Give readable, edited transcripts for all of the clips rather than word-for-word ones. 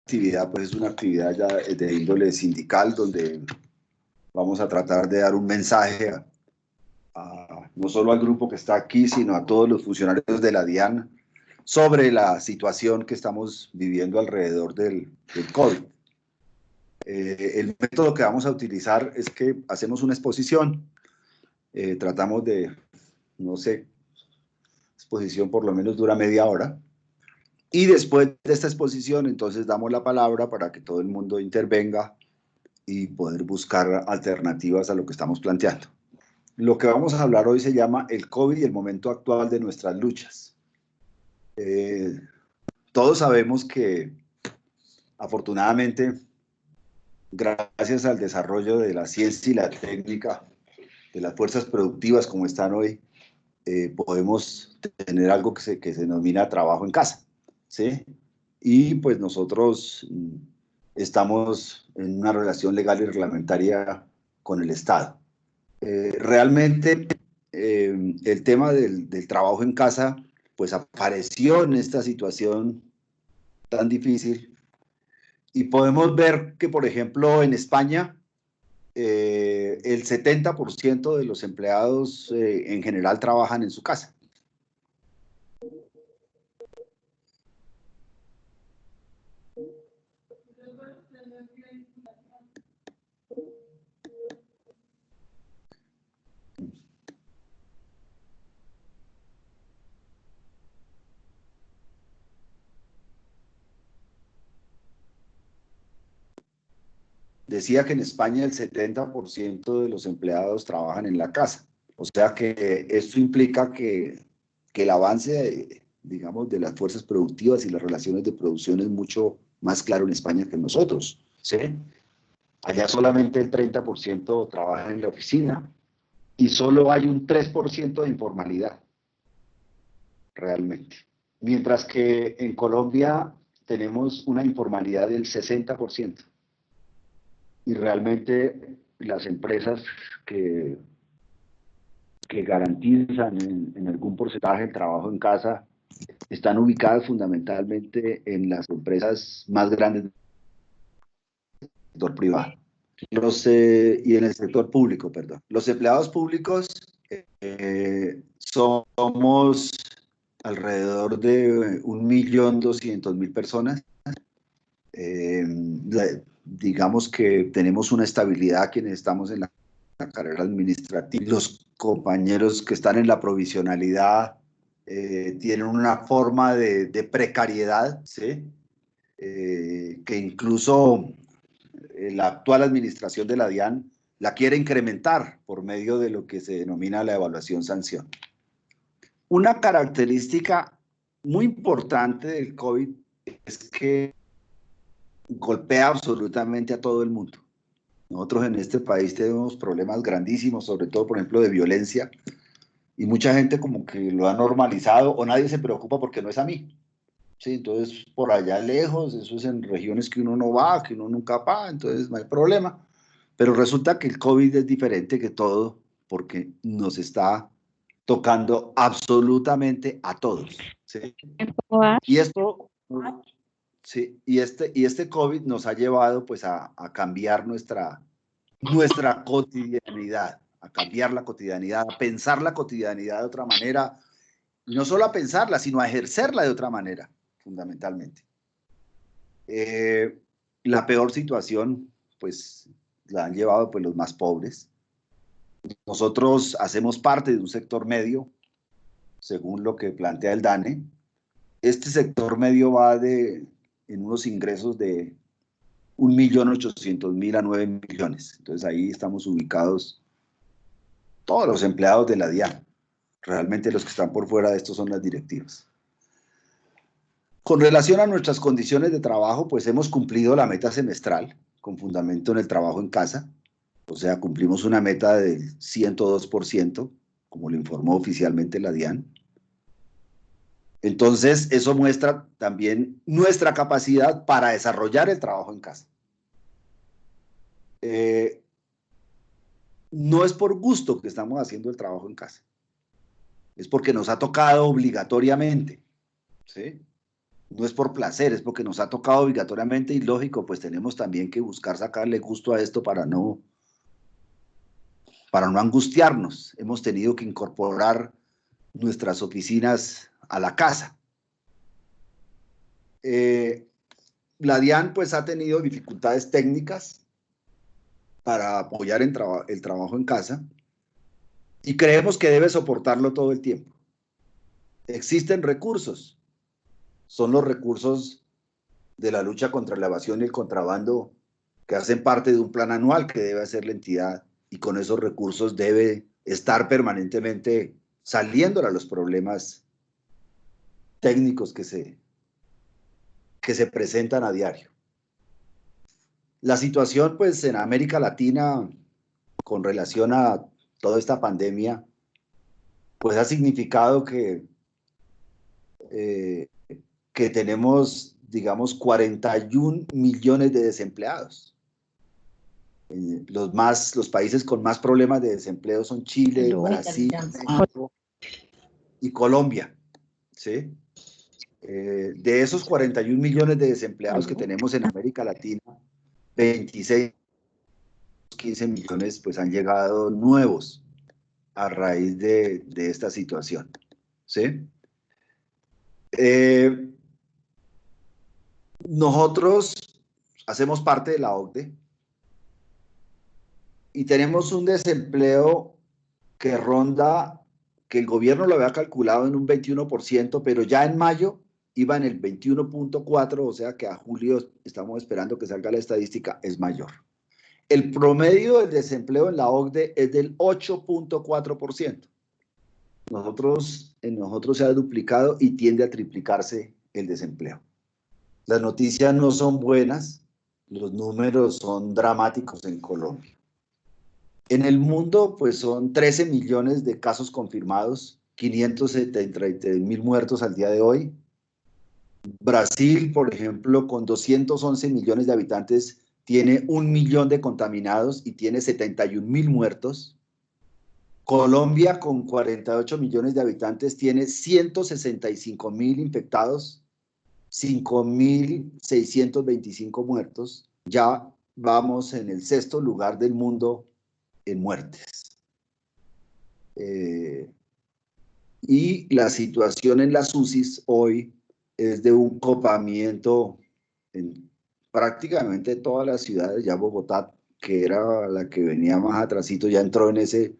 actividad pues es una actividad ya de índole sindical, donde vamos a tratar de dar un mensaje no solo al grupo que está aquí, sino a todos los funcionarios de la DIAN sobre la situación que estamos viviendo alrededor del COVID. El método que vamos a utilizar es que hacemos una exposición, tratamos de, no sé, exposición por lo menos dura media hora, y después de esta exposición entonces damos la palabra para que todo el mundo intervenga y poder buscar alternativas a lo que estamos planteando. Lo que vamos a hablar hoy se llama el COVID y el momento actual de nuestras luchas. Todos sabemos que afortunadamente, gracias al desarrollo de la ciencia y la técnica, de las fuerzas productivas como están hoy, podemos tener algo que se denomina trabajo en casa, ¿sí? Y pues nosotros estamos en una relación legal y reglamentaria con el Estado. Realmente el tema del trabajo en casa pues apareció en esta situación tan difícil, y podemos ver que, por ejemplo, en España el 70% de los empleados en general trabajan en su casa. Decía que en España el 70% de los empleados trabajan en la casa. O sea que esto implica que el avance, digamos, de las fuerzas productivas y las relaciones de producción es mucho más claro en España que en nosotros, ¿sí? Allá solamente el 30% trabaja en la oficina y solo hay un 3% de informalidad, realmente. Mientras que en Colombia tenemos una informalidad del 60%. Y realmente las empresas que garantizan en algún porcentaje el trabajo en casa están ubicadas fundamentalmente en las empresas más grandes del sector privado. Y en el sector público, perdón. Los empleados públicos somos alrededor de 1.200.000 personas. Digamos que tenemos una estabilidad quienes estamos en la carrera administrativa. Los compañeros que están en la provisionalidad tienen una forma de precariedad, ¿sí? Que incluso la actual administración de la DIAN la quiere incrementar por medio de lo que se denomina la evaluación-sanción. Una característica muy importante del COVID es que golpea absolutamente a todo el mundo. Nosotros en este país tenemos problemas grandísimos, sobre todo, por ejemplo, de violencia, y mucha gente como que lo ha normalizado o nadie se preocupa porque no es a mí. Sí, entonces, por allá lejos, eso es en regiones que uno no va, que uno nunca va, entonces no hay problema. Pero resulta que el COVID es diferente que todo porque nos está tocando absolutamente a todos, ¿sí? Y esto, sí, y este COVID nos ha llevado pues a cambiar nuestra cotidianidad, a cambiar la cotidianidad, a pensar la cotidianidad de otra manera, y no solo a pensarla, sino a ejercerla de otra manera, fundamentalmente. La peor situación, pues, la han llevado pues los más pobres. Nosotros hacemos parte de un sector medio, según lo que plantea el DANE. Este sector medio va en unos ingresos de 1.800.000 a 9 millones. Entonces ahí estamos ubicados todos los empleados de la DIAN. Realmente los que están por fuera de esto son las directivas. Con relación a nuestras condiciones de trabajo, pues hemos cumplido la meta semestral con fundamento en el trabajo en casa. O sea, cumplimos una meta del 102%, como lo informó oficialmente la DIAN. Entonces, eso muestra también nuestra capacidad para desarrollar el trabajo en casa. No es por gusto que estamos haciendo el trabajo en casa. Es porque nos ha tocado obligatoriamente, ¿sí? no es por placer, es porque nos ha tocado obligatoriamente y lógico, pues tenemos también que buscar sacarle gusto a esto para no angustiarnos. Hemos tenido que incorporar nuestras oficinas a la casa. La DIAN pues ha tenido dificultades técnicas para apoyar el trabajo en casa y creemos que debe soportarlo todo el tiempo. Existen recursos, son los recursos de la lucha contra la evasión y el contrabando que hacen parte de un plan anual que debe hacer la entidad y con esos recursos debe estar permanentemente saliendo a los problemas técnicos que se presentan a diario. La situación pues en América Latina con relación a toda esta pandemia pues ha significado que tenemos, digamos, 41 millones de desempleados. Los países con más problemas de desempleo son Chile, Brasil, México y Colombia, ¿sí? De esos 41 millones de desempleados que tenemos en América Latina, 26, 15 millones pues han llegado nuevos a raíz de esta situación, ¿sí? Nosotros hacemos parte de la OCDE y tenemos un desempleo que ronda, que el gobierno lo había calculado en un 21%, pero ya en mayo iba en el 21.4%, o sea que a julio estamos esperando que salga la estadística, es mayor. El promedio del desempleo en la OCDE es del 8.4%. En nosotros se ha duplicado y tiende a triplicarse el desempleo. Las noticias no son buenas, los números son dramáticos en Colombia. En el mundo, pues son 13 millones de casos confirmados, 573.000 muertos al día de hoy. Brasil, por ejemplo, con 211 millones de habitantes, tiene 1 millón de contaminados y tiene 71.000 muertos. Colombia, con 48 millones de habitantes, tiene 165.000 infectados, 5.625 muertos. Ya vamos en el 6º lugar del mundo en muertes. Y la situación en las UCIs hoy es de un copamiento en prácticamente todas las ciudades. Ya Bogotá, que era la que venía más atrasito, ya entró en ese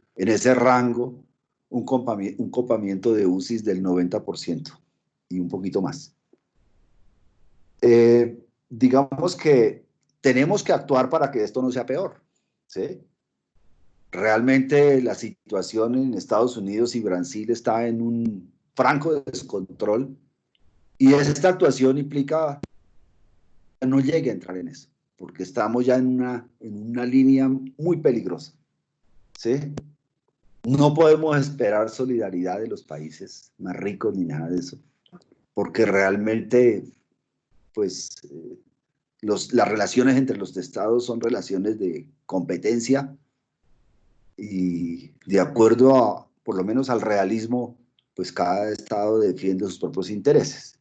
rango, un copamiento de UCIs del 90% y un poquito más. Digamos que tenemos que actuar para que esto no sea peor, ¿sí? Realmente la situación en Estados Unidos y Brasil está en un franco descontrol y esta actuación implica que no llegue a entrar en eso, porque estamos ya en una línea muy peligrosa, ¿sí? No podemos esperar solidaridad de los países más ricos ni nada de eso, porque realmente, pues, las relaciones entre los estados son relaciones de competencia y de acuerdo por lo menos al realismo, pues cada estado defiende sus propios intereses.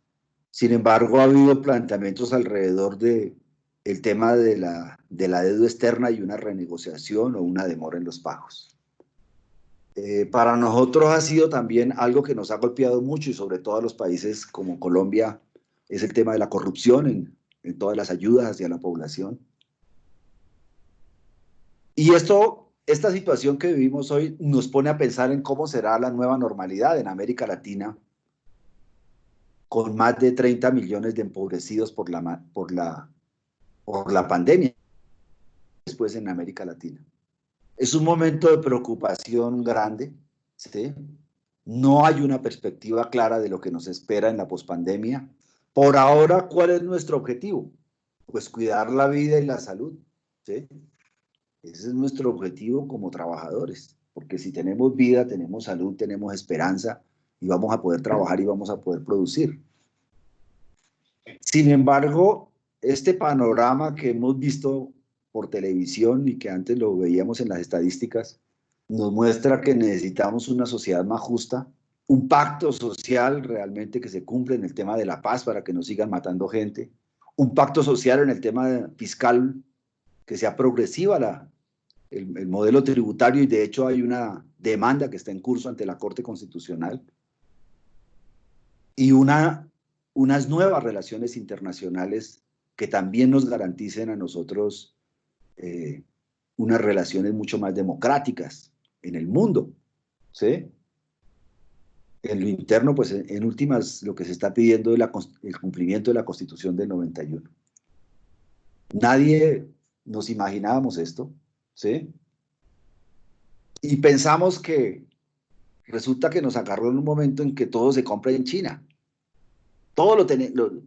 Sin embargo, ha habido planteamientos alrededor el tema de la deuda externa y una renegociación o una demora en los pagos. Para nosotros ha sido también algo que nos ha golpeado mucho y sobre todo a los países como Colombia, es el tema de la corrupción en todas las ayudas hacia la población. Y esta situación que vivimos hoy nos pone a pensar en cómo será la nueva normalidad en América Latina, con más de 30 millones de empobrecidos por la pandemia después en América Latina. Es un momento de preocupación grande, ¿sí? No hay una perspectiva clara de lo que nos espera en la pospandemia. Por ahora, ¿cuál es nuestro objetivo? Pues cuidar la vida y la salud, ¿sí? Ese es nuestro objetivo como trabajadores, porque si tenemos vida, tenemos salud, tenemos esperanza y vamos a poder trabajar y vamos a poder producir. Sin embargo, este panorama que hemos visto por televisión y que antes lo veíamos en las estadísticas, nos muestra que necesitamos una sociedad más justa, un pacto social realmente que se cumpla en el tema de la paz para que no sigan matando gente, un pacto social en el tema fiscal que sea progresiva el modelo tributario, y de hecho hay una demanda que está en curso ante la Corte Constitucional, y unas nuevas relaciones internacionales que también nos garanticen a nosotros unas relaciones mucho más democráticas en el mundo, ¿sí? En lo interno, pues en últimas, lo que se está pidiendo es el cumplimiento de la Constitución del 91. Nadie nos imaginábamos esto, ¿sí? Y pensamos que resulta que nos agarró en un momento en que todo se compra en China. Todo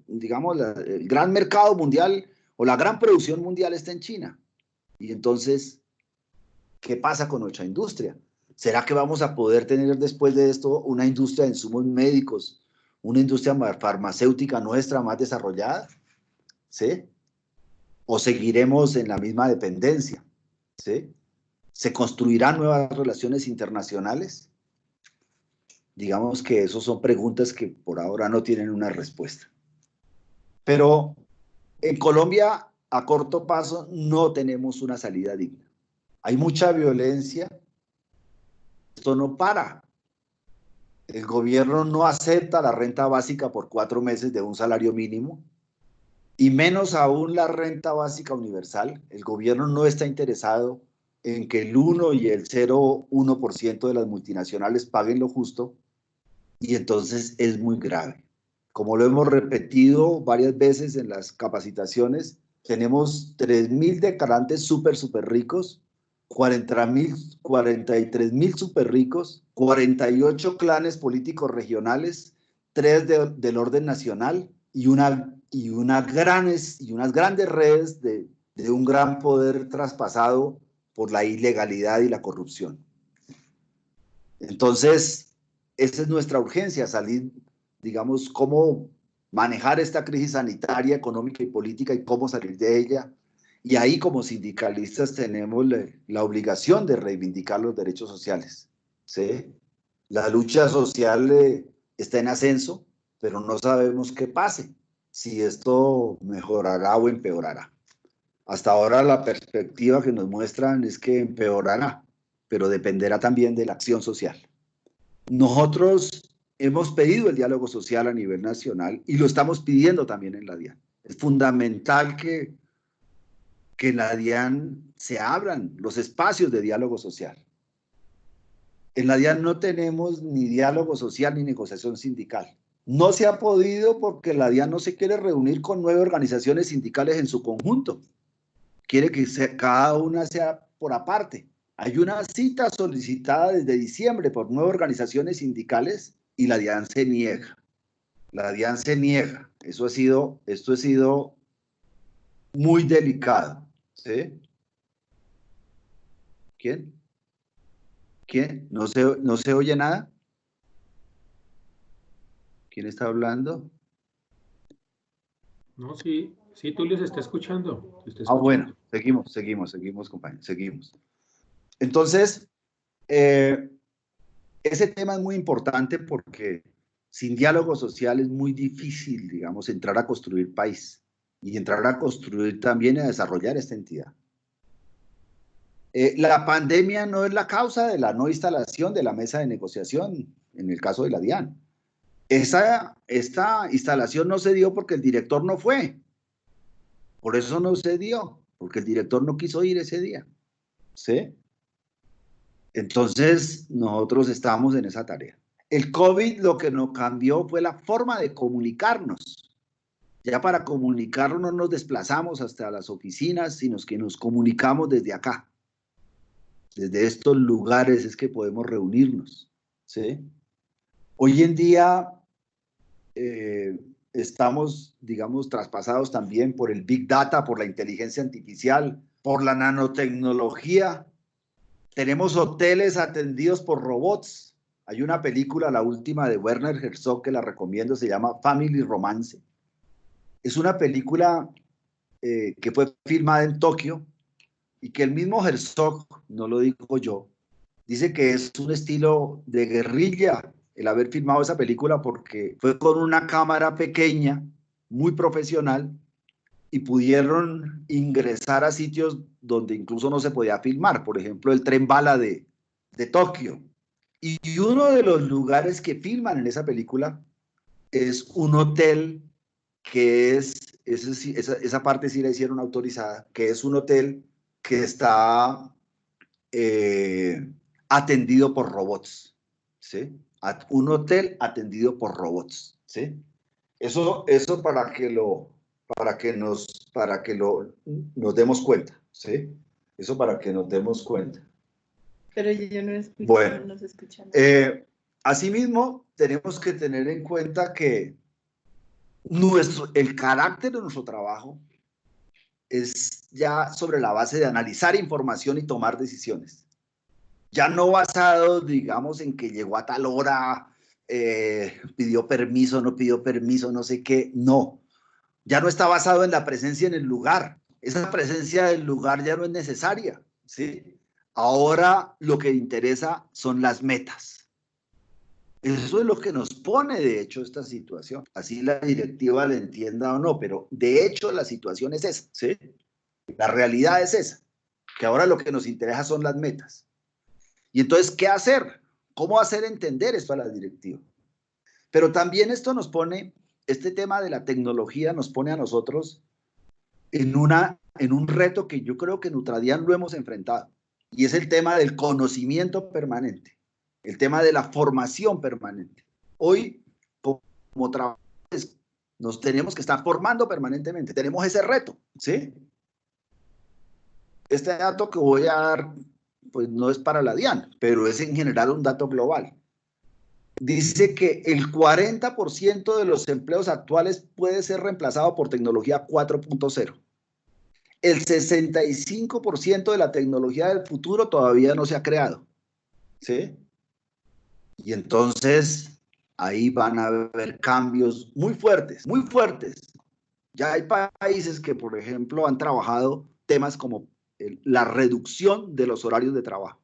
digamos, el gran mercado mundial o la gran producción mundial está en China. Y entonces, ¿qué pasa con nuestra industria? ¿Será que vamos a poder tener después de esto una industria de insumos médicos, una industria farmacéutica nuestra más desarrollada? ¿Sí? ¿O seguiremos en la misma dependencia? ¿Sí? ¿Se construirán nuevas relaciones internacionales? Digamos que esas son preguntas que por ahora no tienen una respuesta. Pero en Colombia, a corto plazo, no tenemos una salida digna. Hay mucha violencia. Esto no para. El gobierno no acepta la renta básica por 4 meses de un salario mínimo, y menos aún la renta básica universal. El gobierno no está interesado en que el 1 y el 0,1% de las multinacionales paguen lo justo, y entonces es muy grave. Como lo hemos repetido varias veces en las capacitaciones, tenemos 3.000 declarantes súper ricos, 43.000 súper ricos, 48 clanes políticos regionales, 3 del orden nacional y unas grandes redes de un gran poder traspasado por la ilegalidad y la corrupción. Entonces, esa es nuestra urgencia, salir, digamos, cómo manejar esta crisis sanitaria, económica y política y cómo salir de ella. Y ahí, como sindicalistas, tenemos la obligación de reivindicar los derechos sociales, ¿sí? La lucha social está en ascenso, pero no sabemos qué pase, si esto mejorará o empeorará. Hasta ahora la perspectiva que nos muestran es que empeorará, pero dependerá también de la acción social. Nosotros hemos pedido el diálogo social a nivel nacional y lo estamos pidiendo también en la DIAN. Es fundamental que en la DIAN se abran los espacios de diálogo social. En la DIAN no tenemos ni diálogo social ni negociación sindical. No se ha podido porque la DIAN no se quiere reunir con 9 organizaciones sindicales en su conjunto. Quiere que cada una sea por aparte. Hay una cita solicitada desde diciembre por 9 organizaciones sindicales y la DIAN se niega. La DIAN se niega. Esto ha sido muy delicado. ¿Sí? ¿Quién? ¿Quién? ¿No se oye nada? ¿Quién está hablando? No, sí, sí, Tulio se está escuchando. Se está Bueno, escuchando. seguimos, compañeros, seguimos. Entonces, ese tema es muy importante porque sin diálogo social es muy difícil, digamos, entrar a construir país y entrar a construir también y a desarrollar esta entidad. La pandemia no es la causa de la no instalación de la mesa de negociación en el caso de la DIAN. Esta instalación no se dio porque el director no fue. Por eso no se dio, porque el director no quiso ir ese día. ¿Sí? Entonces, nosotros estamos en esa tarea. El COVID lo que nos cambió fue la forma de comunicarnos. Ya para comunicarnos no nos desplazamos hasta las oficinas, sino que nos comunicamos desde acá. Desde estos lugares es que podemos reunirnos. ¿Sí? Hoy en día estamos, digamos, traspasados también por el Big Data, por la inteligencia artificial, por la nanotecnología. Tenemos hoteles atendidos por robots. Hay una película, la última de Werner Herzog, que la recomiendo, se llama Family Romance. Es una película que fue filmada en Tokio y que el mismo Herzog, no lo digo yo, dice que es un estilo de guerrilla el haber filmado esa película porque fue con una cámara pequeña, muy profesional, y pudieron ingresar a sitios donde incluso no se podía filmar, por ejemplo, el tren bala de Tokio. Y uno de los lugares que filman en esa película es un hotel que esa parte sí la hicieron autorizada, que es un hotel que está atendido por robots, ¿sí? Un hotel atendido por robots, ¿sí? Eso para que nos demos cuenta, ¿sí? Eso para que nos demos cuenta. Pero yo no escucho, bueno, no se escucha nada. Asimismo, tenemos que tener en cuenta que el carácter de nuestro trabajo es ya sobre la base de analizar información y tomar decisiones. Ya no basado, digamos, en que llegó a tal hora, pidió permiso, no pidió permiso, no sé qué, no. Ya no está basado en la presencia en el lugar. Esa presencia del lugar ya no es necesaria, ¿sí? Ahora lo que interesa son las metas. Eso es lo que nos pone, de hecho, esta situación. Así la directiva la entienda o no, pero de hecho la situación es esa, ¿sí? La realidad es esa, que ahora lo que nos interesa son las metas. Y entonces, ¿qué hacer? ¿Cómo hacer entender esto a la directiva? Pero también esto nos pone, este tema de la tecnología nos pone a nosotros en un reto que yo creo que en Nutradian lo hemos enfrentado, y es el tema del conocimiento permanente, el tema de la formación permanente. Hoy, como trabajadores, nos tenemos que estar formando permanentemente, tenemos ese reto, ¿sí? Este dato que voy a dar, pues no es para la DIAN, pero es en general un dato global. Dice que el 40% de los empleos actuales puede ser reemplazado por tecnología 4.0. El 65% de la tecnología del futuro todavía no se ha creado, ¿sí? Y entonces ahí van a haber cambios muy fuertes, muy fuertes. Ya hay países que, por ejemplo, han trabajado temas como la reducción de los horarios de trabajo.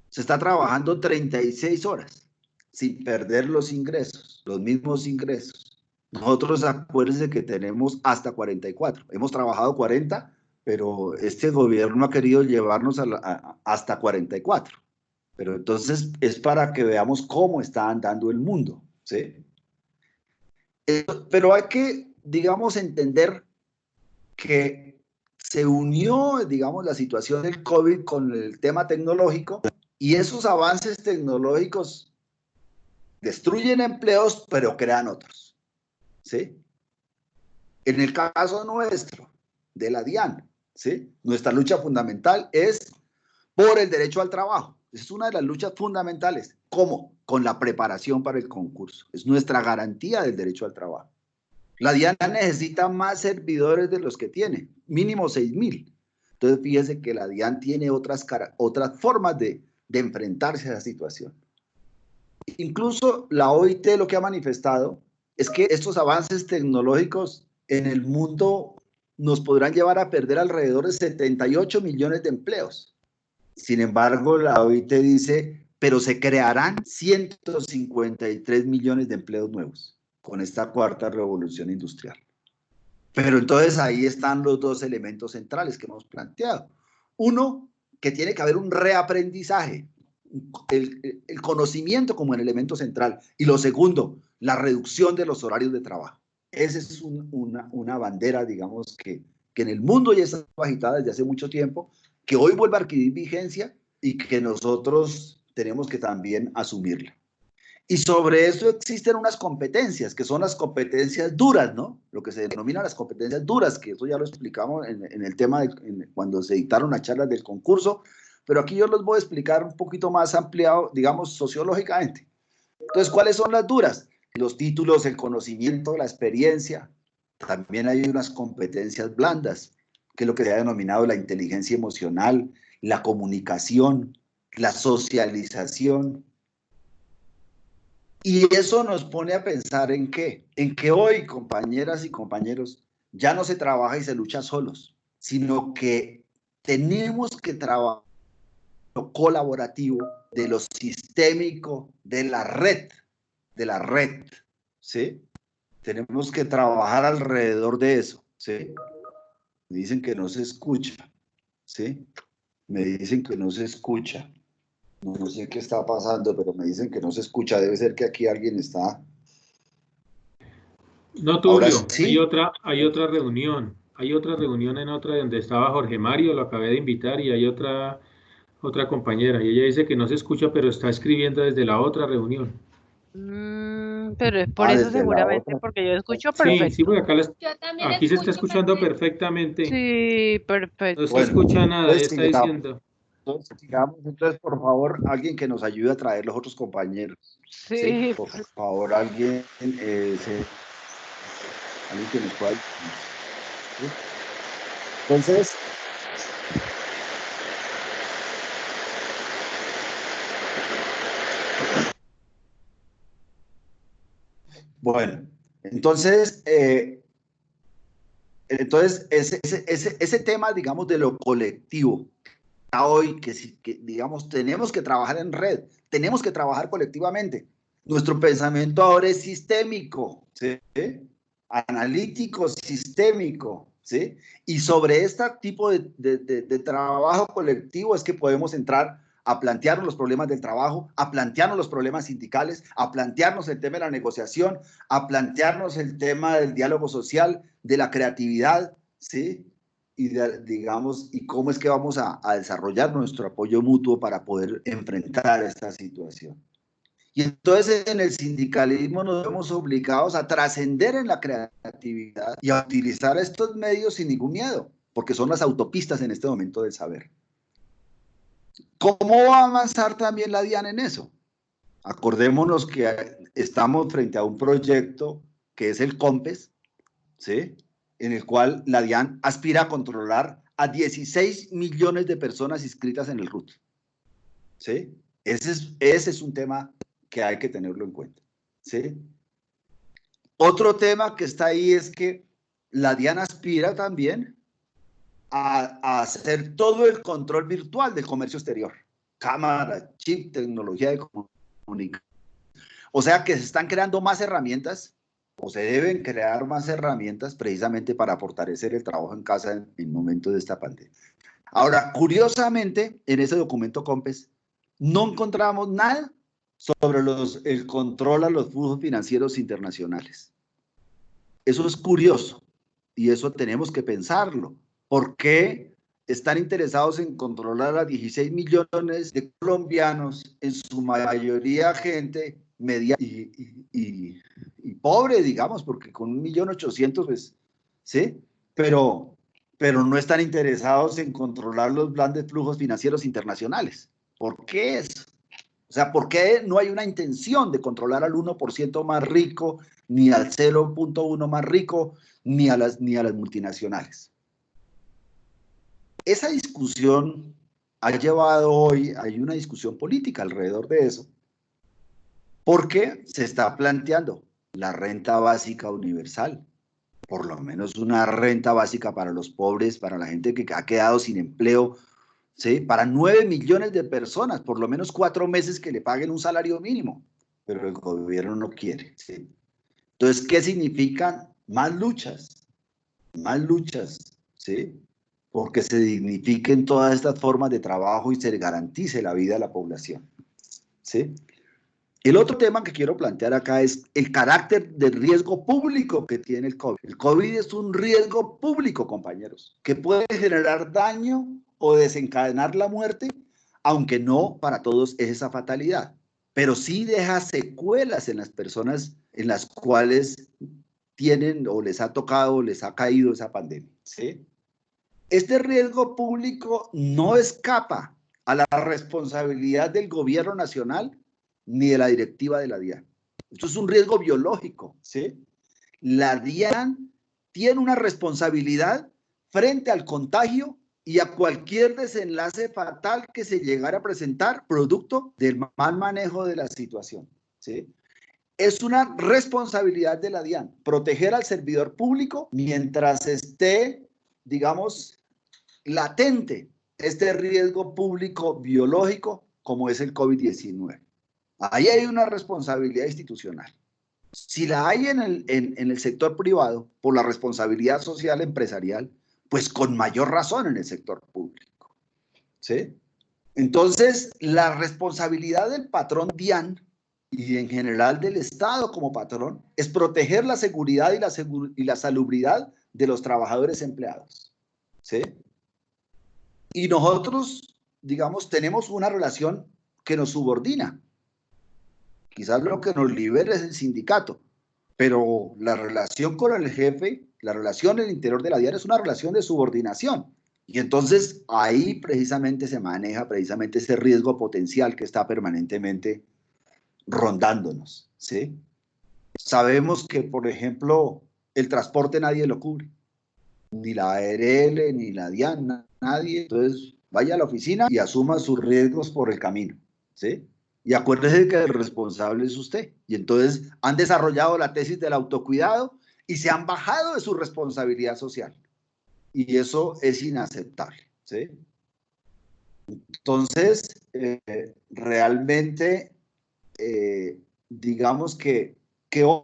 Se está trabajando 36 horas sin perder los ingresos, los mismos ingresos. Nosotros acuérdense que tenemos hasta 44. Hemos trabajado 40, pero este gobierno ha querido llevarnos hasta 44. Pero entonces es para que veamos cómo está andando el mundo, ¿sí? Pero hay que, digamos, entender que se unió, digamos, la situación del COVID con el tema tecnológico, y esos avances tecnológicos destruyen empleos, pero crean otros, ¿sí? En el caso nuestro, de la DIAN, ¿sí? Nuestra lucha fundamental es por el derecho al trabajo. Es una de las luchas fundamentales. ¿Cómo? Con la preparación para el concurso. Es nuestra garantía del derecho al trabajo. La DIAN necesita más servidores de los que tiene, mínimo 6,000. Entonces, fíjese que la DIAN tiene otras formas de enfrentarse a esa situación. Incluso la OIT lo que ha manifestado es que estos avances tecnológicos en el mundo nos podrán llevar a perder alrededor de 78 millones de empleos. Sin embargo, la OIT dice, pero se crearán 153 millones de empleos nuevos con esta cuarta revolución industrial. Pero entonces ahí están los dos elementos centrales que hemos planteado. Uno, que tiene que haber un reaprendizaje, el conocimiento como el elemento central. Y lo segundo, la reducción de los horarios de trabajo. Esa es una bandera, digamos, que en el mundo ya está agitada desde hace mucho tiempo, que hoy vuelve a adquirir vigencia y que nosotros tenemos que también asumirla. Y sobre eso existen unas competencias, que son las competencias duras, ¿no? Lo que se denomina las competencias duras, que eso ya lo explicamos en el tema cuando se dictaron las charlas del concurso, pero aquí yo los voy a explicar un poquito más ampliado, digamos, sociológicamente. Entonces, ¿cuáles son las duras? Los títulos, el conocimiento, la experiencia. También hay unas competencias blandas, que es lo que se ha denominado la inteligencia emocional, la comunicación, la socialización. Y eso nos pone a pensar en qué, hoy, compañeras y compañeros, ya no se trabaja y se lucha solos, sino que tenemos que trabajar lo colaborativo, de lo sistémico, de la red, de la red, ¿sí? Tenemos que trabajar alrededor de eso, ¿sí? Me dicen que no se escucha, ¿sí? Me dicen que no se escucha. No sé qué está pasando, pero me dicen que no se escucha. Debe ser que aquí alguien está. No, Ahora Tulio, sí. hay otra reunión. Hay otra reunión en otra donde estaba Jorge Mario, lo acabé de invitar, y hay otra compañera. Y ella dice que no se escucha, pero está escribiendo desde la otra reunión. Pero es por Ah, eso desde la seguramente, otra. porque yo escucho Sí, sí, perfecto. porque acá Yo también aquí se está escucho escuchando perfecto. perfectamente. Sí, No perfecto. se Bueno, escucha nada, ella entonces está sigamos. diciendo. Entonces, por favor, alguien que nos ayude a traer los otros compañeros. ¿Sí? Sí, Por favor, alguien que nos pueda ayudar. ¿Sí? Entonces, bueno, entonces ese tema, digamos, de lo colectivo, hoy que, digamos, tenemos que trabajar en red, tenemos que trabajar colectivamente. Nuestro pensamiento ahora es sistémico, ¿sí? Analítico, sistémico, ¿sí? Y sobre este tipo de trabajo colectivo es que podemos entrar a plantearnos los problemas del trabajo, a plantearnos los problemas sindicales, a plantearnos el tema de la negociación, a plantearnos el tema del diálogo social, de la creatividad, ¿sí? Digamos, y cómo es que vamos a desarrollar nuestro apoyo mutuo para poder enfrentar esta situación. Y entonces en el sindicalismo nos vemos obligados a trascender en la creatividad y a utilizar estos medios sin ningún miedo, porque son las autopistas en este momento del saber. ¿Cómo va a avanzar también la DIAN en eso? Acordémonos que estamos frente a un proyecto que es el COMPES, ¿sí? En el cual la DIAN aspira a controlar a 16 millones de personas inscritas en el RUT. ¿Sí? Ese es un tema que hay que tenerlo en cuenta. ¿Sí? Otro tema que está ahí es que la DIAN aspira también a hacer todo el control virtual del comercio exterior. Cámara, chip, tecnología de comunicación. O sea que se están creando más herramientas o se deben crear más herramientas precisamente para fortalecer el trabajo en casa en momentos de esta pandemia. Ahora, curiosamente, en ese documento COMPES no encontramos nada sobre el control a los flujos financieros internacionales. Eso es curioso y eso tenemos que pensarlo. ¿Por qué están interesados en controlar a 16 millones de colombianos, en su mayoría gente media y pobre, digamos, porque con 1.800.000, pues, ¿sí? Pero no están interesados en controlar los grandes flujos financieros internacionales. ¿Por qué eso? O sea, ¿por qué no hay una intención de controlar al 1% más rico, ni al 0.1 más rico, ni a las multinacionales? Esa discusión ha llevado hoy, hay una discusión política alrededor de eso, porque se está planteando la renta básica universal, por lo menos una renta básica para los pobres, para la gente que ha quedado sin empleo, ¿sí? Para 9 millones de personas, por lo menos 4 meses que le paguen un salario mínimo, pero el gobierno no quiere, ¿sí? Entonces, ¿qué significan más luchas? Más luchas, ¿sí? Porque se dignifiquen todas estas formas de trabajo y se garantice la vida de la población, ¿sí? El otro tema que quiero plantear acá es el carácter de riesgo público que tiene el COVID. El COVID es un riesgo público, compañeros, que puede generar daño o desencadenar la muerte, aunque no para todos es esa fatalidad, pero sí deja secuelas en las personas en las cuales tienen o les ha tocado o les ha caído esa pandemia, ¿sí? Este riesgo público no escapa a la responsabilidad del gobierno nacional ni de la directiva de la DIAN. Esto es un riesgo biológico, ¿sí? La DIAN tiene una responsabilidad frente al contagio y a cualquier desenlace fatal que se llegara a presentar producto del mal manejo de la situación, ¿sí? Es una responsabilidad de la DIAN proteger al servidor público mientras esté, digamos, latente este riesgo público biológico como es el COVID-19. Ahí hay una responsabilidad institucional. Si la hay en el sector privado, por la responsabilidad social empresarial, pues con mayor razón en el sector público, ¿sí? Entonces, la responsabilidad del patrón DIAN y en general del Estado como patrón es proteger la seguridad y la salubridad de los trabajadores empleados, ¿sí? Y nosotros, digamos, tenemos una relación que nos subordina. Quizás lo que nos libera es el sindicato, pero la relación con el jefe, la relación en el interior de la DIAN es una relación de subordinación. Y entonces ahí precisamente se maneja precisamente ese riesgo potencial que está permanentemente rondándonos, ¿sí? Sabemos que, por ejemplo, el transporte nadie lo cubre, ni la ARL, ni la DIAN, nadie. Entonces vaya a la oficina y asuma sus riesgos por el camino, ¿sí? Y acuérdese que el responsable es usted. Y entonces han desarrollado la tesis del autocuidado y se han bajado de su responsabilidad social. Y eso es inaceptable, ¿sí? Entonces, realmente, digamos que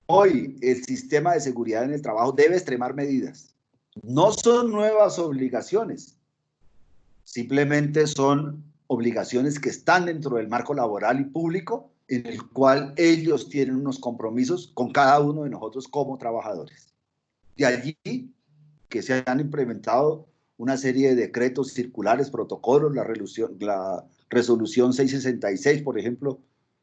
hoy el sistema de seguridad en el trabajo debe extremar medidas. No son nuevas obligaciones, simplemente son obligaciones que están dentro del marco laboral y público en el cual ellos tienen unos compromisos con cada uno de nosotros como trabajadores. De allí que se han implementado una serie de decretos, circulares, protocolos, la resolución 666, por ejemplo,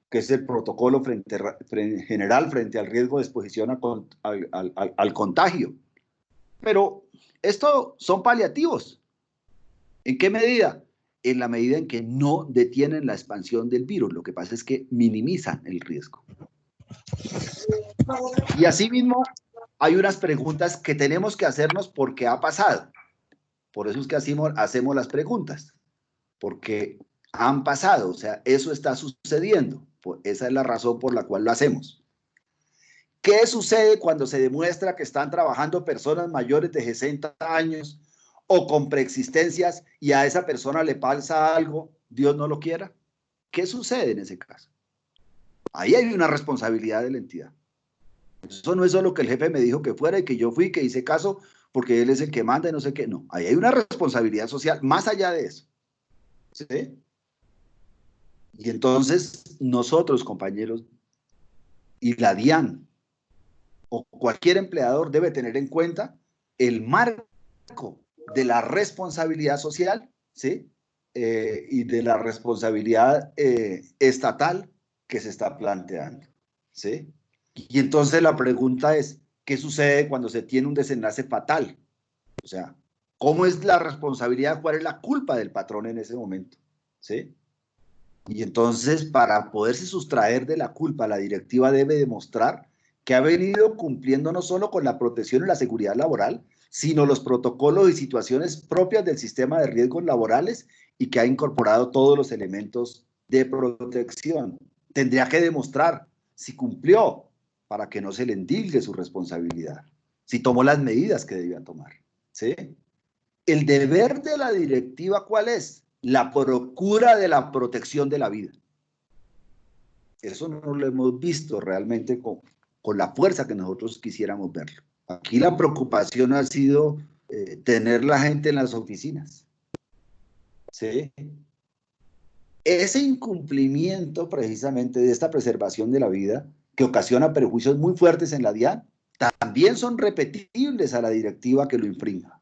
que es el protocolo general frente al riesgo de exposición al contagio. Pero esto son paliativos. ¿En qué medida? En la medida en que no detienen la expansión del virus. Lo que pasa es que minimizan el riesgo. Y asimismo, hay unas preguntas que tenemos que hacernos porque ha pasado. Por eso es que hacemos las preguntas. Porque han pasado, o sea, eso está sucediendo. Esa es la razón por la cual lo hacemos. ¿Qué sucede cuando se demuestra que están trabajando personas mayores de 60 años o con preexistencias y a esa persona le pasa algo, Dios no lo quiera? ¿Qué sucede en ese caso? Ahí hay una responsabilidad de la entidad. Eso no es solo que el jefe me dijo que fuera y que yo fui, que hice caso porque él es el que manda y no sé qué. No, ahí hay una responsabilidad social más allá de eso. ¿Sí? Y entonces nosotros, compañeros, y la DIAN o cualquier empleador debe tener en cuenta el marco de la responsabilidad social, ¿sí? Y de la responsabilidad estatal que se está planteando, ¿sí? Y entonces la pregunta es, ¿qué sucede cuando se tiene un desenlace fatal? O sea, ¿cómo es la responsabilidad? ¿Cuál es la culpa del patrón en ese momento? ¿Sí? Y entonces, para poderse sustraer de la culpa, la directiva debe demostrar que ha venido cumpliendo no solo con la protección y la seguridad laboral, sino los protocolos y situaciones propias del sistema de riesgos laborales y que ha incorporado todos los elementos de protección. Tendría que demostrar si cumplió para que no se le endilgue su responsabilidad, si tomó las medidas que debía tomar, ¿sí? El deber de la directiva, ¿cuál es? La procura de la protección de la vida. Eso no lo hemos visto realmente con la fuerza que nosotros quisiéramos verlo. Aquí la preocupación ha sido tener la gente en las oficinas. ¿Sí? Ese incumplimiento precisamente de esta preservación de la vida, que ocasiona perjuicios muy fuertes en la DIAN, también son repetibles a la directiva que lo infrinja.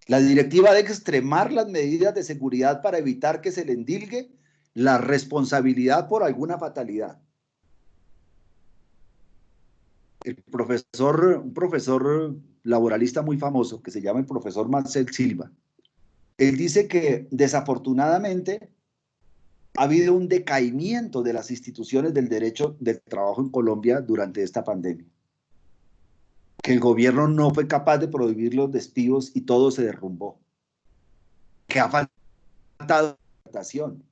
La directiva debe extremar las medidas de seguridad para evitar que se le endilgue la responsabilidad por alguna fatalidad. Un profesor laboralista muy famoso, que se llama el profesor Marcel Silva, él dice que desafortunadamente ha habido un decaimiento de las instituciones del derecho del trabajo en Colombia durante esta pandemia. Que el gobierno no fue capaz de prohibir los despidos y todo se derrumbó. Que ha faltado adaptación.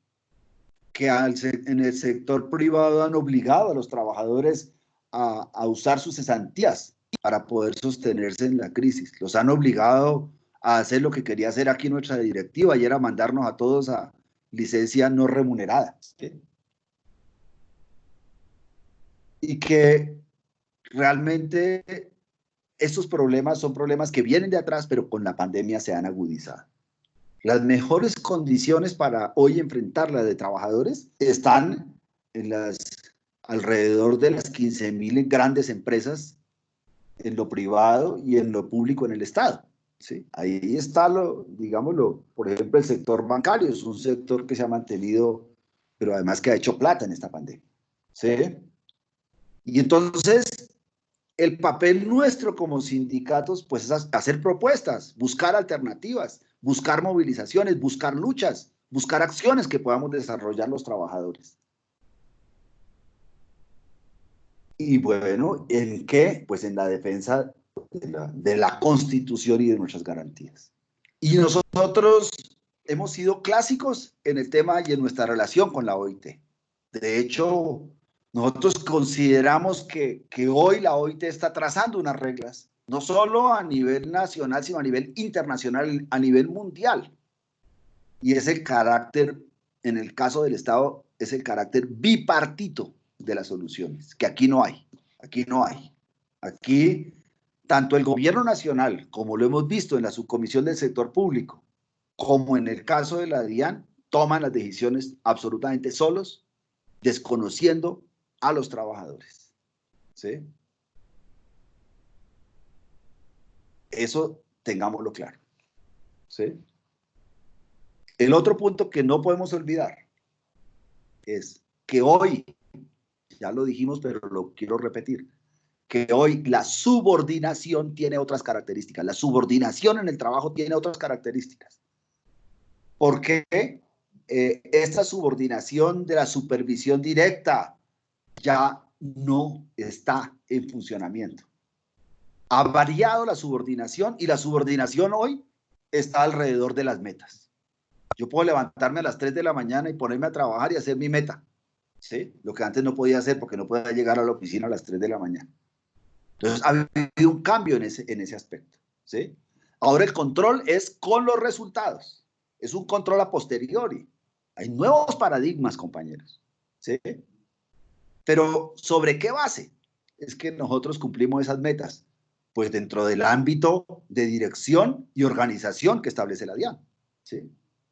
Que en el sector privado han obligado a los trabajadores a usar sus cesantías para poder sostenerse en la crisis. Los han obligado a hacer lo que quería hacer aquí nuestra directiva, y era mandarnos a todos a licencia no remunerada. ¿Sí? y que realmente estos problemas son problemas que vienen de atrás, pero con la pandemia se han agudizado. Las mejores condiciones para hoy enfrentar la de trabajadores están en alrededor de las 15.000 grandes empresas en lo privado y en lo público en el Estado. ¿Sí? Ahí está, digámoslo, por ejemplo, el sector bancario, es un sector que se ha mantenido, pero además que ha hecho plata en esta pandemia. ¿Sí? Y entonces, el papel nuestro como sindicatos, pues es hacer propuestas, buscar alternativas, buscar movilizaciones, buscar luchas, buscar acciones que podamos desarrollar los trabajadores. Y bueno, ¿en qué? Pues en la defensa de la Constitución y de nuestras garantías. Y nosotros hemos sido clásicos en el tema y en nuestra relación con la OIT. De hecho, nosotros consideramos que hoy la OIT está trazando unas reglas, no solo a nivel nacional, sino a nivel internacional, a nivel mundial. Y es el carácter, en el caso del Estado, es el carácter bipartito de las soluciones, que aquí no hay. Aquí no hay. Aquí, tanto el gobierno nacional, como lo hemos visto en la subcomisión del sector público, como en el caso de la DIAN, toman las decisiones absolutamente solos, desconociendo a los trabajadores. ¿Sí? Eso tengámoslo claro. ¿Sí? El otro punto que no podemos olvidar es que hoy, ya lo dijimos, pero lo quiero repetir, que hoy la subordinación tiene otras características. La subordinación en el trabajo tiene otras características. Porque esta subordinación de la supervisión directa ya no está en funcionamiento. Ha variado la subordinación y la subordinación hoy está alrededor de las metas. Yo puedo levantarme a las 3 de la mañana y ponerme a trabajar y hacer mi meta. ¿Sí? Lo que antes no podía hacer porque no podía llegar a la oficina a las 3 de la mañana. Entonces, ha habido un cambio en ese aspecto. ¿Sí? Ahora el control es con los resultados. Es un control a posteriori. Hay nuevos paradigmas, compañeros. ¿Sí? Pero, ¿sobre qué base es que nosotros cumplimos esas metas? Pues dentro del ámbito de dirección y organización que establece la DIAN. ¿Sí?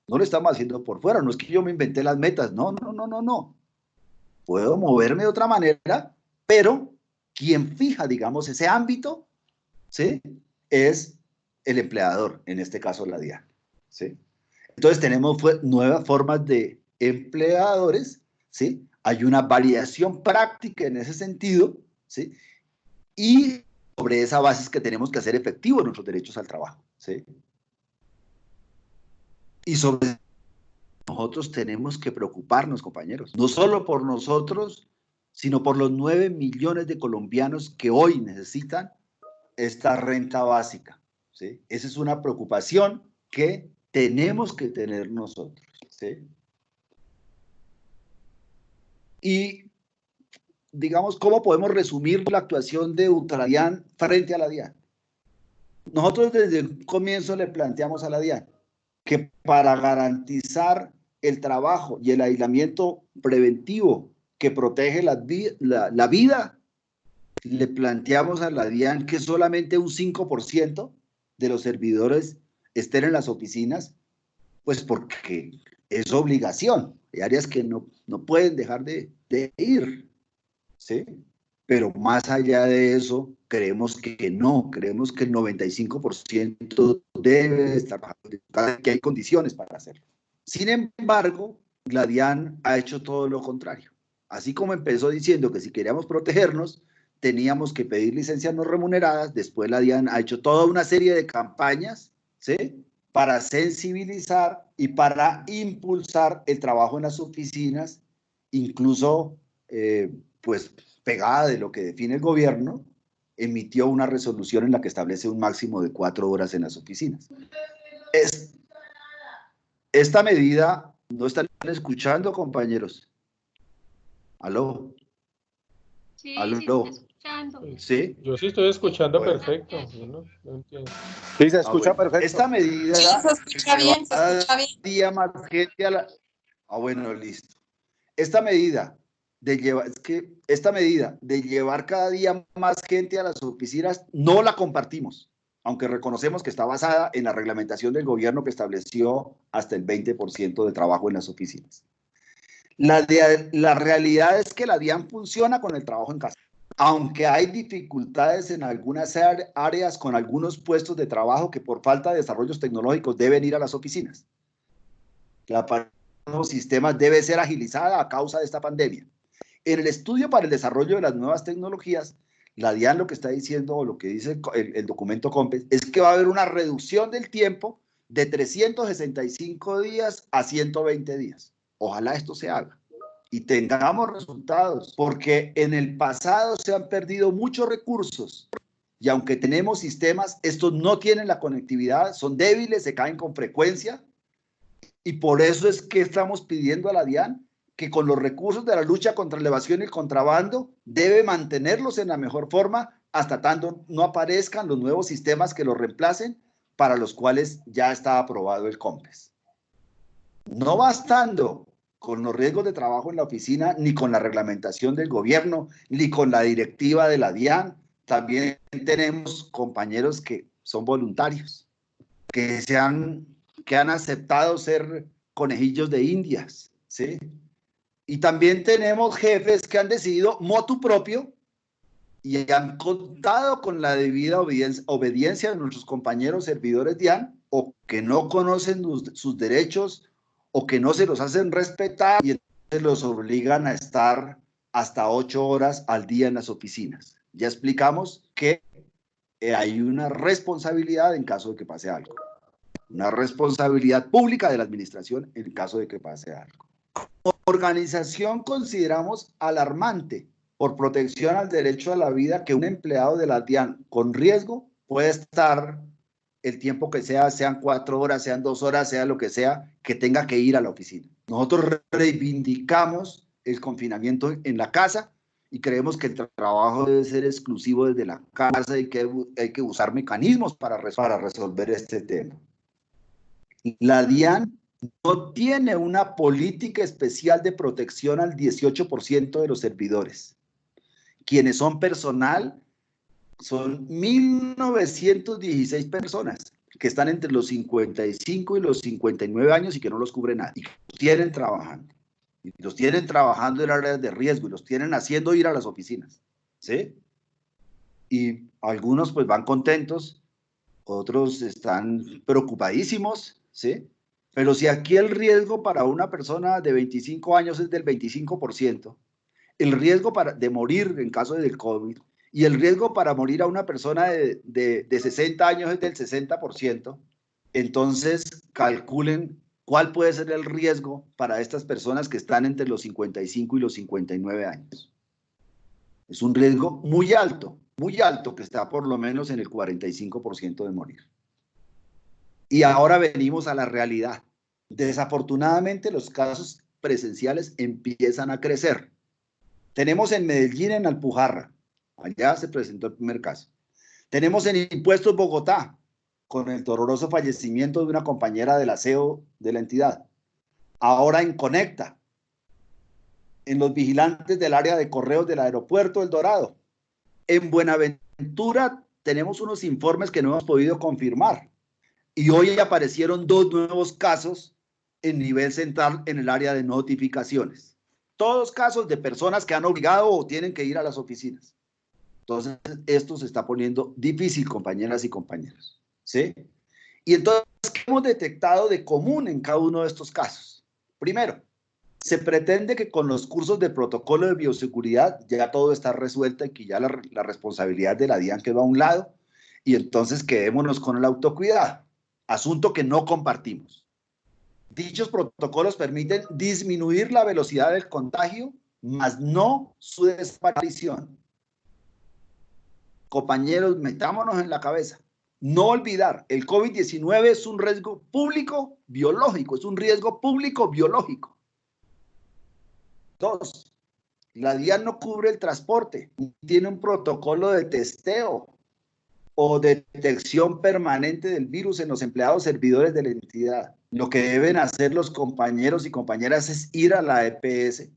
No lo estamos haciendo por fuera. No es que yo me inventé las metas. No, no, no, no, no. Puedo moverme de otra manera, pero quien fija, digamos, ese ámbito, ¿sí? Es el empleador, en este caso la DIAN, ¿sí? Entonces tenemos nuevas formas de empleadores, ¿sí? Hay una variación práctica en ese sentido, ¿sí? Y sobre esa base es que tenemos que hacer efectivos nuestros derechos al trabajo, ¿sí? Y sobre nosotros tenemos que preocuparnos, compañeros, no solo por nosotros, sino por los 9 millones de colombianos que hoy necesitan esta renta básica. ¿Sí? Esa es una preocupación que tenemos que tener nosotros. ¿Sí? Y, digamos, ¿cómo podemos resumir la actuación de Ultradian frente a la DIAN? Nosotros desde el comienzo le planteamos a la DIAN que para garantizar el trabajo y el aislamiento preventivo que protege la vida, le planteamos a la DIAN que solamente un 5% de los servidores estén en las oficinas, pues porque es obligación. Hay áreas que no pueden dejar de ir, ¿sí? Pero más allá de eso, creemos que no, creemos que el 95% debe estar, que hay condiciones para hacerlo. Sin embargo, la DIAN ha hecho todo lo contrario. Así como empezó diciendo que si queríamos protegernos, teníamos que pedir licencias no remuneradas, después la DIAN ha hecho toda una serie de campañas, ¿sí? Para sensibilizar y para impulsar el trabajo en las oficinas, incluso, pues, pegada de lo que define el gobierno, emitió una resolución en la que establece un máximo de 4 horas en las oficinas. Esta medida, ¿no están escuchando, compañeros? ¿Aló? Sí, ¿Aló? sí, estoy escuchando. ¿Sí? Yo sí estoy escuchando Bueno. perfecto. Yo no entiendo. Sí, se escucha Bueno. perfecto. Esta medida Sí, se escucha bien, se escucha bien. día más gente a la... bueno, listo. Esta medida de llevar, es que esta medida de llevar cada día más gente a las oficinas no la compartimos, aunque reconocemos que está basada en la reglamentación del gobierno que estableció hasta el 20% de trabajo en las oficinas. La realidad es que la DIAN funciona con el trabajo en casa, aunque hay dificultades en algunas áreas con algunos puestos de trabajo que por falta de desarrollos tecnológicos deben ir a las oficinas. La parte de los sistemas debe ser agilizada a causa de esta pandemia. En el estudio para el desarrollo de las nuevas tecnologías, la DIAN lo que está diciendo, o lo que dice el documento COMPES, es que va a haber una reducción del tiempo de 365 días a 120 días. Ojalá esto se haga y tengamos resultados, porque en el pasado se han perdido muchos recursos y aunque tenemos sistemas, estos no tienen la conectividad, son débiles, se caen con frecuencia y por eso es que estamos pidiendo a la DIAN que con los recursos de la lucha contra la evasión y el contrabando debe mantenerlos en la mejor forma hasta tanto no aparezcan los nuevos sistemas que los reemplacen para los cuales ya está aprobado el COMPES. No bastando con los riesgos de trabajo en la oficina, ni con la reglamentación del gobierno, ni con la directiva de la DIAN, también tenemos compañeros que son voluntarios, que han aceptado ser conejillos de indias, ¿sí? Y también tenemos jefes que han decidido motu propio y han contado con la debida obediencia de nuestros compañeros servidores DIAN o que no conocen sus derechos o que no se los hacen respetar y entonces los obligan a estar hasta 8 horas al día en las oficinas. Ya explicamos que hay una responsabilidad en caso de que pase algo. Una responsabilidad pública de la administración en caso de que pase algo. Organización consideramos alarmante por protección al derecho a la vida que un empleado de la DIAN con riesgo puede estar el tiempo que sea, sean 4 horas, sean 2 horas, sea lo que sea, que tenga que ir a la oficina. Nosotros reivindicamos el confinamiento en la casa y creemos que el trabajo debe ser exclusivo desde la casa y que hay que usar mecanismos para resolver este tema. La DIAN no tiene una política especial de protección al 18% de los servidores. Quienes son personal son 1.916 personas que están entre los 55 y los 59 años y que no los cubre nadie. Y los tienen trabajando. Y los tienen trabajando en áreas de riesgo y los tienen haciendo ir a las oficinas. ¿Sí? Y algunos pues van contentos, otros están preocupadísimos, ¿sí? Pero si aquí el riesgo para una persona de 25 años es del 25%, el riesgo de morir en caso del COVID y el riesgo para morir a una persona de 60 años es del 60%, entonces calculen cuál puede ser el riesgo para estas personas que están entre los 55 y los 59 años. Es un riesgo muy alto que está por lo menos en el 45% de morir. Y ahora venimos a la realidad. Desafortunadamente los casos presenciales empiezan a crecer. Tenemos en Medellín, en Alpujarra, allá se presentó el primer caso. Tenemos en Impuestos Bogotá, con el doloroso fallecimiento de una compañera del aseo de la entidad. Ahora en Conecta, en los vigilantes del área de correos del aeropuerto El Dorado. En Buenaventura tenemos unos informes que no hemos podido confirmar. Y hoy aparecieron 2 nuevos casos en nivel central en el área de notificaciones. Todos casos de personas que han obligado o tienen que ir a las oficinas. Entonces, esto se está poniendo difícil, compañeras y compañeros. ¿Sí? Y entonces, ¿qué hemos detectado de común en cada uno de estos casos? Primero, se pretende que con los cursos de protocolo de bioseguridad ya todo está resuelto y que ya la responsabilidad de la DIAN quedó a un lado y entonces quedémonos con el autocuidado. Asunto que no compartimos. Dichos protocolos permiten disminuir la velocidad del contagio, mas no su desaparición. Compañeros, metámonos en la cabeza. No olvidar, el COVID-19 es un riesgo público biológico, es un riesgo público biológico. 2, la DIAN no cubre el transporte, tiene un protocolo de testeo o detección permanente del virus en los empleados servidores de la entidad. Lo que deben hacer los compañeros y compañeras es ir a la EPS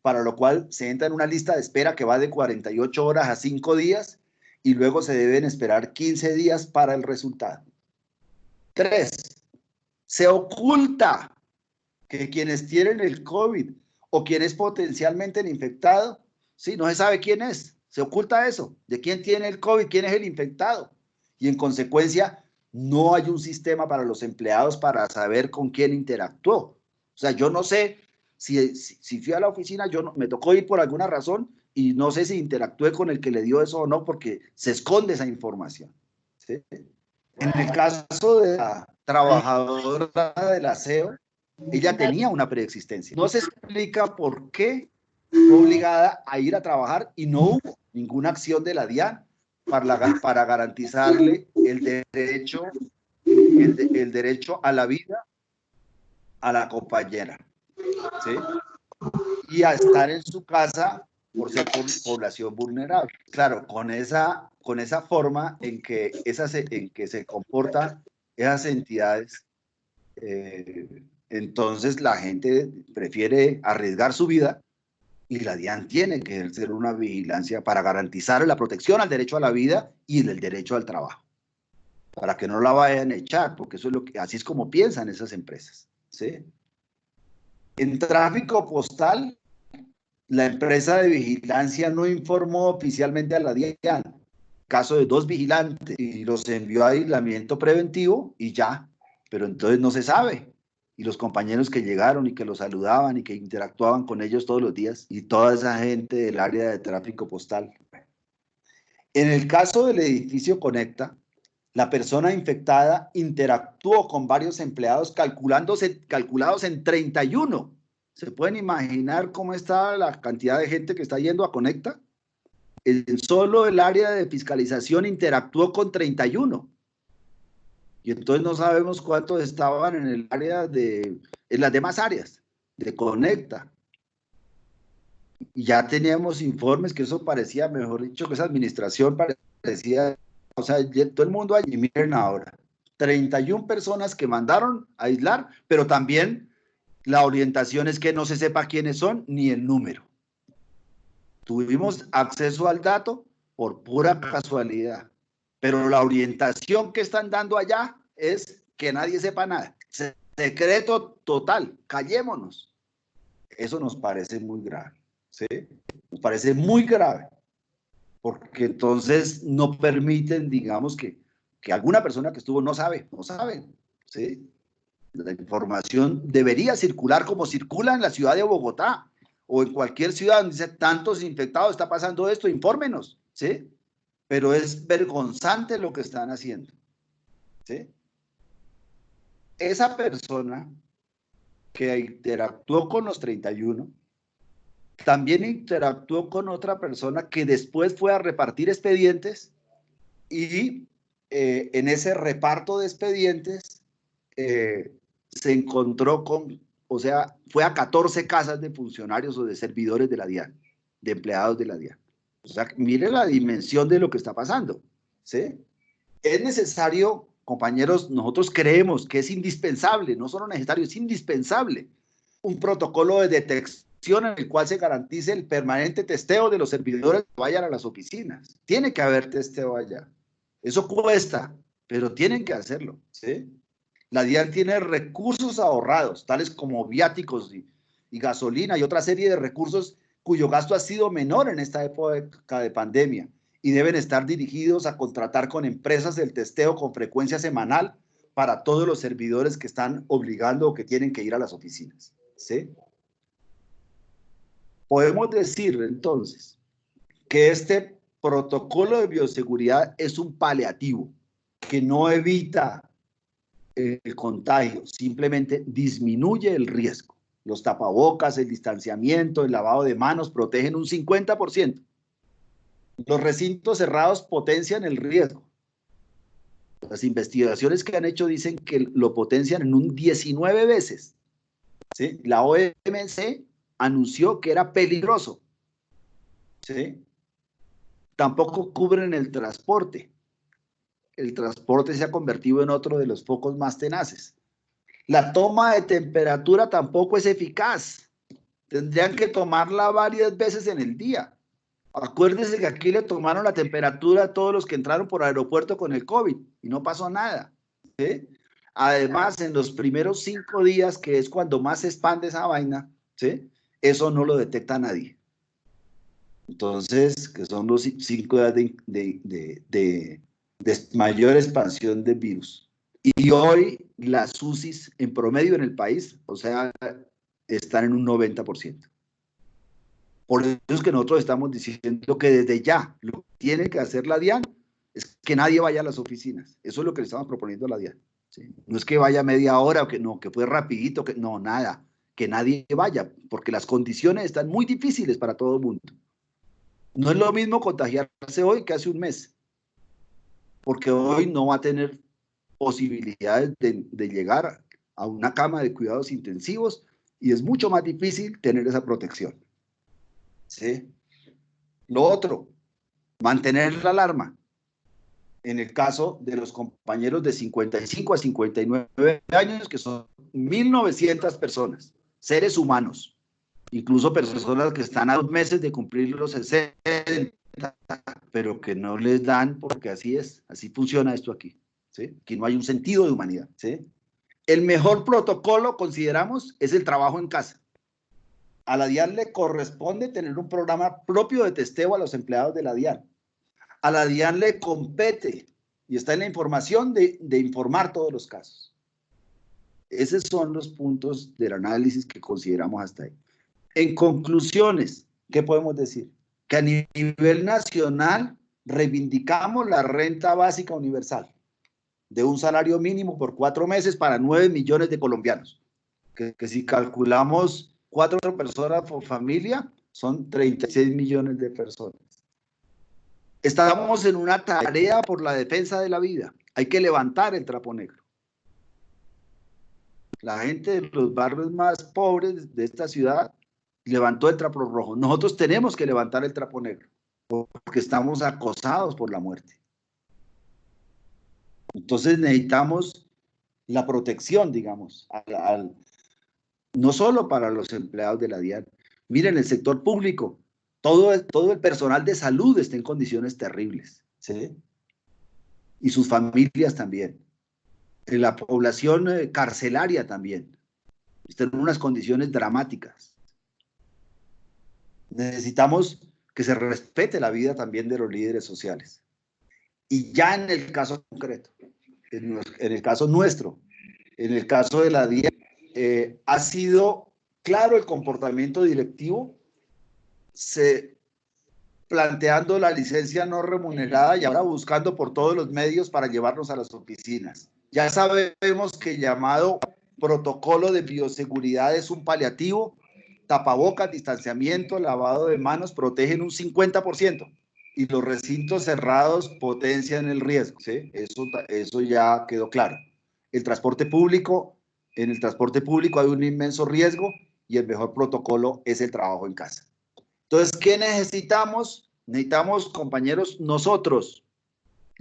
para lo cual se entra en una lista de espera que va de 48 horas a 5 días y luego se deben esperar 15 días para el resultado. 3. Se oculta que quienes tienen el COVID o quien es potencialmente el infectado, ¿sí? No se sabe quién es, se oculta eso, de quién tiene el COVID, quién es el infectado. Y en consecuencia, no hay un sistema para los empleados para saber con quién interactuó. O sea, yo no sé si fui a la oficina, me tocó ir por alguna razón y no sé si interactué con el que le dio eso o no, porque se esconde esa información, ¿sí? En el caso de la trabajadora del aseo, ella tenía una preexistencia. No se explica por qué fue obligada a ir a trabajar y no hubo ninguna acción de la DIAN para garantizarle el derecho a la vida a la compañera, ¿sí? Y a estar en su casa por ser población vulnerable. Claro, con esa forma en que se comportan esas entidades, entonces la gente prefiere arriesgar su vida y la DIAN tiene que ejercer una vigilancia para garantizar la protección al derecho a la vida y el derecho al trabajo, para que no la vayan a echar, porque eso es así es como piensan esas empresas, ¿sí? En tráfico postal, la empresa de vigilancia no informó oficialmente a la DIAN, caso de 2 vigilantes, y los envió a aislamiento preventivo y ya, pero entonces no se sabe. Y los compañeros que llegaron y que los saludaban y que interactuaban con ellos todos los días, y toda esa gente del área de tráfico postal. En el caso del edificio Conecta, la persona infectada interactuó con varios empleados calculados en 31. ¿Se pueden imaginar cómo está la cantidad de gente que está yendo a Conecta? Solo el área de fiscalización interactuó con 31. Y entonces no sabemos cuántos estaban en el área en las demás áreas de Conecta. Y ya teníamos informes que eso parecía, mejor dicho, que esa administración parecía, o sea, todo el mundo allí. Miren ahora, 31 personas que mandaron a aislar, pero también la orientación es que no se sepa quiénes son ni el número. Tuvimos acceso al dato por pura casualidad, pero la orientación que están dando allá es que nadie sepa nada. Secreto total, callémonos. Eso nos parece muy grave, ¿sí? Nos parece muy grave, porque entonces no permiten, digamos, que alguna persona que estuvo no sabe, ¿sí? La información debería circular como circula en la ciudad de Bogotá o en cualquier ciudad donde dice tantos infectados, está pasando esto, infórmenos, ¿sí? Pero es vergonzante lo que están haciendo, ¿sí? Esa persona que interactuó con los 31 también interactuó con otra persona que después fue a repartir expedientes y en ese reparto de expedientes se encontró o sea, fue a 14 casas de funcionarios o de servidores de la DIAN, de empleados de la DIAN. O sea, mire la dimensión de lo que está pasando, ¿sí? Es necesario, compañeros, nosotros creemos que es indispensable, no solo necesario, es indispensable, un protocolo de detección en el cual se garantice el permanente testeo de los servidores que vayan a las oficinas. Tiene que haber testeo allá. Eso cuesta, pero tienen que hacerlo, ¿sí? La DIAN tiene recursos ahorrados, tales como viáticos y gasolina y otra serie de recursos cuyo gasto ha sido menor en esta época de pandemia y deben estar dirigidos a contratar con empresas del testeo con frecuencia semanal para todos los servidores que están obligando o que tienen que ir a las oficinas, ¿sí? Podemos decir entonces que este protocolo de bioseguridad es un paliativo que no evita el contagio, simplemente disminuye el riesgo. Los tapabocas, el distanciamiento, el lavado de manos protegen un 50%. Los recintos cerrados potencian el riesgo. Las investigaciones que han hecho dicen que lo potencian en un 19 veces. ¿Sí? La OMS anunció que era peligroso, ¿sí? Tampoco cubren el transporte. El transporte se ha convertido en otro de los focos más tenaces. La toma de temperatura tampoco es eficaz. Tendrían que tomarla varias veces en el día. Acuérdense que aquí le tomaron la temperatura a todos los que entraron por aeropuerto con el COVID y no pasó nada, ¿sí? Además, en los primeros 5 días, que es cuando más se expande esa vaina, ¿sí? Eso no lo detecta nadie. Entonces, que son los 5 días de mayor expansión del virus. Y hoy las UCIs en promedio en el país, o sea, están en un 90%. Por eso es que nosotros estamos diciendo que desde ya lo que tiene que hacer la DIAN es que nadie vaya a las oficinas. Eso es lo que le estamos proponiendo a la DIAN, ¿sí? No es que vaya media hora o que no, que fue rapidito, que no, nada. Que nadie vaya, porque las condiciones están muy difíciles para todo el mundo. No es lo mismo contagiarse hoy que hace un mes, porque hoy no va a tener posibilidades de llegar a una cama de cuidados intensivos y es mucho más difícil tener esa protección, ¿sí? Lo otro, mantener la alarma. En el caso de los compañeros de 55 a 59 años, que son 1.900 personas, seres humanos, incluso personas que están a 2 meses de cumplir los 60, pero que no les dan porque así es, así funciona esto aquí, ¿sí? Aquí no hay un sentido de humanidad, ¿sí? El mejor protocolo, consideramos, es el trabajo en casa. A la DIAN le corresponde tener un programa propio de testeo a los empleados de la DIAN. A la DIAN le compete, y está en la información, de informar todos los casos. Esos son los puntos del análisis que consideramos hasta ahí. En conclusiones, ¿qué podemos decir? Que a nivel nacional reivindicamos la renta básica universal de un salario mínimo por 4 meses para 9 millones de colombianos. Que si calculamos 4 personas por familia, son 36 millones de personas. Estamos en una tarea por la defensa de la vida. Hay que levantar el trapo negro. La gente de los barrios más pobres de esta ciudad levantó el trapo rojo. Nosotros tenemos que levantar el trapo negro porque estamos acosados por la muerte. Entonces necesitamos la protección, digamos, no solo para los empleados de la DIAN. Miren, el sector público, todo el personal de salud está en condiciones terribles, ¿sí? Y sus familias también. La población carcelaria también. Está en unas condiciones dramáticas. Necesitamos que se respete la vida también de los líderes sociales. Y ya en el caso concreto, en el caso nuestro, en el caso de la DIAN, ha sido claro el comportamiento directivo, planteando la licencia no remunerada y ahora buscando por todos los medios para llevarnos a las oficinas. Ya sabemos que el llamado protocolo de bioseguridad es un paliativo, tapabocas, distanciamiento, lavado de manos protegen un 50% y los recintos cerrados potencian el riesgo, ¿sí? Eso ya quedó claro. El transporte público, en el transporte público hay un inmenso riesgo y el mejor protocolo es el trabajo en casa. Entonces, ¿qué necesitamos? Necesitamos, compañeros, nosotros,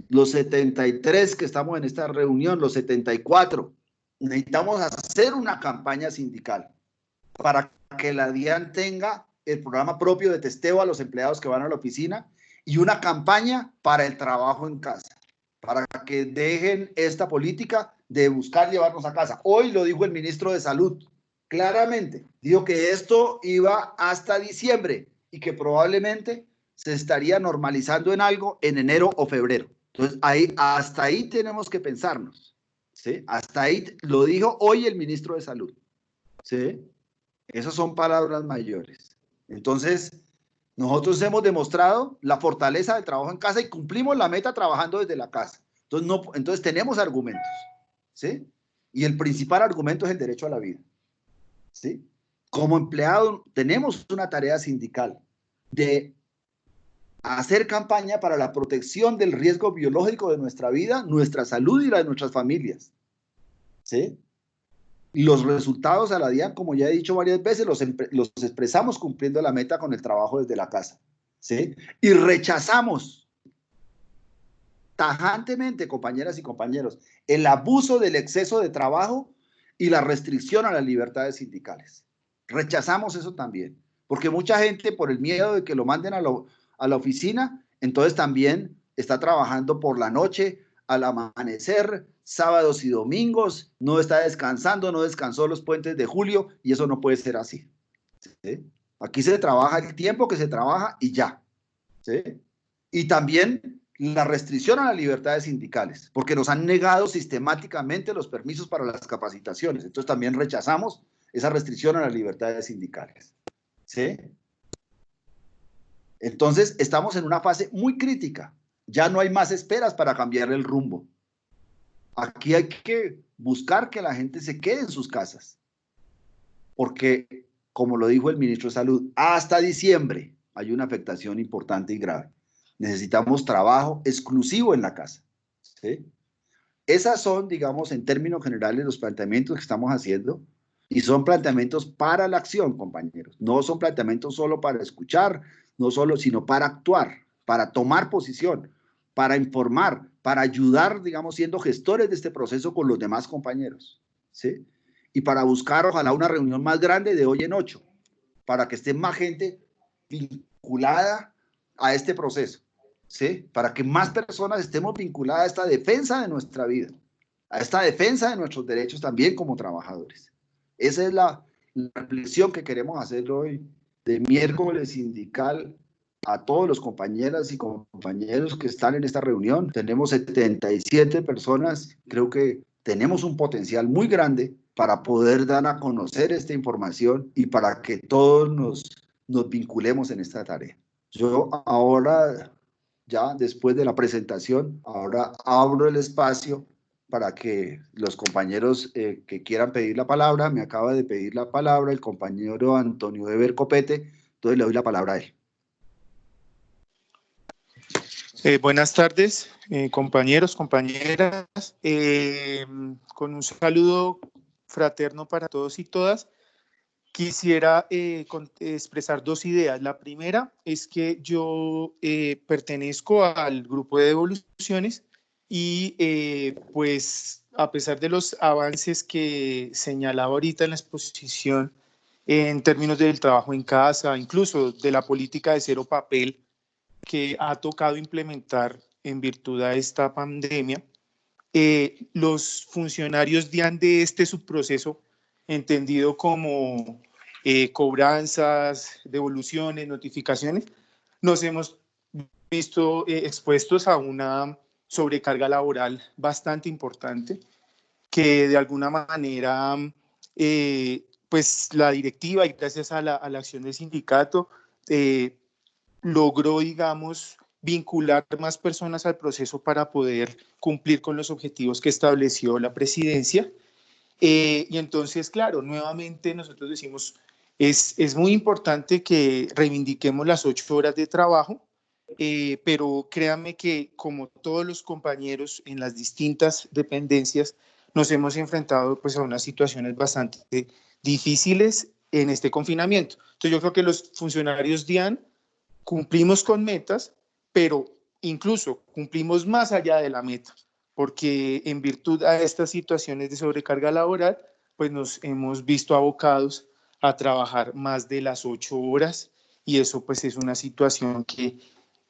los 73 que estamos en esta reunión, los 74, necesitamos hacer una campaña sindical para que la DIAN tenga el programa propio de testeo a los empleados que van a la oficina y una campaña para el trabajo en casa, para que dejen esta política de buscar llevarnos a casa. Hoy lo dijo el ministro de Salud, claramente, dijo que esto iba hasta diciembre y que probablemente se estaría normalizando en algo en enero o febrero. Entonces, hasta ahí tenemos que pensarnos, ¿sí? Hasta ahí lo dijo hoy el ministro de Salud, ¿sí? Esas son palabras mayores. Entonces, nosotros hemos demostrado la fortaleza del trabajo en casa y cumplimos la meta trabajando desde la casa. Entonces tenemos argumentos, ¿sí? Y el principal argumento es el derecho a la vida, ¿sí? Como empleado tenemos una tarea sindical de hacer campaña para la protección del riesgo biológico de nuestra vida, nuestra salud y la de nuestras familias, ¿sí? Y los resultados a la DIAN, como ya he dicho varias veces, los expresamos cumpliendo la meta con el trabajo desde la casa, ¿sí? Y rechazamos tajantemente, compañeras y compañeros, el abuso del exceso de trabajo y la restricción a las libertades sindicales. Rechazamos eso también, porque mucha gente por el miedo de que lo manden a la oficina, entonces también está trabajando por la noche, al amanecer, sábados y domingos, no está descansando, no descansó los puentes de julio y eso no puede ser así. ¿Sí? Aquí se trabaja el tiempo que se trabaja y ya. ¿Sí? Y también la restricción a las libertades sindicales, porque nos han negado sistemáticamente los permisos para las capacitaciones. Entonces también rechazamos esa restricción a las libertades sindicales. ¿Sí? Entonces estamos en una fase muy crítica. Ya no hay más esperas para cambiar el rumbo. Aquí hay que buscar que la gente se quede en sus casas, porque, como lo dijo el ministro de Salud, hasta diciembre hay una afectación importante y grave. Necesitamos trabajo exclusivo en la casa. ¿Sí? Esas son, digamos, en términos generales, los planteamientos que estamos haciendo, y son planteamientos para la acción, compañeros. No son planteamientos solo para escuchar, no solo, sino para actuar, para tomar posición, para informar, para ayudar, digamos, siendo gestores de este proceso con los demás compañeros. ¿Sí? Y para buscar, ojalá, una reunión más grande de hoy en 8, para que esté más gente vinculada a este proceso. ¿Sí? Para que más personas estemos vinculadas a esta defensa de nuestra vida, a esta defensa de nuestros derechos también como trabajadores. Esa es la reflexión que queremos hacer hoy de miércoles sindical a todos los compañeras y compañeros que están en esta reunión. Tenemos 77 personas, creo que tenemos un potencial muy grande para poder dar a conocer esta información y para que todos nos vinculemos en esta tarea. Yo ahora, ya después de la presentación, ahora abro el espacio para que los compañeros que quieran pedir la palabra. Me acaba de pedir la palabra el compañero Antonio Eber Copete, entonces le doy la palabra a él. Buenas tardes, compañeros, compañeras. Con un saludo fraterno para todos y todas. Quisiera expresar dos ideas. La primera es que yo pertenezco al grupo de devoluciones y pues a pesar de los avances que señalaba ahorita en la exposición en términos del trabajo en casa, incluso de la política de cero papel que ha tocado implementar en virtud de esta pandemia, los funcionarios de este subproceso, entendido como cobranzas, devoluciones, notificaciones, nos hemos visto expuestos a una sobrecarga laboral bastante importante que de alguna manera pues la directiva y gracias a la acción del sindicato logró, digamos, vincular más personas al proceso para poder cumplir con los objetivos que estableció la presidencia. Y entonces, claro, nuevamente nosotros decimos, es muy importante que reivindiquemos las 8 horas de trabajo, pero créanme que como todos los compañeros en las distintas dependencias, nos hemos enfrentado pues a unas situaciones bastante difíciles en este confinamiento. Entonces yo creo que los funcionarios DIAN cumplimos con metas, pero incluso cumplimos más allá de la meta, porque en virtud a estas situaciones de sobrecarga laboral, pues nos hemos visto abocados a trabajar más de las 8 horas y eso pues es una situación que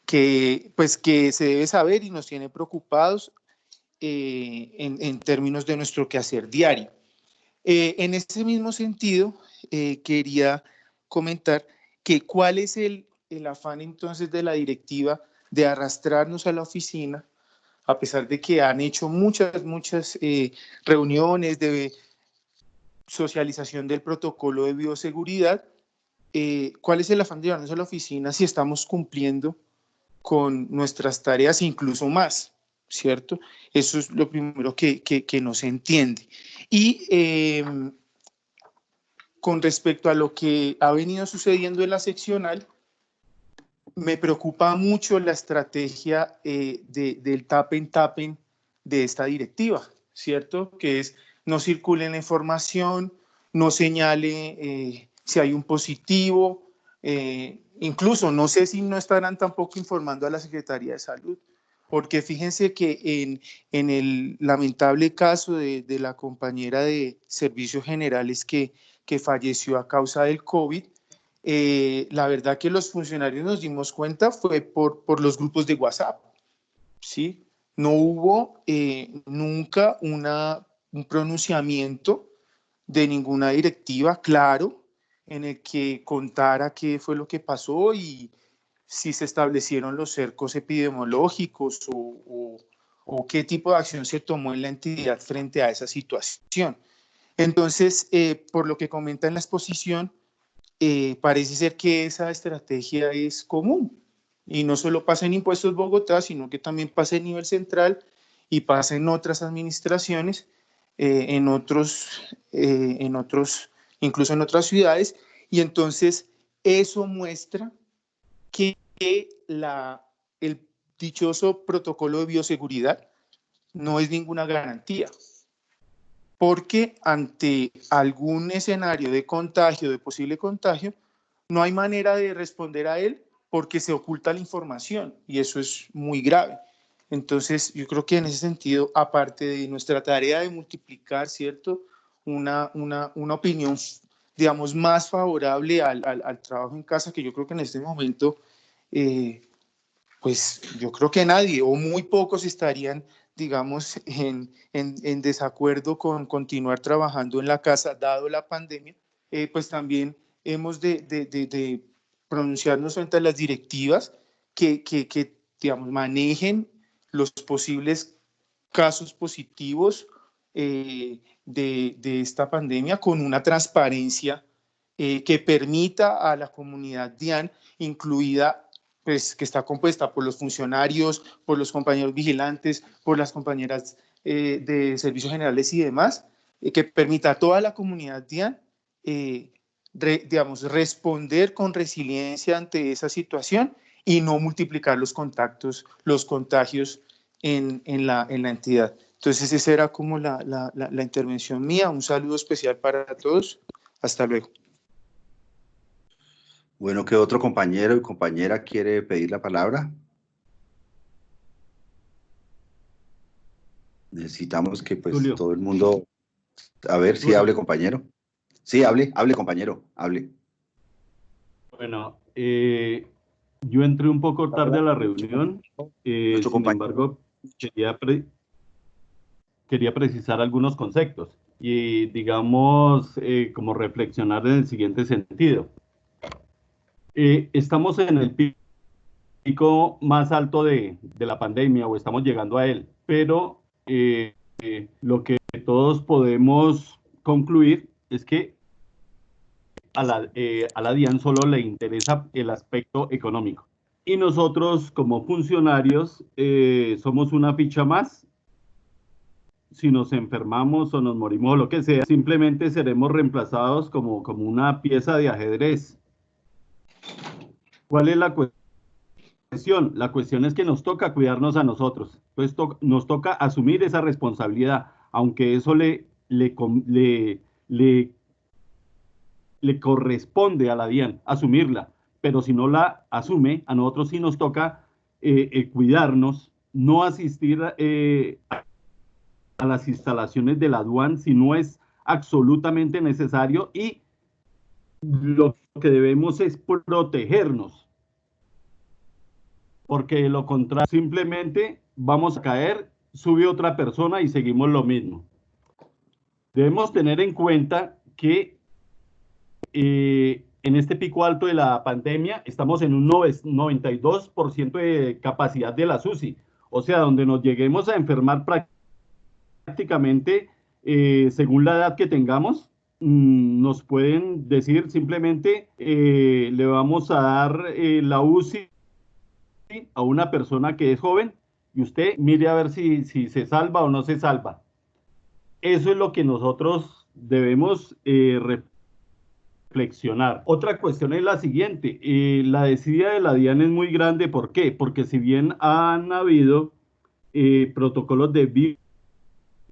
se debe saber y nos tiene preocupados en términos de nuestro quehacer diario. En ese mismo sentido, quería comentar que cuál es el afán entonces de la directiva de arrastrarnos a la oficina, a pesar de que han hecho muchas reuniones de socialización del protocolo de bioseguridad. ¿Cuál es el afán de llevarnos a la oficina si estamos cumpliendo con nuestras tareas, incluso más? ¿Cierto? Eso es lo primero que no se entiende. Y con respecto a lo que ha venido sucediendo en la seccional, me preocupa mucho la estrategia del tapen de esta directiva, ¿cierto? Que es no circule la información, no señale si hay un positivo, incluso no sé si no estarán tampoco informando a la Secretaría de Salud, porque fíjense que en el lamentable caso de la compañera de Servicios Generales que falleció a causa del COVID, la verdad que los funcionarios nos dimos cuenta fue por los grupos de WhatsApp, ¿sí? No hubo nunca un pronunciamiento de ninguna directiva claro en el que contara qué fue lo que pasó y si se establecieron los cercos epidemiológicos o qué tipo de acción se tomó en la entidad frente a esa situación. Entonces, por lo que comenta en la exposición, parece ser que esa estrategia es común y no solo pasa en Impuestos Bogotá, sino que también pasa a nivel central y pasa en otras administraciones, incluso en otras ciudades, y entonces eso muestra que el dichoso protocolo de bioseguridad no es ninguna garantía, porque ante algún escenario de contagio, de posible contagio, no hay manera de responder a él porque se oculta la información y eso es muy grave. Entonces, yo creo que en ese sentido, aparte de nuestra tarea de multiplicar, ¿cierto?, una opinión, digamos, más favorable al trabajo en casa, que yo creo que en este momento, pues yo creo que nadie o muy pocos estarían, digamos, en desacuerdo con continuar trabajando en la casa, dado la pandemia, pues también hemos de pronunciarnos frente a las directivas que digamos, manejen los posibles casos positivos de esta pandemia con una transparencia que permita a la comunidad DIAN, incluida, pues, que está compuesta por los funcionarios, por los compañeros vigilantes, por las compañeras de servicios generales y demás, que permita a toda la comunidad DIAN digamos, responder con resiliencia ante esa situación y no multiplicar los contactos, los contagios en la entidad. Entonces esa era como la intervención mía. Un saludo especial para todos. Hasta luego. Bueno, ¿qué otro compañero y compañera quiere pedir la palabra? Necesitamos que pues Julio. todo el mundo... A ver, si hable, compañero. Sí, hable, compañero, hable. Bueno, yo entré un poco tarde a la reunión, sin embargo, quería precisar algunos conceptos y, digamos, como reflexionar en el siguiente sentido. Estamos en el pico más alto de la pandemia o estamos llegando a él, pero lo que todos podemos concluir es que a la DIAN solo le interesa el aspecto económico. Y nosotros, como funcionarios, somos una ficha más. Si nos enfermamos o nos morimos o lo que sea, simplemente seremos reemplazados como una pieza de ajedrez. ¿Cuál es la cuestión? La cuestión es que nos toca cuidarnos a nosotros. Pues nos toca asumir esa responsabilidad, aunque eso le corresponde a la DIAN asumirla, pero si no la asume, a nosotros sí nos toca cuidarnos, no asistir a las instalaciones de la aduana si no es absolutamente necesario, y lo que debemos es protegernos, porque de lo contrario simplemente vamos a caer, sube otra persona y seguimos lo mismo. Debemos tener en cuenta que en este pico alto de la pandemia estamos en un 92% de capacidad de la UCI, o sea, donde nos lleguemos a enfermar prácticamente, según la edad que tengamos, nos pueden decir simplemente le vamos a dar la UCI a una persona que es joven y usted mire a ver si se salva o no se salva. Eso es lo que nosotros debemos reflexionar. Otra cuestión es la siguiente, la desidia de la DIAN es muy grande. ¿Por qué? Porque si bien han habido protocolos de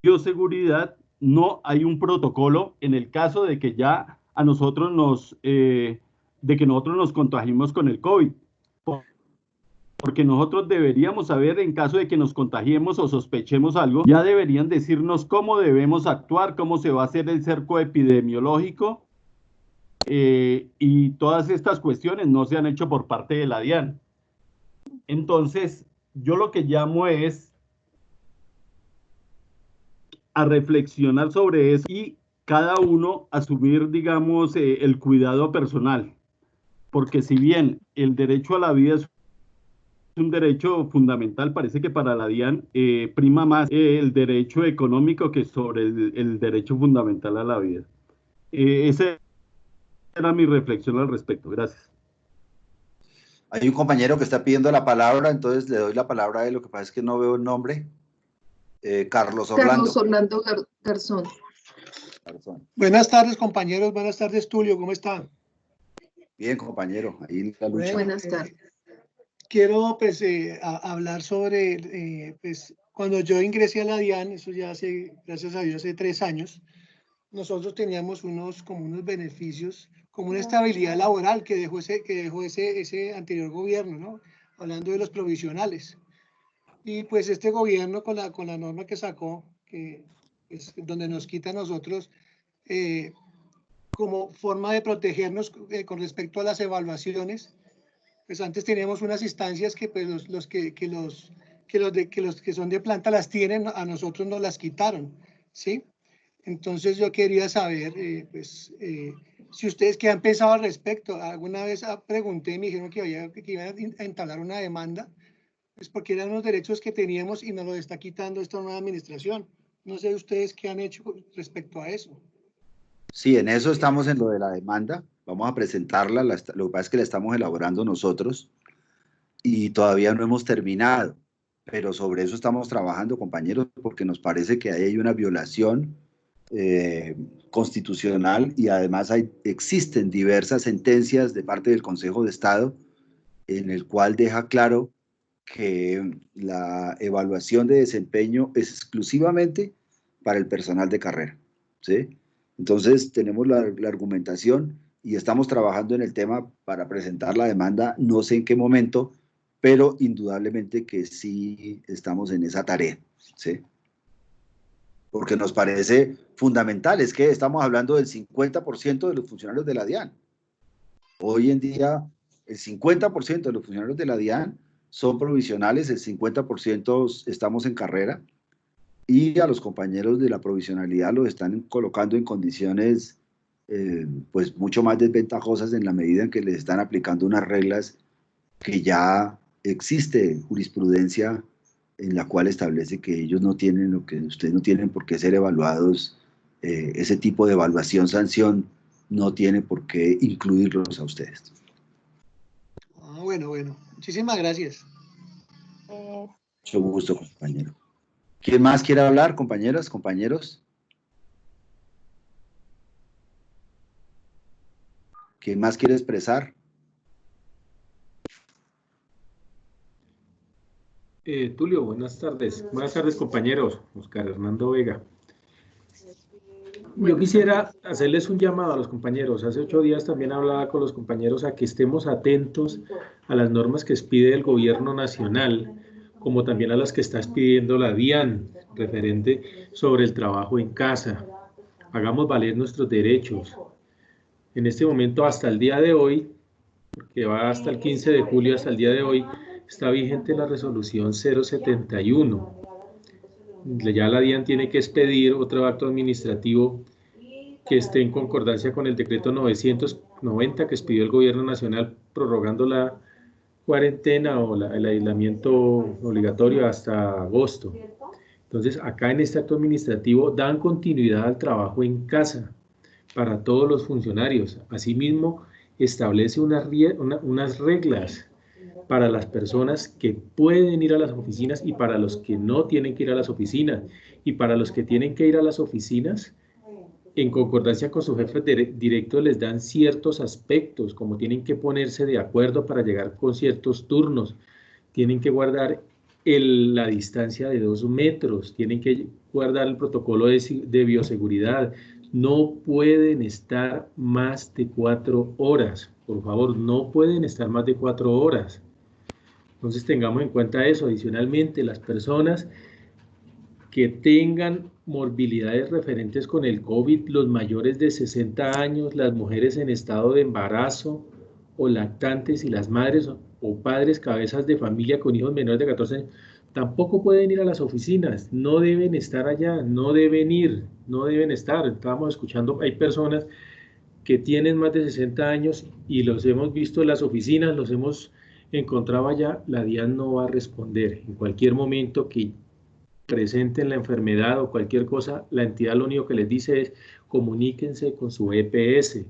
bioseguridad, no hay un protocolo en el caso de que ya a nosotros nosotros nos contagiemos con el COVID. porque nosotros deberíamos saber, en caso de que nos contagiemos o sospechemos algo, ya deberían decirnos cómo debemos actuar, cómo se va a hacer el cerco epidemiológico, y todas estas cuestiones no se han hecho por parte de la DIAN. Entonces, yo lo que llamo es a reflexionar sobre eso y cada uno asumir, digamos, el cuidado personal, porque si bien el derecho a la vida es un derecho fundamental, parece que para la DIAN prima más el derecho económico que sobre el derecho fundamental a la vida. Esa era mi reflexión al respecto. Gracias. Hay un compañero que está pidiendo la palabra, entonces le doy la palabra a él. Lo que pasa es que no veo el nombre. Carlos Orlando. Carlos Orlando Garzón. Buenas tardes, compañeros. Buenas tardes, Tulio. ¿Cómo están? Bien, compañero. Ahí la lucha. Buenas tardes. Quiero pues hablar sobre pues cuando yo ingresé a la DIAN, eso ya hace, gracias a Dios, hace 3 años, nosotros teníamos unos beneficios, como una estabilidad laboral que dejó ese anterior gobierno, ¿no? Hablando de los provisionales. Y pues este gobierno con la norma que sacó, que es donde nos quita a nosotros como forma de protegernos con respecto a las evaluaciones, pues antes teníamos unas instancias que pues los que son de planta las tienen, a nosotros nos las quitaron, ¿sí? Entonces yo quería saber, si ustedes qué han pensado al respecto. Alguna vez pregunté y me dijeron que iban a entablar una demanda, pues porque eran unos derechos que teníamos y nos los está quitando esta nueva administración. No sé ustedes qué han hecho respecto a eso. Sí, en eso estamos en lo de la demanda. Vamos a presentarla. Lo que pasa es que la estamos elaborando nosotros y todavía no hemos terminado. Pero sobre eso estamos trabajando, compañeros, porque nos parece que ahí hay una violación constitucional y además existen diversas sentencias de parte del Consejo de Estado en el cual deja claro que la evaluación de desempeño es exclusivamente para el personal de carrera, ¿sí? Entonces tenemos la argumentación y estamos trabajando en el tema para presentar la demanda, no sé en qué momento, pero indudablemente que sí estamos en esa tarea, ¿sí? Porque nos parece fundamental, es que estamos hablando del 50% de los funcionarios de la DIAN. Hoy en día, el 50% de los funcionarios de la DIAN son provisionales, el 50% estamos en carrera, y a los compañeros de la provisionalidad los están colocando en condiciones pues mucho más desventajosas en la medida en que les están aplicando unas reglas que ya existe jurisprudencia en la cual establece que ellos no tienen, o que ustedes no tienen por qué ser evaluados, ese tipo de evaluación, sanción, no tiene por qué incluirlos a ustedes. Bueno, muchísimas gracias. Mucho gusto, compañero. ¿Quién más quiere hablar, compañeras, compañeros? ¿Quién más quiere expresar? Tulio, buenas tardes. Buenas tardes, compañeros. Oscar Hernando Vega. Yo quisiera hacerles un llamado a los compañeros. Hace 8 días también hablaba con los compañeros a que estemos atentos a las normas que expide el gobierno nacional, como también a las que está expidiendo la DIAN, referente sobre el trabajo en casa. Hagamos valer nuestros derechos. En este momento, hasta el día de hoy, que va hasta el 15 de julio, hasta el día de hoy, está vigente la resolución 071. Ya la DIAN tiene que expedir otro acto administrativo que esté en concordancia con el decreto 990 que expidió el gobierno nacional prorrogando la cuarentena o el aislamiento obligatorio hasta agosto. Entonces, acá en este acto administrativo dan continuidad al trabajo en casa para todos los funcionarios. Asimismo, establece unas reglas para las personas que pueden ir a las oficinas y para los que no tienen que ir a las oficinas. Y para los que tienen que ir a las oficinas, en concordancia con sus jefes directos, les dan ciertos aspectos, como tienen que ponerse de acuerdo para llegar con ciertos turnos, tienen que guardar la distancia de 2 metros, tienen que guardar el protocolo de bioseguridad, no pueden estar más de 4 horas, por favor, no pueden estar más de 4 horas. Entonces tengamos en cuenta eso. Adicionalmente, las personas que tengan morbilidades referentes con el COVID, los mayores de 60 años, las mujeres en estado de embarazo o lactantes y las madres o padres cabezas de familia con hijos menores de 14 años, tampoco pueden ir a las oficinas, no deben estar allá, no deben ir, no deben estar. Estábamos escuchando, hay personas que tienen más de 60 años y los hemos visto en las oficinas, los hemos encontrado allá, la DIAN no va a responder. En cualquier momento que presenten la enfermedad o cualquier cosa, la entidad lo único que les dice es comuníquense con su EPS.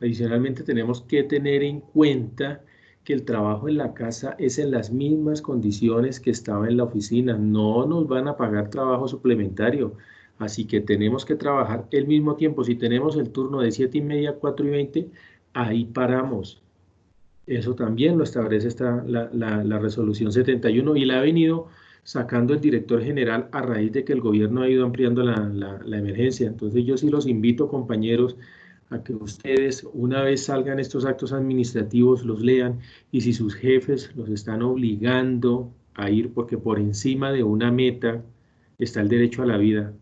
Adicionalmente tenemos que tener en cuenta que el trabajo en la casa es en las mismas condiciones que estaba en la oficina, no nos van a pagar trabajo suplementario, así que tenemos que trabajar el mismo tiempo. Si tenemos el turno de 7:30 a 4:20, ahí paramos. Eso también lo establece la resolución 71 y la ha venido sacando el director general a raíz de que el gobierno ha ido ampliando la emergencia. Entonces yo sí los invito, compañeros, a que ustedes una vez salgan estos actos administrativos, los lean, y si sus jefes los están obligando a ir porque por encima de una meta está el derecho a la vida,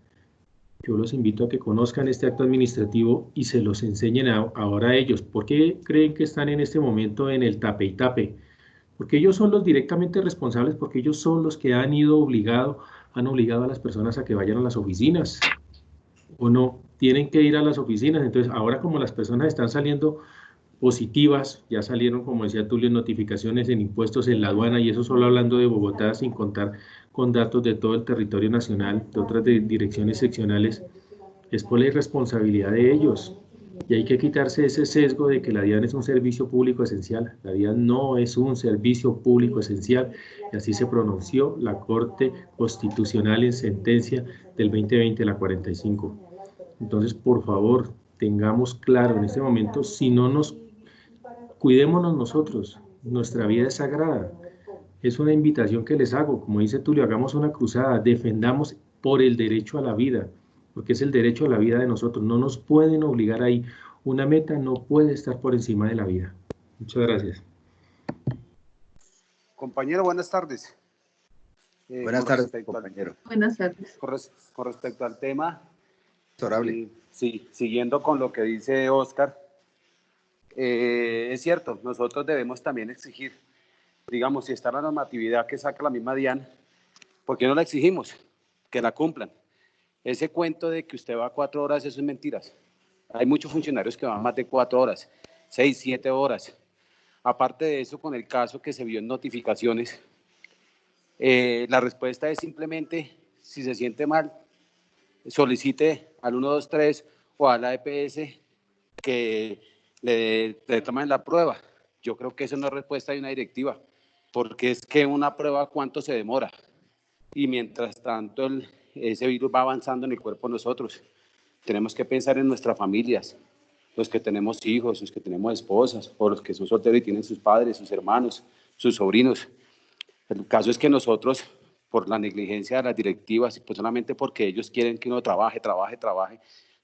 yo los invito a que conozcan este acto administrativo y se los enseñen ahora a ellos. ¿Por qué creen que están en este momento en el tape y tape? Porque ellos son los directamente responsables, porque ellos son los que han obligado a las personas a que vayan a las oficinas. ¿O no? Tienen que ir a las oficinas. Entonces, ahora como las personas están saliendo positivas, ya salieron, como decía Tulio, notificaciones en impuestos en la aduana, y eso solo hablando de Bogotá, sin contar con datos de todo el territorio nacional, de otras direcciones seccionales, es por la irresponsabilidad de ellos. Y hay que quitarse ese sesgo de que la DIAN es un servicio público esencial. La DIAN no es un servicio público esencial, y así se pronunció la Corte Constitucional en sentencia del 2020, la 45. Entonces, por favor, tengamos claro en este momento, si no nos cuidémonos nosotros, nuestra vida es sagrada. Es una invitación que les hago, como dice Tulio, hagamos una cruzada, defendamos por el derecho a la vida, porque es el derecho a la vida de nosotros, no nos pueden obligar ahí, una meta no puede estar por encima de la vida. Muchas gracias. Compañero, buenas tardes. Buenas tardes, compañero. Buenas tardes. Con respecto al tema, Honorable. sí, siguiendo con lo que dice Oscar, es cierto, nosotros debemos también exigir, digamos, si está la normatividad que saca la misma DIAN, ¿por qué no la exigimos? Que la cumplan. Ese cuento de que usted va 4 horas, eso es mentiras. Hay muchos funcionarios que van más de 4 horas, 6, 7 horas. Aparte de eso, con el caso que se vio en notificaciones, la respuesta es simplemente, si se siente mal, solicite al 123 o a la EPS que le tomen la prueba. Yo creo que eso no es respuesta de una directiva, porque es que una prueba, ¿cuánto se demora? Y mientras tanto, ese virus va avanzando en el cuerpo de nosotros. Tenemos que pensar en nuestras familias, los que tenemos hijos, los que tenemos esposas, o los que son solteros y tienen sus padres, sus hermanos, sus sobrinos. El caso es que nosotros, por la negligencia de las directivas, y pues solamente porque ellos quieren que uno trabaje,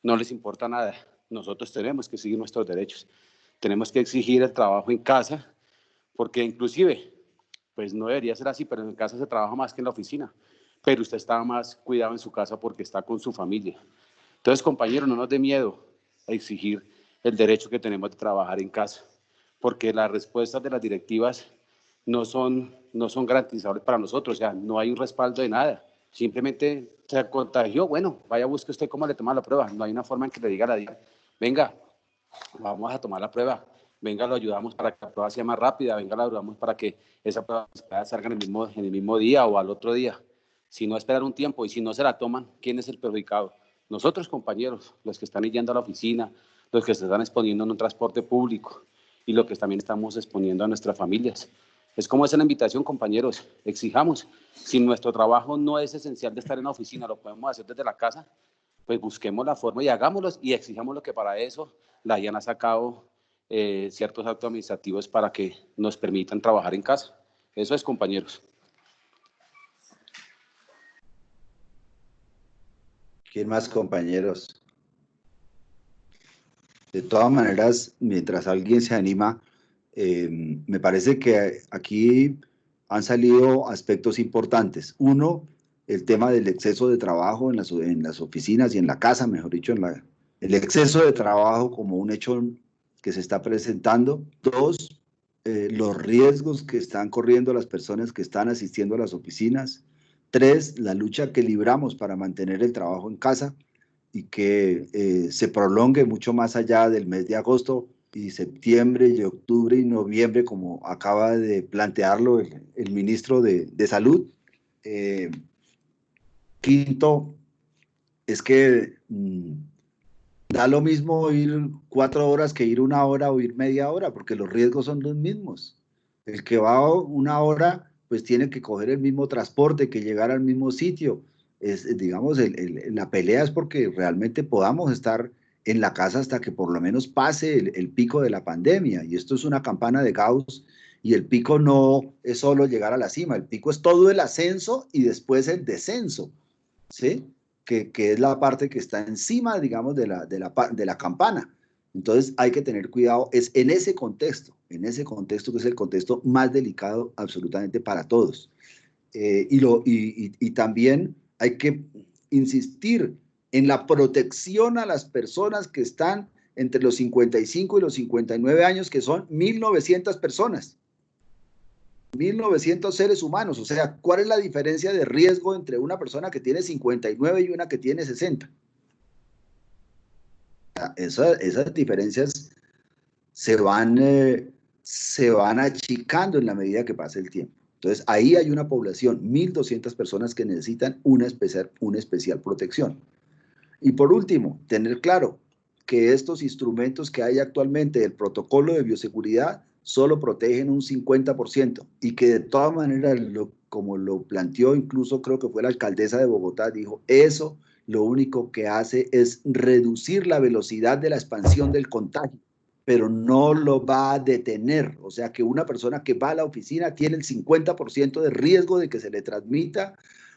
no les importa nada. Nosotros tenemos que seguir nuestros derechos. Tenemos que exigir el trabajo en casa, porque inclusive, pues no debería ser así, pero en casa se trabaja más que en la oficina. Pero usted está más cuidado en su casa porque está con su familia. Entonces, compañeros, no nos dé miedo a exigir el derecho que tenemos de trabajar en casa, porque las respuestas de las directivas no son garantizables para nosotros, o sea, no hay un respaldo de nada. Simplemente se contagió, bueno, vaya, busque usted cómo le toma la prueba. No hay una forma en que le diga a la DIAN, venga, vamos a tomar la prueba, venga, lo ayudamos para que la prueba sea más rápida, venga, lo ayudamos para que esa prueba salga en el mismo día o al otro día. Si no, esperar un tiempo, y si no se la toman, ¿quién es el perjudicado? Nosotros, compañeros, los que están yendo a la oficina, los que se están exponiendo en un transporte público y los que también estamos exponiendo a nuestras familias. Es como esa la invitación, compañeros, exijamos. Si nuestro trabajo no es esencial de estar en la oficina, lo podemos hacer desde la casa, pues busquemos la forma y hagámoslo y exijamos lo que para eso la DIAN ha sacado ciertos actos administrativos para que nos permitan trabajar en casa. Eso es, compañeros. ¿Quién más, compañeros? De todas maneras, mientras alguien se anima, me parece que aquí han salido aspectos importantes. Uno, el tema del exceso de trabajo en las oficinas y en la casa, mejor dicho, el exceso de trabajo como un hecho que se está presentando. Dos, los riesgos que están corriendo las personas que están asistiendo a las oficinas. Tres, la lucha que libramos para mantener el trabajo en casa y que se prolongue mucho más allá del mes de agosto y septiembre y octubre y noviembre, como acaba de plantearlo el ministro de Salud. Quinto, es que da lo mismo ir 4 horas que ir 1 hora o ir media hora, porque los riesgos son los mismos. El que va 1 hora, pues tiene que coger el mismo transporte, que llegar al mismo sitio. Digamos, la pelea es porque realmente podamos estar en la casa hasta que por lo menos pase el pico de la pandemia. Y esto es una campana de Gauss, y el pico no es solo llegar a la cima, el pico es todo el ascenso y después el descenso, ¿sí? Que es la parte que está encima, digamos, de la campana. Entonces hay que tener cuidado, es en ese contexto que es el contexto más delicado absolutamente para todos. Y también hay que insistir en la protección a las personas que están entre los 55 y los 59 años, que son 1.900 personas. 1.900 seres humanos. O sea, ¿cuál es la diferencia de riesgo entre una persona que tiene 59 y una que tiene 60? Esas diferencias se van achicando en la medida que pasa el tiempo. Entonces, ahí hay una población, 1.200 personas que necesitan una especial protección. Y por último, tener claro que estos instrumentos que hay actualmente del protocolo de bioseguridad solo protegen un 50%, y que de todas maneras, como lo planteó incluso creo que fue la alcaldesa de Bogotá, dijo, eso lo único que hace es reducir la velocidad de la expansión del contagio, pero no lo va a detener. O sea que una persona que va a la oficina tiene el 50% de riesgo de que se le transmita,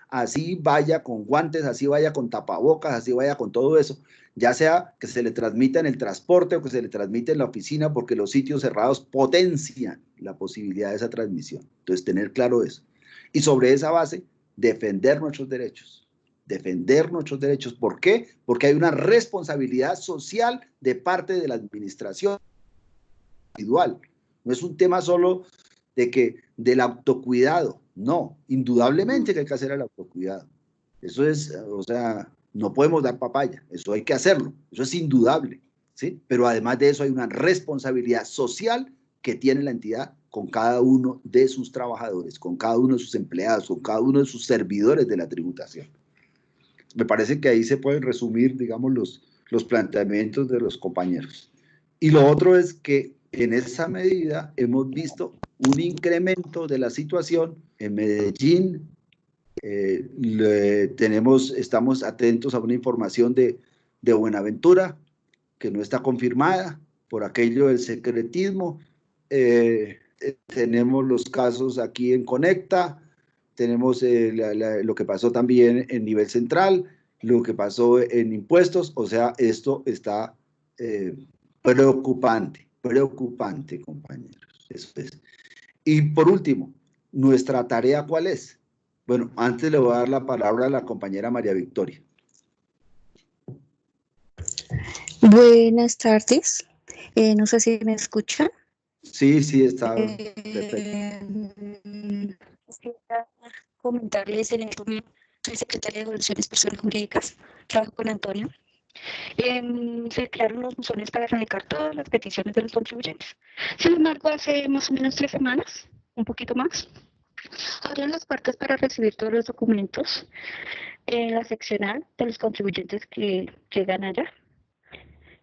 así vaya con guantes, así vaya con tapabocas, así vaya con todo eso, ya sea que se le transmita en el transporte o que se le transmita en la oficina, porque los sitios cerrados potencian la posibilidad de esa transmisión. Entonces, tener claro eso. Y sobre esa base, defender nuestros derechos. Defender nuestros derechos. ¿Por qué? Porque hay una responsabilidad social de parte de la administración individual. No es un tema solo del autocuidado. No, indudablemente que hay que hacer el autocuidado. Eso es, o sea, no podemos dar papaya, eso hay que hacerlo, eso es indudable, ¿sí? Pero además de eso hay una responsabilidad social que tiene la entidad con cada uno de sus trabajadores, con cada uno de sus empleados, con cada uno de sus servidores de la tributación. Me parece que ahí se pueden resumir, digamos, los planteamientos de los compañeros. Y lo otro es que en esa medida hemos visto un incremento de la situación en Medellín. Estamos atentos a una información de Buenaventura, que no está confirmada por aquello del secretismo. Tenemos los casos aquí en Conecta, tenemos lo que pasó también en nivel central, lo que pasó en impuestos. O sea, esto está preocupante, compañeros. Eso es. Y por último, ¿nuestra tarea cuál es? Bueno, antes le voy a dar la palabra a la compañera María Victoria. Buenas tardes. No sé si me escuchan. Sí, está perfecto. Quería comentarles en el nombre soy secretaria de Evaluaciones Personas Jurídicas, trabajo con Antonio. Se crearon los buzones para erradicar todas las peticiones de los contribuyentes. Sin embargo, hace más o menos 3 semanas, un poquito más, abrieron las puertas para recibir todos los documentos en la seccional de los contribuyentes que llegan allá.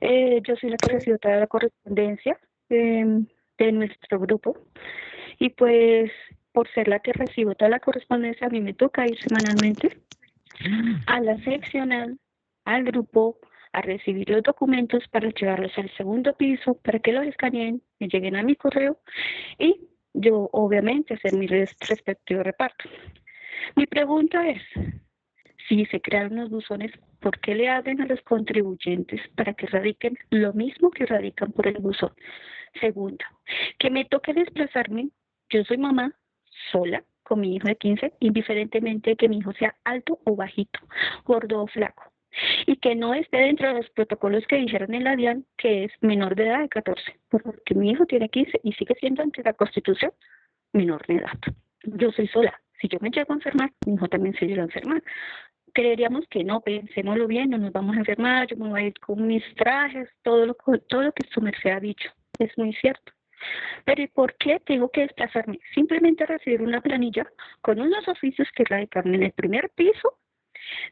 Yo soy la que recibo toda la correspondencia de nuestro grupo, y pues por ser la que recibo toda la correspondencia, a mí me toca ir semanalmente a la seccional, al grupo, a recibir los documentos para llevarlos al segundo piso, para que los escaneen, me lleguen a mi correo y yo obviamente hacer mi respectivo reparto. Mi pregunta es, si se crearon los buzones, ¿por qué le abren a los contribuyentes para que radiquen lo mismo que radican por el buzón? Segunda, que me toque desplazarme, yo soy mamá, sola con mi hijo de 15, indiferentemente de que mi hijo sea alto o bajito, gordo o flaco, y que no esté dentro de los protocolos que dijeron en la DIAN, que es menor de edad de 14, porque mi hijo tiene 15 y sigue siendo ante la Constitución menor de edad. Yo soy sola. Si yo me llego a enfermar, mi hijo también se llega a enfermar. Creeríamos que no, pensémoslo bien, no nos vamos a enfermar, yo me voy a ir con mis trajes, todo lo que su merced ha dicho, es muy cierto. Pero ¿y por qué tengo que desplazarme? Simplemente a recibir una planilla con unos oficios que radican en el primer piso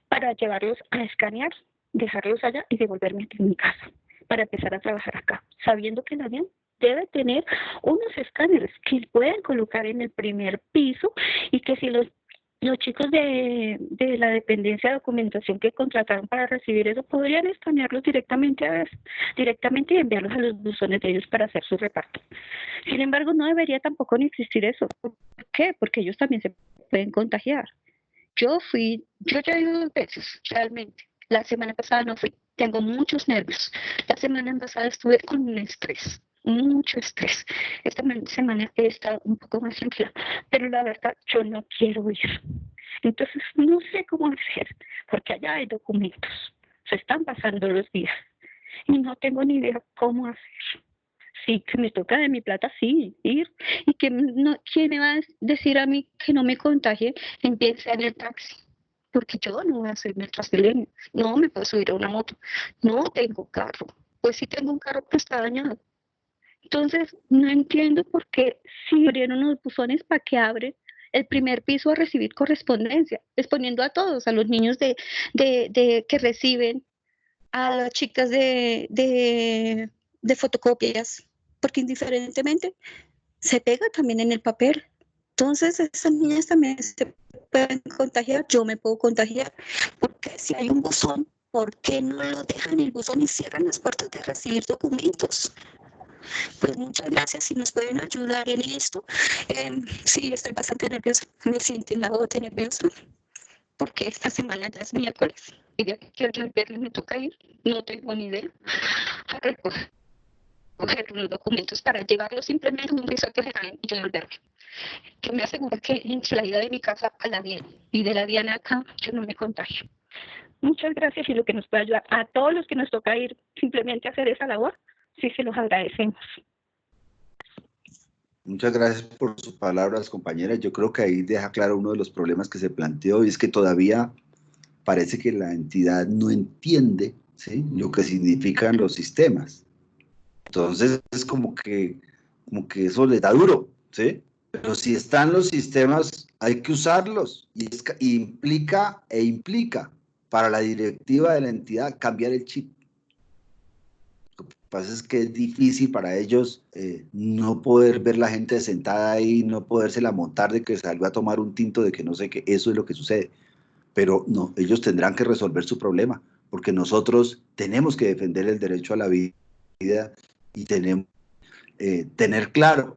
para llevarlos a escanear, dejarlos allá y devolverme aquí en mi casa para empezar a trabajar acá, sabiendo que la DIAN debe tener unos escáneres que pueden colocar en el primer piso y que si los chicos de la dependencia de documentación que contrataron para recibir eso podrían escanearlos directamente y enviarlos a los buzones de ellos para hacer su reparto. Sin embargo, no debería tampoco ni existir eso. ¿Por qué? Porque ellos también se pueden contagiar. Yo ya he ido 2 veces, realmente. La semana pasada no fui. Tengo muchos nervios. La semana pasada estuve con un estrés, mucho estrés. Esta semana he estado un poco más tranquila, pero la verdad yo no quiero ir. Entonces no sé cómo hacer, porque allá hay documentos. Se están pasando los días y no tengo ni idea cómo hacer. Sí, que me toca de mi plata, sí, ir. Y que no, ¿quién me va a decir a mí que no me contagie? Empiece en el taxi. Porque yo no voy a subirme al Transmilenio, no me puedo subir a una moto, no tengo carro, pues sí tengo un carro que está dañado. Entonces, no entiendo por qué si abrieron los buzones para que abren el primer piso a recibir correspondencia, exponiendo a todos, a los niños que reciben, a las chicas de fotocopias, porque indiferentemente se pega también en el papel. Entonces, esas niñas también se pueden contagiar, yo me puedo contagiar, porque si hay un buzón, ¿por qué no lo dejan en el buzón y cierran las puertas de recibir documentos? Pues muchas gracias, si nos pueden ayudar en esto. Sí, estoy bastante nerviosa, me siento en la gota nerviosa, porque esta semana ya es miércoles, y ya que quiero el viernes me toca ir, no tengo ni idea, a recoger los documentos para llevarlos simplemente a un resort general y devolverme. Que me asegura que entre la ida de mi casa a la DIAN y de la DIAN acá, yo no me contagio. Muchas gracias y lo que nos puede ayudar a todos los que nos toca ir simplemente a hacer esa labor, sí se los agradecemos. Muchas gracias por sus palabras, compañeras. Yo creo que ahí deja claro uno de los problemas que se planteó y es que todavía parece que la entidad no entiende, ¿sí?, lo que significan los sistemas. Entonces es como que eso le da duro, ¿sí? Pero si están los sistemas, hay que usarlos y implica para la directiva de la entidad cambiar el chip. Lo que pasa es que es difícil para ellos no poder ver la gente sentada ahí, no podérsela montar de que salió a tomar un tinto, de que no sé qué, eso es lo que sucede. Pero no, ellos tendrán que resolver su problema, porque nosotros tenemos que defender el derecho a la vida y tenemos tener claro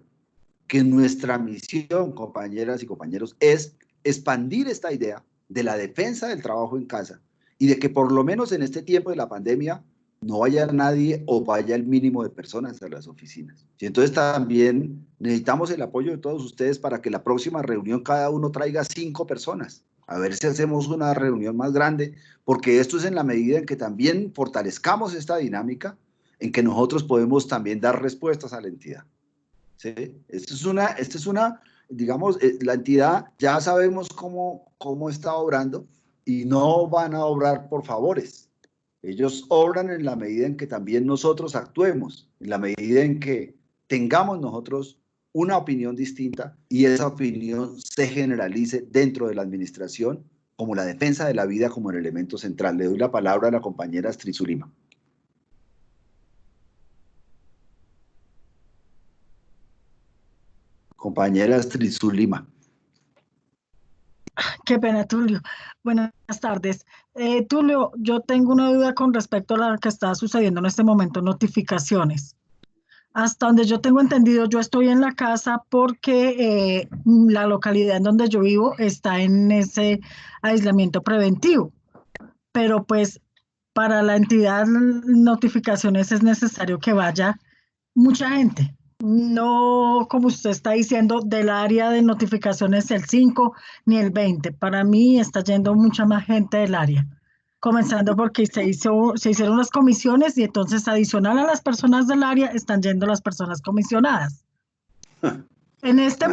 que nuestra misión, compañeras y compañeros, es expandir esta idea de la defensa del trabajo en casa y de que por lo menos en este tiempo de la pandemia no vaya nadie o vaya el mínimo de personas a las oficinas. Y entonces también necesitamos el apoyo de todos ustedes para que la próxima reunión cada uno traiga 5 personas. A ver si hacemos una reunión más grande, porque esto es en la medida en que también fortalezcamos esta dinámica, en que nosotros podemos también dar respuestas a la entidad. ¿Sí? Esta es una, digamos, la entidad ya sabemos cómo está obrando y no van a obrar por favores. Ellos obran en la medida en que también nosotros actuemos, en la medida en que tengamos nosotros una opinión distinta y esa opinión se generalice dentro de la administración como la defensa de la vida como el elemento central. Le doy la palabra a la compañera Astrid Zulima. Compañera Astrid Zulima. Qué pena, Tulio. Buenas tardes. Tulio, yo tengo una duda con respecto a lo que está sucediendo en este momento, notificaciones. Hasta donde yo tengo entendido, yo estoy en la casa porque la localidad en donde yo vivo está en ese aislamiento preventivo. Pero pues para la entidad notificaciones es necesario que vaya mucha gente. no, como usted está diciendo, del área de notificaciones el 5 ni el 20. Para mí está yendo mucha más gente del área. Comenzando porque se hicieron las comisiones y entonces adicional a las personas del área están yendo las personas comisionadas. En este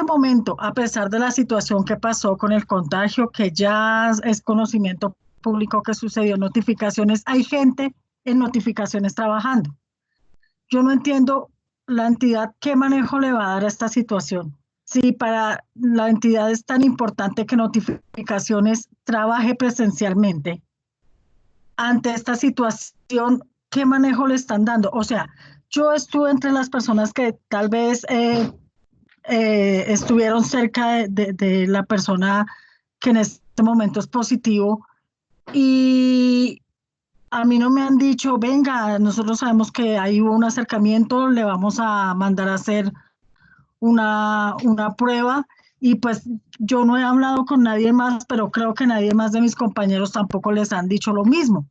momento, a pesar de la situación que pasó con el contagio, que ya es conocimiento público que sucedió en notificaciones, hay gente en notificaciones trabajando. Yo no entiendo la entidad qué manejo le va a dar a esta situación. Si para la entidad es tan importante que notificaciones trabaje presencialmente, ante esta situación, ¿qué manejo le están dando? O sea, yo estuve entre las personas que tal vez estuvieron cerca de la persona que en este momento es positivo y a mí no me han dicho, venga, nosotros sabemos que ahí hubo un acercamiento, le vamos a mandar a hacer una prueba y pues yo no he hablado con nadie más, pero creo que nadie más de mis compañeros tampoco les han dicho lo mismo.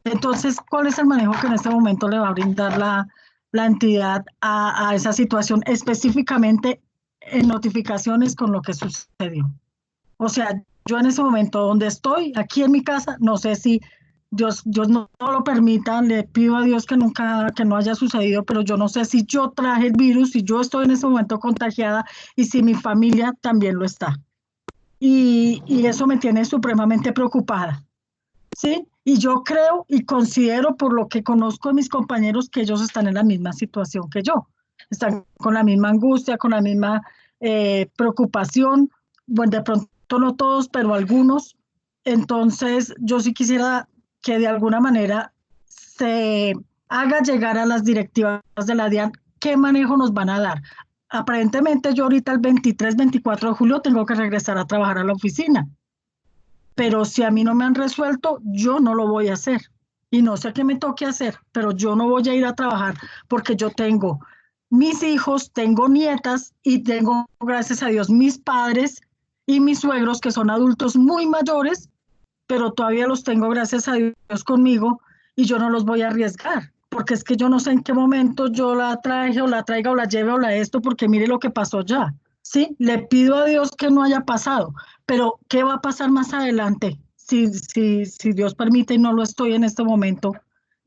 Entonces, ¿cuál es el manejo que en este momento le va a brindar la entidad a esa situación, específicamente en notificaciones con lo que sucedió? O sea, yo en ese momento donde estoy, aquí en mi casa, no sé si Dios no lo permita, le pido a Dios que no haya sucedido, pero yo no sé si yo traje el virus, si yo estoy en ese momento contagiada y si mi familia también lo está. Y eso me tiene supremamente preocupada, ¿sí? Y yo creo y considero por lo que conozco de mis compañeros que ellos están en la misma situación que yo. Están con la misma angustia, con la misma preocupación. Bueno, de pronto no todos, pero algunos. Entonces, yo sí quisiera que de alguna manera se haga llegar a las directivas de la DIAN qué manejo nos van a dar. Aparentemente yo ahorita el 23, 24 de julio tengo que regresar a trabajar a la oficina, pero si a mí no me han resuelto, yo no lo voy a hacer. Y no sé qué me toque hacer, pero yo no voy a ir a trabajar porque yo tengo mis hijos, tengo nietas y tengo, gracias a Dios, mis padres y mis suegros que son adultos muy mayores, pero todavía los tengo, gracias a Dios, conmigo y yo no los voy a arriesgar, porque es que yo no sé en qué momento yo la traje o la traiga o la lleve o la esto, porque mire lo que pasó ya, ¿sí? Le pido a Dios que no haya pasado, pero ¿qué va a pasar más adelante? Si Dios permite y no lo estoy en este momento,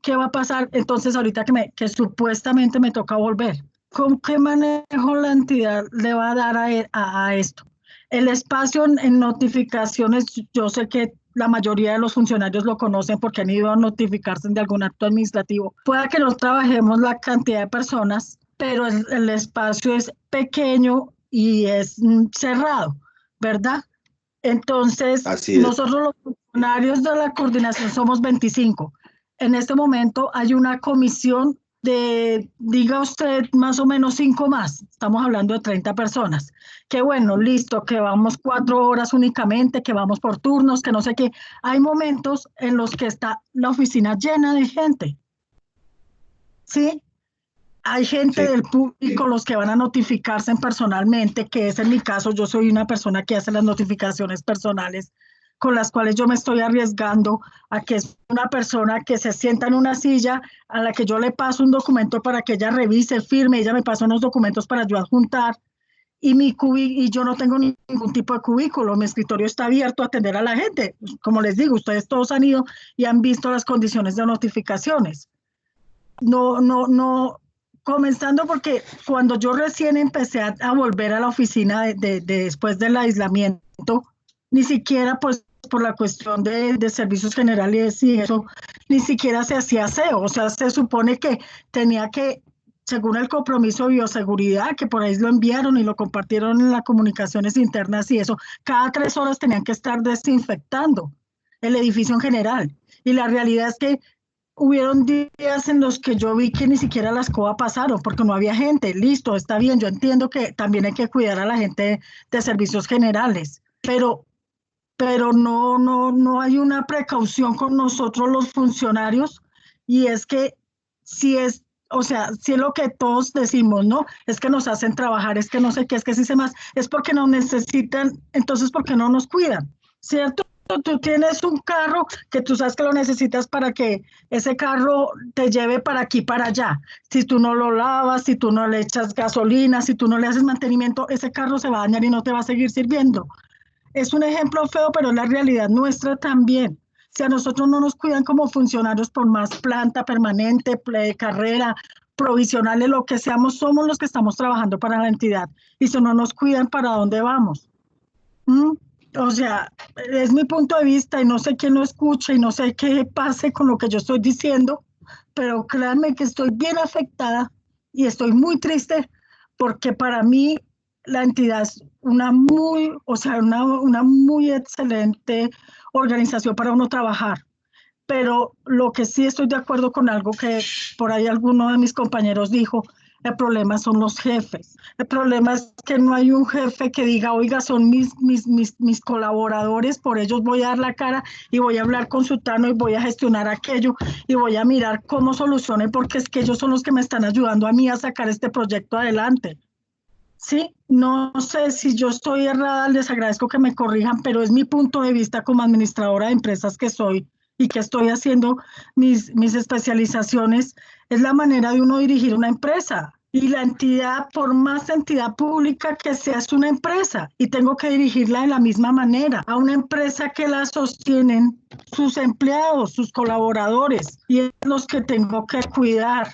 ¿qué va a pasar? Entonces ahorita que supuestamente me toca volver, ¿con qué manejo la entidad le va a dar a esto? El espacio en notificaciones, yo sé que la mayoría de los funcionarios lo conocen porque han ido a notificarse de algún acto administrativo. Puede que no trabajemos la cantidad de personas, pero el espacio es pequeño y es cerrado, ¿verdad? Entonces, nosotros los funcionarios de la coordinación somos 25. En este momento hay una comisión de, diga usted, más o menos 5 más. Estamos hablando de 30 personas. Que bueno, listo, que vamos 4 horas únicamente, que vamos por turnos, que no sé qué. Hay momentos en los que está la oficina llena de gente. ¿Sí? Hay gente del público, los que van a notificarse personalmente, que es en mi caso, yo soy una persona que hace las notificaciones personales, con las cuales yo me estoy arriesgando a que es una persona que se sienta en una silla a la que yo le paso un documento para que ella revise, firme, ella me pasa unos documentos para yo adjuntar y yo no tengo ningún tipo de cubículo, mi escritorio está abierto a atender a la gente. Como les digo, ustedes todos han ido y han visto las condiciones de notificaciones. No, comenzando porque cuando yo recién empecé a volver a la oficina después del aislamiento, ni siquiera pues por la cuestión de servicios generales y eso, ni siquiera se hacía aseo. O sea, se supone que tenía que, según el compromiso de bioseguridad, que por ahí lo enviaron y lo compartieron en las comunicaciones internas y eso, cada 3 horas tenían que estar desinfectando el edificio en general. Y la realidad es que hubieron días en los que yo vi que ni siquiera la escoba pasaron porque no había gente. Listo, está bien, yo entiendo que también hay que cuidar a la gente de servicios generales, pero no hay una precaución con nosotros los funcionarios y es que si es, o sea, si es lo que todos decimos, ¿no? Es que nos hacen trabajar, es que no sé qué, es que sí sé más, es porque nos necesitan, entonces ¿por qué no nos cuidan? ¿Cierto? tú tienes un carro que tú sabes que lo necesitas para que ese carro te lleve para aquí, para allá. Si tú no lo lavas, si tú no le echas gasolina, si tú no le haces mantenimiento, ese carro se va a dañar y no te va a seguir sirviendo. Es un ejemplo feo, pero es la realidad nuestra también. Si a nosotros no nos cuidan como funcionarios por más planta permanente, carrera, provisionales, lo que seamos, somos los que estamos trabajando para la entidad. Y si no nos cuidan, ¿para dónde vamos? ¿Mm? O sea, es mi punto de vista y no sé quién lo escucha y no sé qué pase con lo que yo estoy diciendo, pero créanme que estoy bien afectada y estoy muy triste porque para mí la entidad es una muy, o sea, una muy excelente organización para uno trabajar. Pero lo que sí estoy de acuerdo con algo que por ahí alguno de mis compañeros dijo, el problema son los jefes. El problema es que no hay un jefe que diga, oiga, son mis colaboradores, por ellos voy a dar la cara y voy a hablar con Sutano y voy a gestionar aquello y voy a mirar cómo solucionen, porque es que ellos son los que me están ayudando a mí a sacar este proyecto adelante. Sí, no sé si yo estoy errada, les agradezco que me corrijan, pero es mi punto de vista como administradora de empresas que soy y que estoy haciendo mis especializaciones, es la manera de uno dirigir una empresa. Y la entidad, por más entidad pública que sea, es una empresa y tengo que dirigirla de la misma manera a una empresa que la sostienen sus empleados, sus colaboradores, y es los que tengo que cuidar.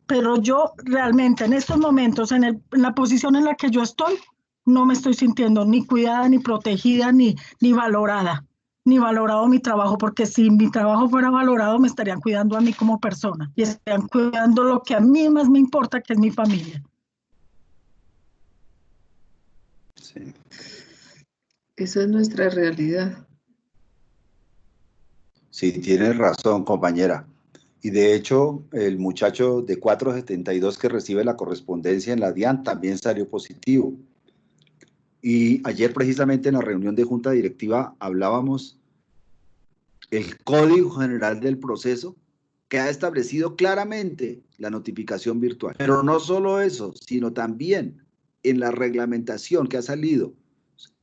Pero yo realmente en estos momentos, en la posición en la que yo estoy, no me estoy sintiendo ni cuidada, ni protegida, ni valorada, ni valorado mi trabajo, porque si mi trabajo fuera valorado, me estarían cuidando a mí como persona y estarían cuidando lo que a mí más me importa, que es mi familia. Sí. Esa es nuestra realidad. Sí, tienes razón, compañera. Y de hecho, el muchacho de 472 que recibe la correspondencia en la DIAN también salió positivo. Y ayer precisamente en la reunión de junta directiva hablábamos el Código General del Proceso que ha establecido claramente la notificación virtual. Pero no solo eso, sino también en la reglamentación que ha salido,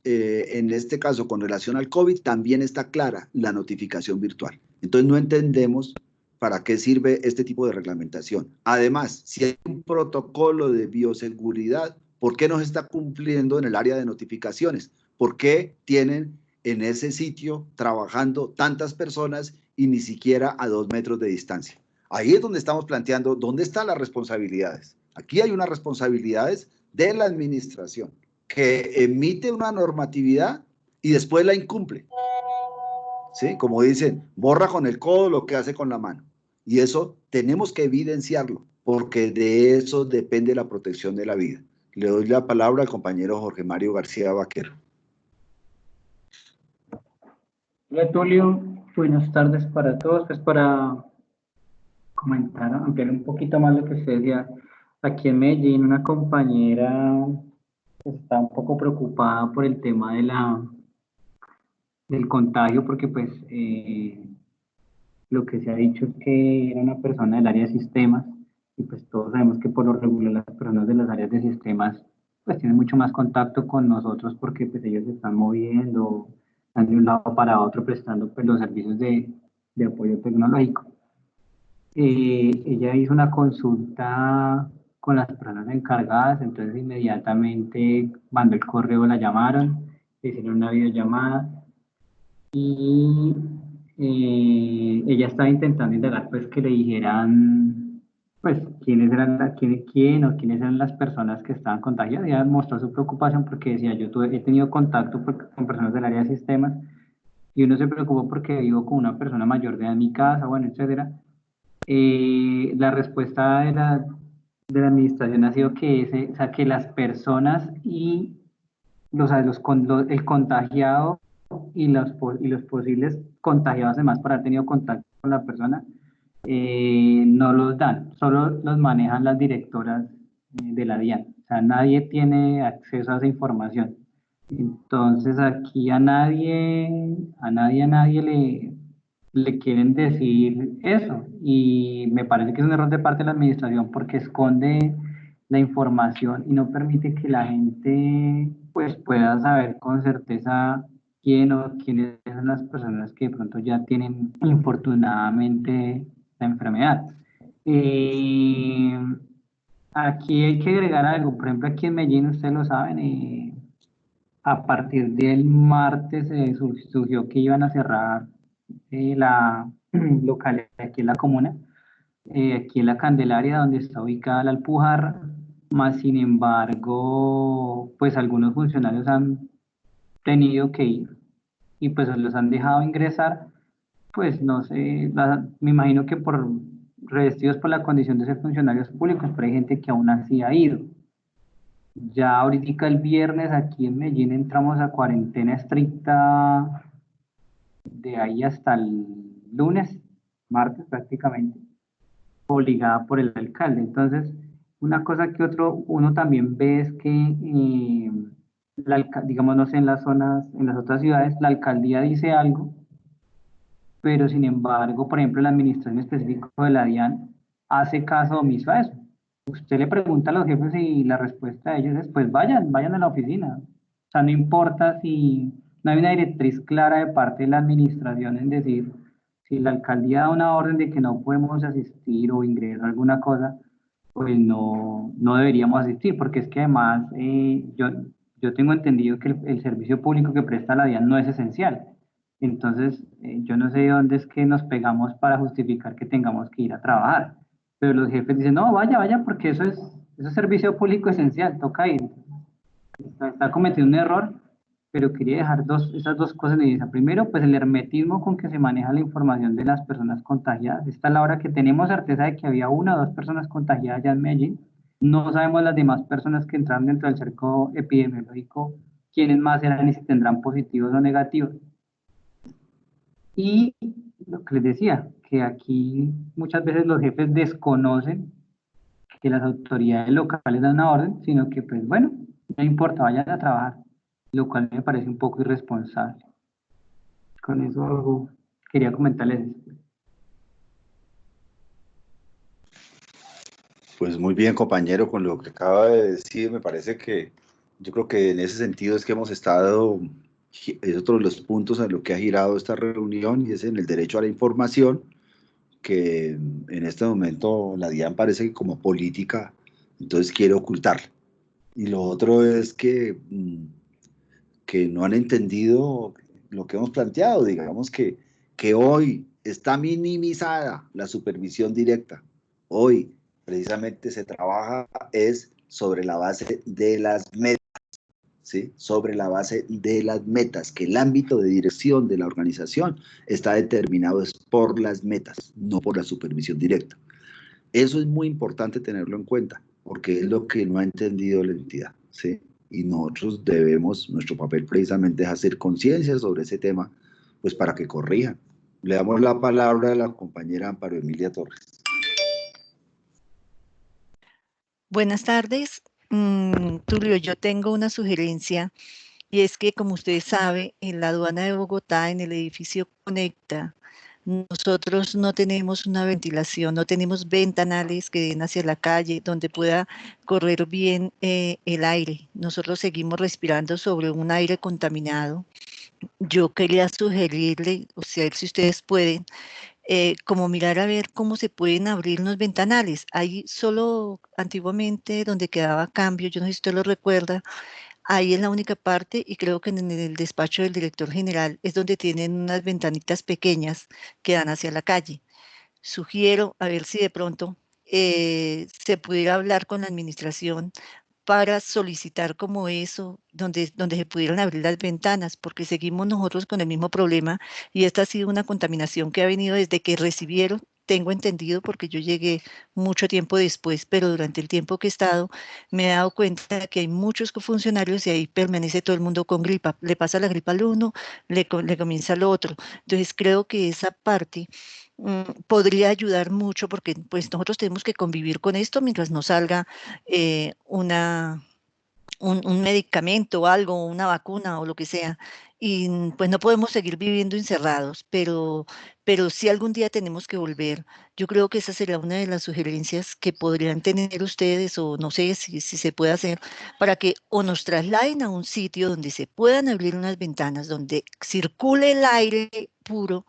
en este caso con relación al COVID, también está clara la notificación virtual. Entonces no entendemos para qué sirve este tipo de reglamentación. Además, si hay un protocolo de bioseguridad, ¿por qué no se está cumpliendo en el área de notificaciones? ¿Por qué tienen en ese sitio trabajando tantas personas y ni siquiera a 2 metros de distancia? Ahí es donde estamos planteando dónde están las responsabilidades. Aquí hay unas responsabilidades de la administración que emite una normatividad y después la incumple. ¿Sí? Como dicen, borra con el codo lo que hace con la mano. Y eso tenemos que evidenciarlo, porque de eso depende la protección de la vida. Le doy la palabra al compañero Jorge Mario García Vaquero. Hola Tulio, buenas tardes para todos. Pues para comentar, ampliar un poquito más lo que usted decía, aquí en Medellín una compañera está un poco preocupada por el tema de del contagio, porque pues lo que se ha dicho es que era una persona del área de sistemas, y pues todos sabemos que por lo regular las personas de las áreas de sistemas pues tienen mucho más contacto con nosotros, porque pues ellos se están moviendo, están de un lado para otro prestando pues los servicios de apoyo tecnológico. Ella hizo una consulta con las personas encargadas, entonces inmediatamente mandó el correo, la llamaron, hicieron una videollamada y ella estaba intentando indagar pues que le dijeran pues quiénes eran quiénes eran las personas que estaban contagiadas. Ella mostró su preocupación porque decía, he tenido contacto con personas del área de sistemas y uno se preocupó porque vivo con una persona mayor de edad en mi casa, bueno, etcétera. La respuesta de la administración ha sido que, que las personas y el contagiado y los posibles contagiados, además por haber tenido contacto con la persona, no los dan, solo los manejan las directoras de la DIAN. O sea, nadie tiene acceso a esa información. Entonces aquí a nadie le quieren decir eso, y me parece que es un error de parte de la administración porque esconde la información y no permite que la gente pues pueda saber con certeza quién o quiénes son las personas que de pronto ya tienen infortunadamente la enfermedad. Aquí hay que agregar algo, por ejemplo, aquí en Medellín, ustedes lo saben, a partir del martes surgió que iban a cerrar la localidad aquí en la comuna, aquí en la Candelaria, donde está ubicada la Alpujarra, más sin embargo, pues algunos funcionarios han tenido que ir y pues los han dejado ingresar, pues no sé, me imagino que por revestidos por la condición de ser funcionarios públicos, pero hay gente que aún así ha ido. Ya ahorita el viernes aquí en Medellín entramos a cuarentena estricta de ahí hasta el lunes, martes prácticamente, obligada por el alcalde. Entonces, una cosa que uno también ve es que, digamos, no sé, en las zonas, en las otras ciudades, la alcaldía dice algo, pero sin embargo, por ejemplo, la administración específica de la DIAN hace caso omiso a eso. Usted le pregunta a los jefes y la respuesta de ellos es, pues vayan a la oficina. O sea, no importa si no hay una directriz clara de parte de la administración en decir, si la alcaldía da una orden de que no podemos asistir o ingresar a alguna cosa, pues no deberíamos asistir, porque es que además yo tengo entendido que el servicio público que presta la DIAN no es esencial. Entonces, yo no sé de dónde es que nos pegamos para justificar que tengamos que ir a trabajar. Pero los jefes dicen, no, vaya, porque eso es servicio público esencial, toca ir. Está cometiendo un error, pero quería dejar esas dos cosas en evidencia. Primero, pues el hermetismo con que se maneja la información de las personas contagiadas. Esta es la hora que tenemos certeza de que había 1 o 2 personas contagiadas ya en Medellín. No sabemos las demás personas que entraron dentro del cerco epidemiológico, quiénes más eran y si tendrán positivos o negativos. Y lo que les decía, que aquí muchas veces los jefes desconocen que las autoridades locales dan una orden, sino que pues bueno, no importa, vayan a trabajar, lo cual me parece un poco irresponsable. Con eso quería comentarles esto. Pues muy bien, compañero, con lo que acaba de decir, me parece que yo creo que en ese sentido es que hemos estado, es otro de los puntos en lo que ha girado esta reunión y es en el derecho a la información, que en este momento la DIAN parece que como política, entonces quiere ocultarla. Y lo otro es que no han entendido lo que hemos planteado, digamos que hoy está minimizada la supervisión directa. Hoy precisamente se trabaja es sobre la base de las metas, ¿sí? Sobre la base de las metas, que el ámbito de dirección de la organización está determinado es por las metas, no por la supervisión directa. Eso es muy importante tenerlo en cuenta, porque es lo que no ha entendido la entidad, ¿sí? Y nosotros debemos, nuestro papel precisamente es hacer conciencia sobre ese tema, pues para que corrijan. Le damos la palabra a la compañera Amparo Emilia Torres. Buenas tardes. Tulio, yo tengo una sugerencia y es que, como usted sabe, en la aduana de Bogotá, en el edificio Conecta, nosotros no tenemos una ventilación, no tenemos ventanales que den hacia la calle donde pueda correr bien el aire. Nosotros seguimos respirando sobre un aire contaminado. Yo quería sugerirle, o sea, si ustedes pueden, como mirar a ver cómo se pueden abrir los ventanales. Ahí solo antiguamente donde quedaba cambio, yo no sé si usted lo recuerda, ahí es la única parte y creo que en el despacho del director general es donde tienen unas ventanitas pequeñas que dan hacia la calle. Sugiero a ver si de pronto se pudiera hablar con la administración para solicitar como eso, donde se pudieran abrir las ventanas, porque seguimos nosotros con el mismo problema y esta ha sido una contaminación que ha venido desde que recibieron, tengo entendido porque yo llegué mucho tiempo después, pero durante el tiempo que he estado me he dado cuenta que hay muchos funcionarios y ahí permanece todo el mundo con gripa. Le pasa la gripa al uno, le comienza al otro. Entonces creo que esa parte podría ayudar mucho porque pues nosotros tenemos que convivir con esto mientras no salga un medicamento o algo, una vacuna o lo que sea. Y pues no podemos seguir viviendo encerrados, pero sí algún día tenemos que volver. Yo creo que esa sería una de las sugerencias que podrían tener ustedes, o no sé si se puede hacer, para que o nos trasladen a un sitio donde se puedan abrir unas ventanas, donde circule el aire puro,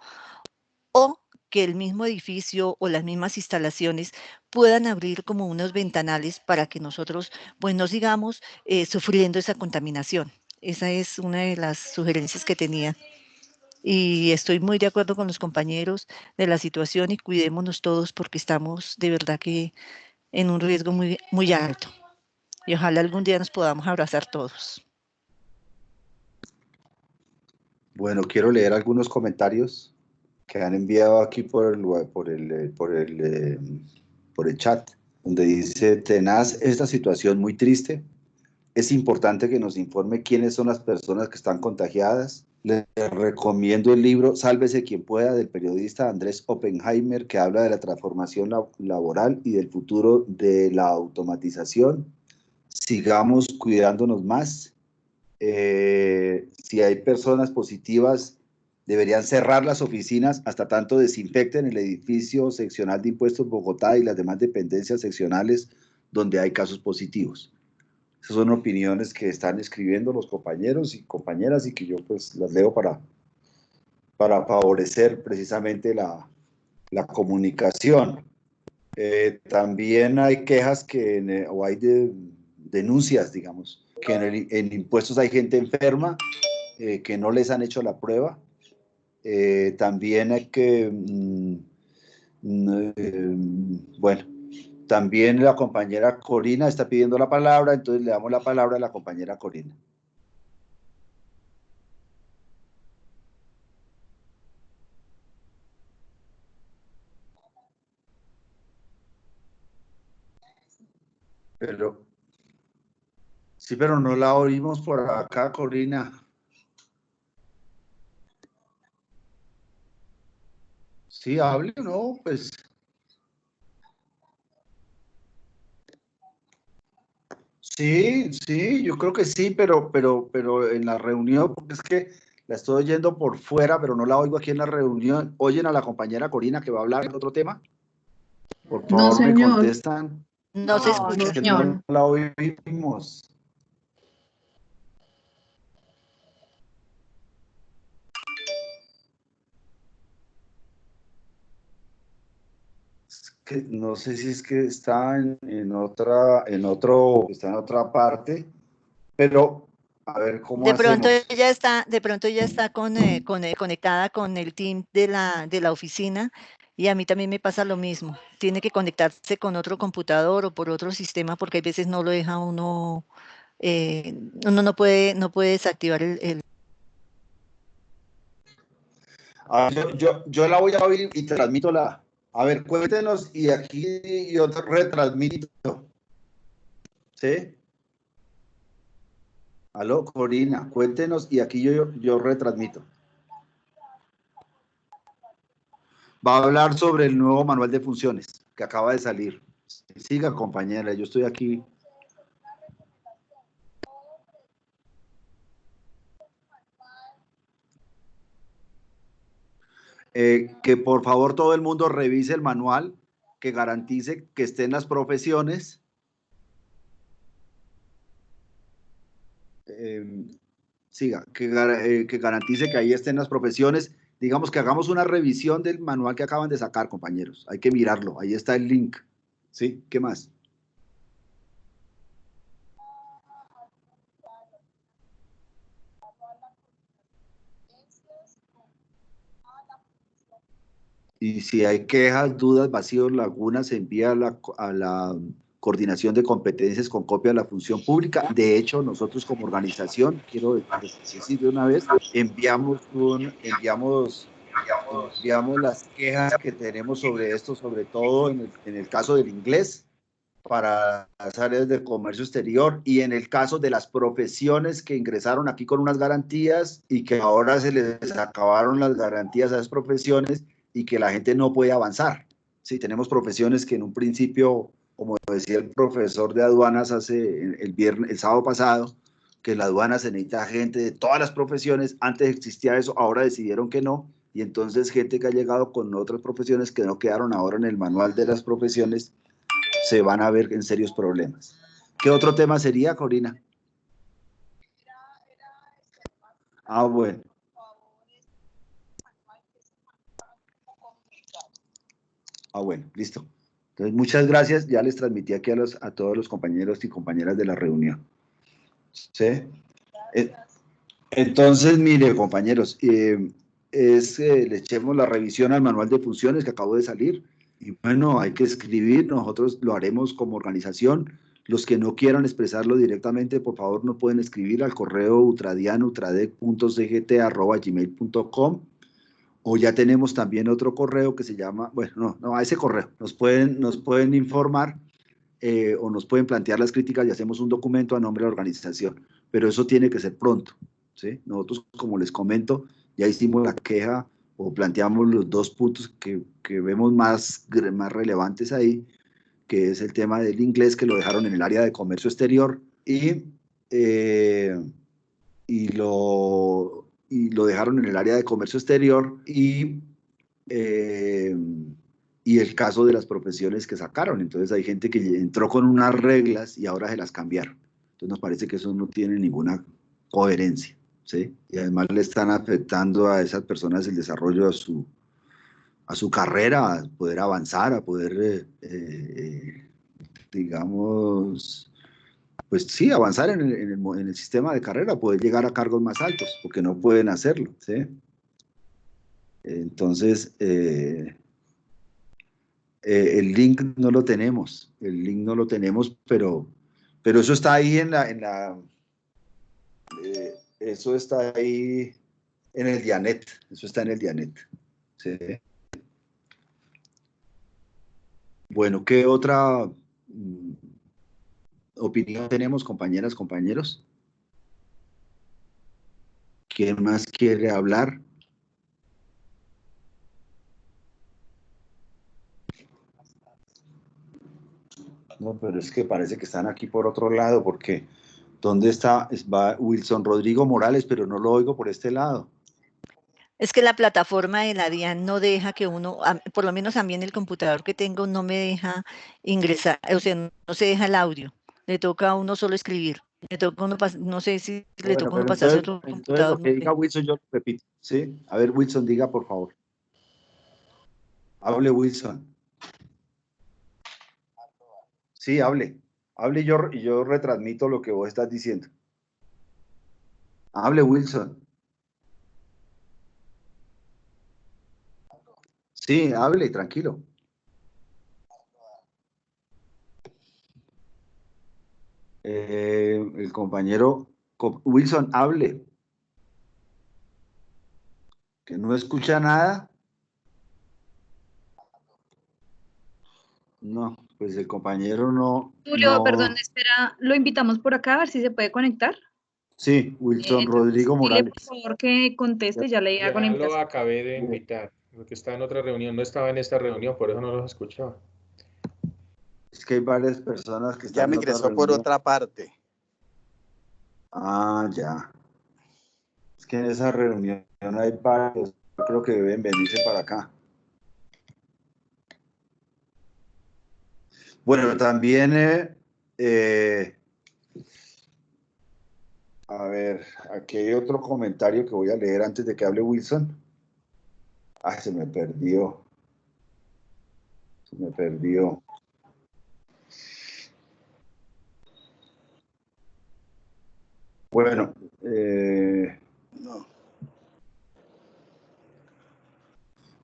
o que el mismo edificio o las mismas instalaciones puedan abrir como unos ventanales para que nosotros pues no sigamos sufriendo esa contaminación. Esa es una de las sugerencias que tenía. Y estoy muy de acuerdo con los compañeros de la situación, y cuidémonos todos porque estamos de verdad que en un riesgo muy, muy alto. Y ojalá algún día nos podamos abrazar todos. Bueno, quiero leer algunos comentarios que han enviado aquí por el chat, donde dice: tenaz esta situación muy triste. Es importante que nos informe quiénes son las personas que están contagiadas. Les recomiendo el libro Sálvese quien pueda, del periodista Andrés Oppenheimer, que habla de la transformación laboral y del futuro de la automatización. Sigamos cuidándonos más. Si hay personas positivas, deberían cerrar las oficinas hasta tanto desinfecten el edificio seccional de Impuestos Bogotá y las demás dependencias seccionales donde hay casos positivos. Esas son opiniones que están escribiendo los compañeros y compañeras, y que yo pues las leo para favorecer precisamente la comunicación. También hay quejas o hay denuncias, digamos, que en impuestos hay gente enferma, que no les han hecho la prueba. También hay que, bueno, también la compañera Corina está pidiendo la palabra, entonces le damos la palabra a la compañera Corina. Pero, sí, pero no la oímos por acá, Corina. Sí, hable, ¿no? Pues... Sí, sí, yo creo que sí, pero en la reunión, porque es que la estoy oyendo por fuera, pero no la oigo aquí en la reunión. ¿Oyen a la compañera Corina que va a hablar de otro tema? Por No, favor, me señor. contestan. No se No, escucha. Que señor. no la oímos. Es que no sé si es que está está en otra parte, pero a ver cómo De pronto hacemos. ella está conectada con el team de la oficina, y a mí también me pasa lo mismo. Tiene que conectarse con otro computador o por otro sistema, porque hay veces no lo deja uno, uno no puede desactivar el... Yo la voy a oír y transmito la... A ver, cuéntenos y aquí yo retransmito. ¿Sí? Aló, Corina, cuéntenos y aquí yo retransmito. Va a hablar sobre el nuevo manual de funciones que acaba de salir. Siga, compañera, yo estoy aquí. Que por favor todo el mundo revise el manual, que garantice que estén las profesiones. Siga, que garantice que ahí estén las profesiones. Digamos que hagamos una revisión del manual que acaban de sacar, compañeros. Hay que mirarlo, ahí está el link. ¿Sí? ¿Qué más? Y si hay quejas, dudas, vacíos, lagunas, se envía a la coordinación de competencias con copia de la función pública. De hecho, nosotros como organización, quiero decir de una vez, enviamos las quejas que tenemos sobre esto, sobre todo en el caso del inglés, para las áreas de comercio exterior, y en el caso de las profesiones que ingresaron aquí con unas garantías y que ahora se les acabaron las garantías a esas profesiones y que la gente no puede avanzar. Sí, tenemos profesiones que en un principio como decía el profesor de aduanas el sábado pasado, que en la aduana se necesita gente de todas las profesiones. Antes existía eso, ahora decidieron que no, y entonces gente que ha llegado con otras profesiones que no quedaron ahora en el manual de las profesiones se van a ver en serios problemas. ¿Qué otro tema sería, Corina? Ah, bueno. Ah, bueno, listo. Entonces, muchas gracias. Ya les transmití aquí a todos los compañeros y compañeras de la reunión. ¿Sí? Entonces, mire, compañeros, le echemos la revisión al manual de funciones que acabó de salir. Y bueno, hay que escribir, nosotros lo haremos como organización. Los que no quieran expresarlo directamente, por favor, nos pueden escribir al correo ultradian.utradec.cgt@gmail.com, o ya tenemos también otro correo que se llama, bueno, no, a ese correo nos pueden informar, o nos pueden plantear las críticas y hacemos un documento a nombre de la organización, pero eso tiene que ser pronto, ¿sí? Nosotros, como les comento, ya hicimos la queja o planteamos los 2 puntos que vemos más relevantes ahí, que es el tema del inglés, que lo dejaron en el área de comercio exterior, y lo dejaron en el área de comercio exterior, y el caso de las profesiones que sacaron. Entonces hay gente que entró con unas reglas y ahora se las cambiaron. Entonces nos parece que eso no tiene ninguna coherencia, ¿sí? Y además le están afectando a esas personas el desarrollo a su carrera, a poder avanzar, a poder, digamos, pues sí, avanzar en el sistema de carrera, poder llegar a cargos más altos, porque no pueden hacerlo, ¿sí? Entonces, el link no lo tenemos, pero eso está ahí eso está ahí en el Dianet, eso está en el Dianet, ¿sí? Bueno, ¿qué otra opinión tenemos, compañeras, compañeros? ¿Quién más quiere hablar? No, pero es que parece que están aquí por otro lado, porque ¿dónde está? Va Wilson Rodrigo Morales, pero no lo oigo por este lado. Es que la plataforma de la DIAN no deja que uno, por lo menos a mí en el computador que tengo, no me deja ingresar, o sea, no se deja el audio. Le toca a uno solo escribir. Le toca a uno, no sé si le toca a uno pasarse a otro Entonces computador. lo que diga Wilson yo lo repito, ¿sí? A ver, Wilson, diga, por favor. Hable, Wilson. Sí, hable. Hable y yo retransmito lo que vos estás diciendo. Hable, Wilson. Sí, hable, tranquilo. El compañero Wilson, hable. Que no escucha nada. No, pues el compañero no. Tulio, perdón, espera, lo invitamos por acá a ver si se puede conectar. Sí, Wilson Entonces, Rodrigo dile Morales. por favor que conteste, ya le hago la Ya lo invitación. acabé de invitar, porque está en otra reunión, no estaba en esta reunión, por eso no los escuchaba. Es que hay varias personas que están Ya me en otra ingresó por reunión. otra parte. Ah, ya. Es que en esa reunión hay varios. Yo creo que deben venirse para acá. Bueno, también, a ver, aquí hay otro comentario que voy a leer antes de que hable Wilson. Ah, se me perdió. Se me perdió. Bueno, No.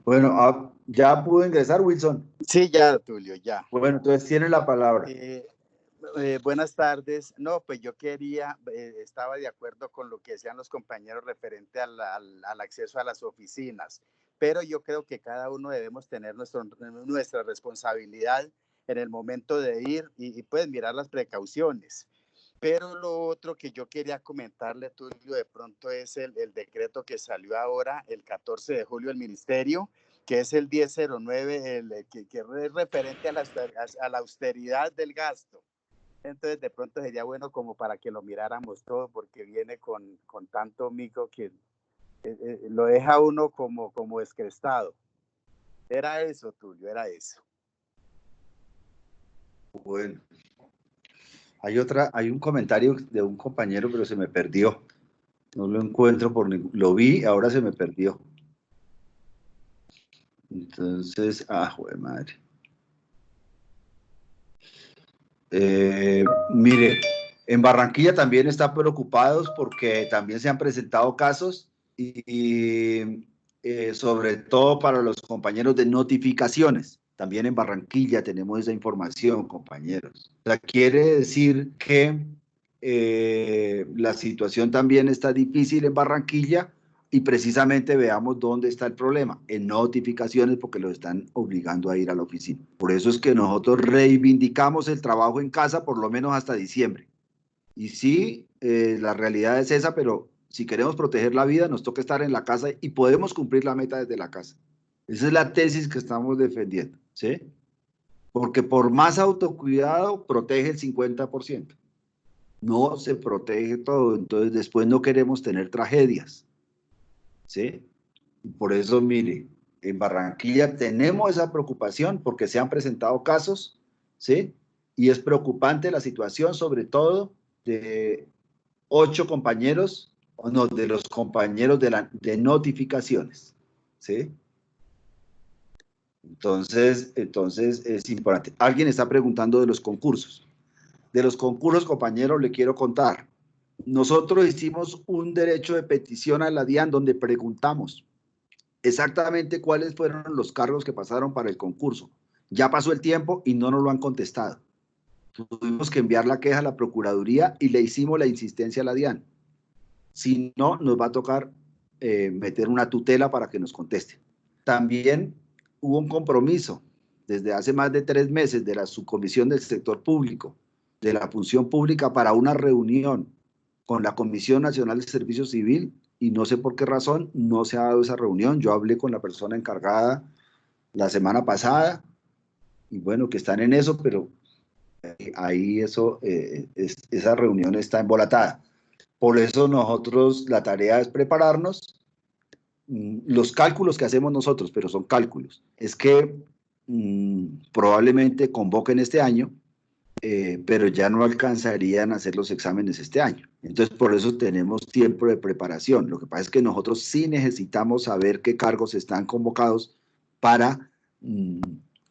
Bueno, ¿ya pudo ingresar, Wilson? Sí, ya, Tulio, ya. Bueno, entonces tiene la palabra. Buenas tardes. No, pues yo estaba de acuerdo con lo que decían los compañeros referente al acceso a las oficinas, pero yo creo que cada uno debemos tener nuestra responsabilidad en el momento de ir y pues mirar las precauciones. Pero lo otro que yo quería comentarle, Tulio, de pronto es el decreto que salió ahora, el 14 de julio del ministerio, que es el 1009, que es referente a la austeridad del gasto. Entonces, de pronto sería bueno como para que lo miráramos todo, porque viene con tanto mico que lo deja uno como descrestado. Era eso, Tulio, era eso. Bueno, hay un comentario de un compañero, pero se me perdió. No lo encuentro lo vi, ahora se me perdió. Entonces, joder, madre. Mire, en Barranquilla también están preocupados porque también se han presentado casos y sobre todo para los compañeros de notificaciones. También en Barranquilla tenemos esa información, compañeros. O sea, quiere decir que la situación también está difícil en Barranquilla y precisamente veamos dónde está el problema, en notificaciones, porque los están obligando a ir a la oficina. Por eso es que nosotros reivindicamos el trabajo en casa por lo menos hasta diciembre. Y sí, la realidad es esa, pero si queremos proteger la vida, nos toca estar en la casa y podemos cumplir la meta desde la casa. Esa es la tesis que estamos defendiendo, ¿sí? Porque por más autocuidado, protege el 50%. No se protege todo, entonces después no queremos tener tragedias, ¿sí? Por eso, mire, en Barranquilla tenemos esa preocupación porque se han presentado casos, ¿sí? Y es preocupante la situación, sobre todo de 8 compañeros, o no, de los compañeros de notificaciones, ¿sí? Entonces es importante. Alguien está preguntando de los concursos. De los concursos, compañeros, le quiero contar. Nosotros hicimos un derecho de petición a la DIAN donde preguntamos exactamente cuáles fueron los cargos que pasaron para el concurso. Ya pasó el tiempo y no nos lo han contestado. Tuvimos que enviar la queja a la Procuraduría y le hicimos la insistencia a la DIAN. Si no, nos va a tocar meter una tutela para que nos conteste. También hubo un compromiso desde hace más de 3 meses de la Subcomisión del Sector Público, de la Función Pública, para una reunión con la Comisión Nacional de Servicio Civil, y no sé por qué razón no se ha dado esa reunión. Yo hablé con la persona encargada la semana pasada, y bueno, que están en eso, pero ahí esa reunión está embolatada. Por eso nosotros, la tarea es prepararnos. Los cálculos que hacemos nosotros, pero son cálculos, es que probablemente convoquen este año, pero ya no alcanzarían a hacer los exámenes este año. Entonces, por eso tenemos tiempo de preparación. Lo que pasa es que nosotros sí necesitamos saber qué cargos están convocados para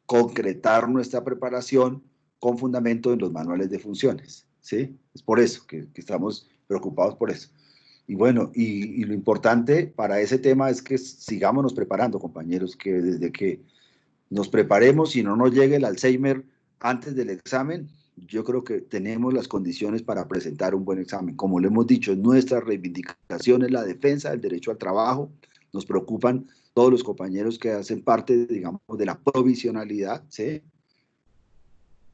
concretar nuestra preparación con fundamento en los manuales de funciones, ¿sí? Es por eso que estamos preocupados por eso. Y bueno, y lo importante para ese tema es que sigámonos preparando, compañeros, que desde que nos preparemos y no nos llegue el Alzheimer antes del examen, yo creo que tenemos las condiciones para presentar un buen examen. Como lo hemos dicho, nuestra reivindicación es la defensa del derecho al trabajo. Nos preocupan todos los compañeros que hacen parte, digamos, de la provisionalidad, ¿sí?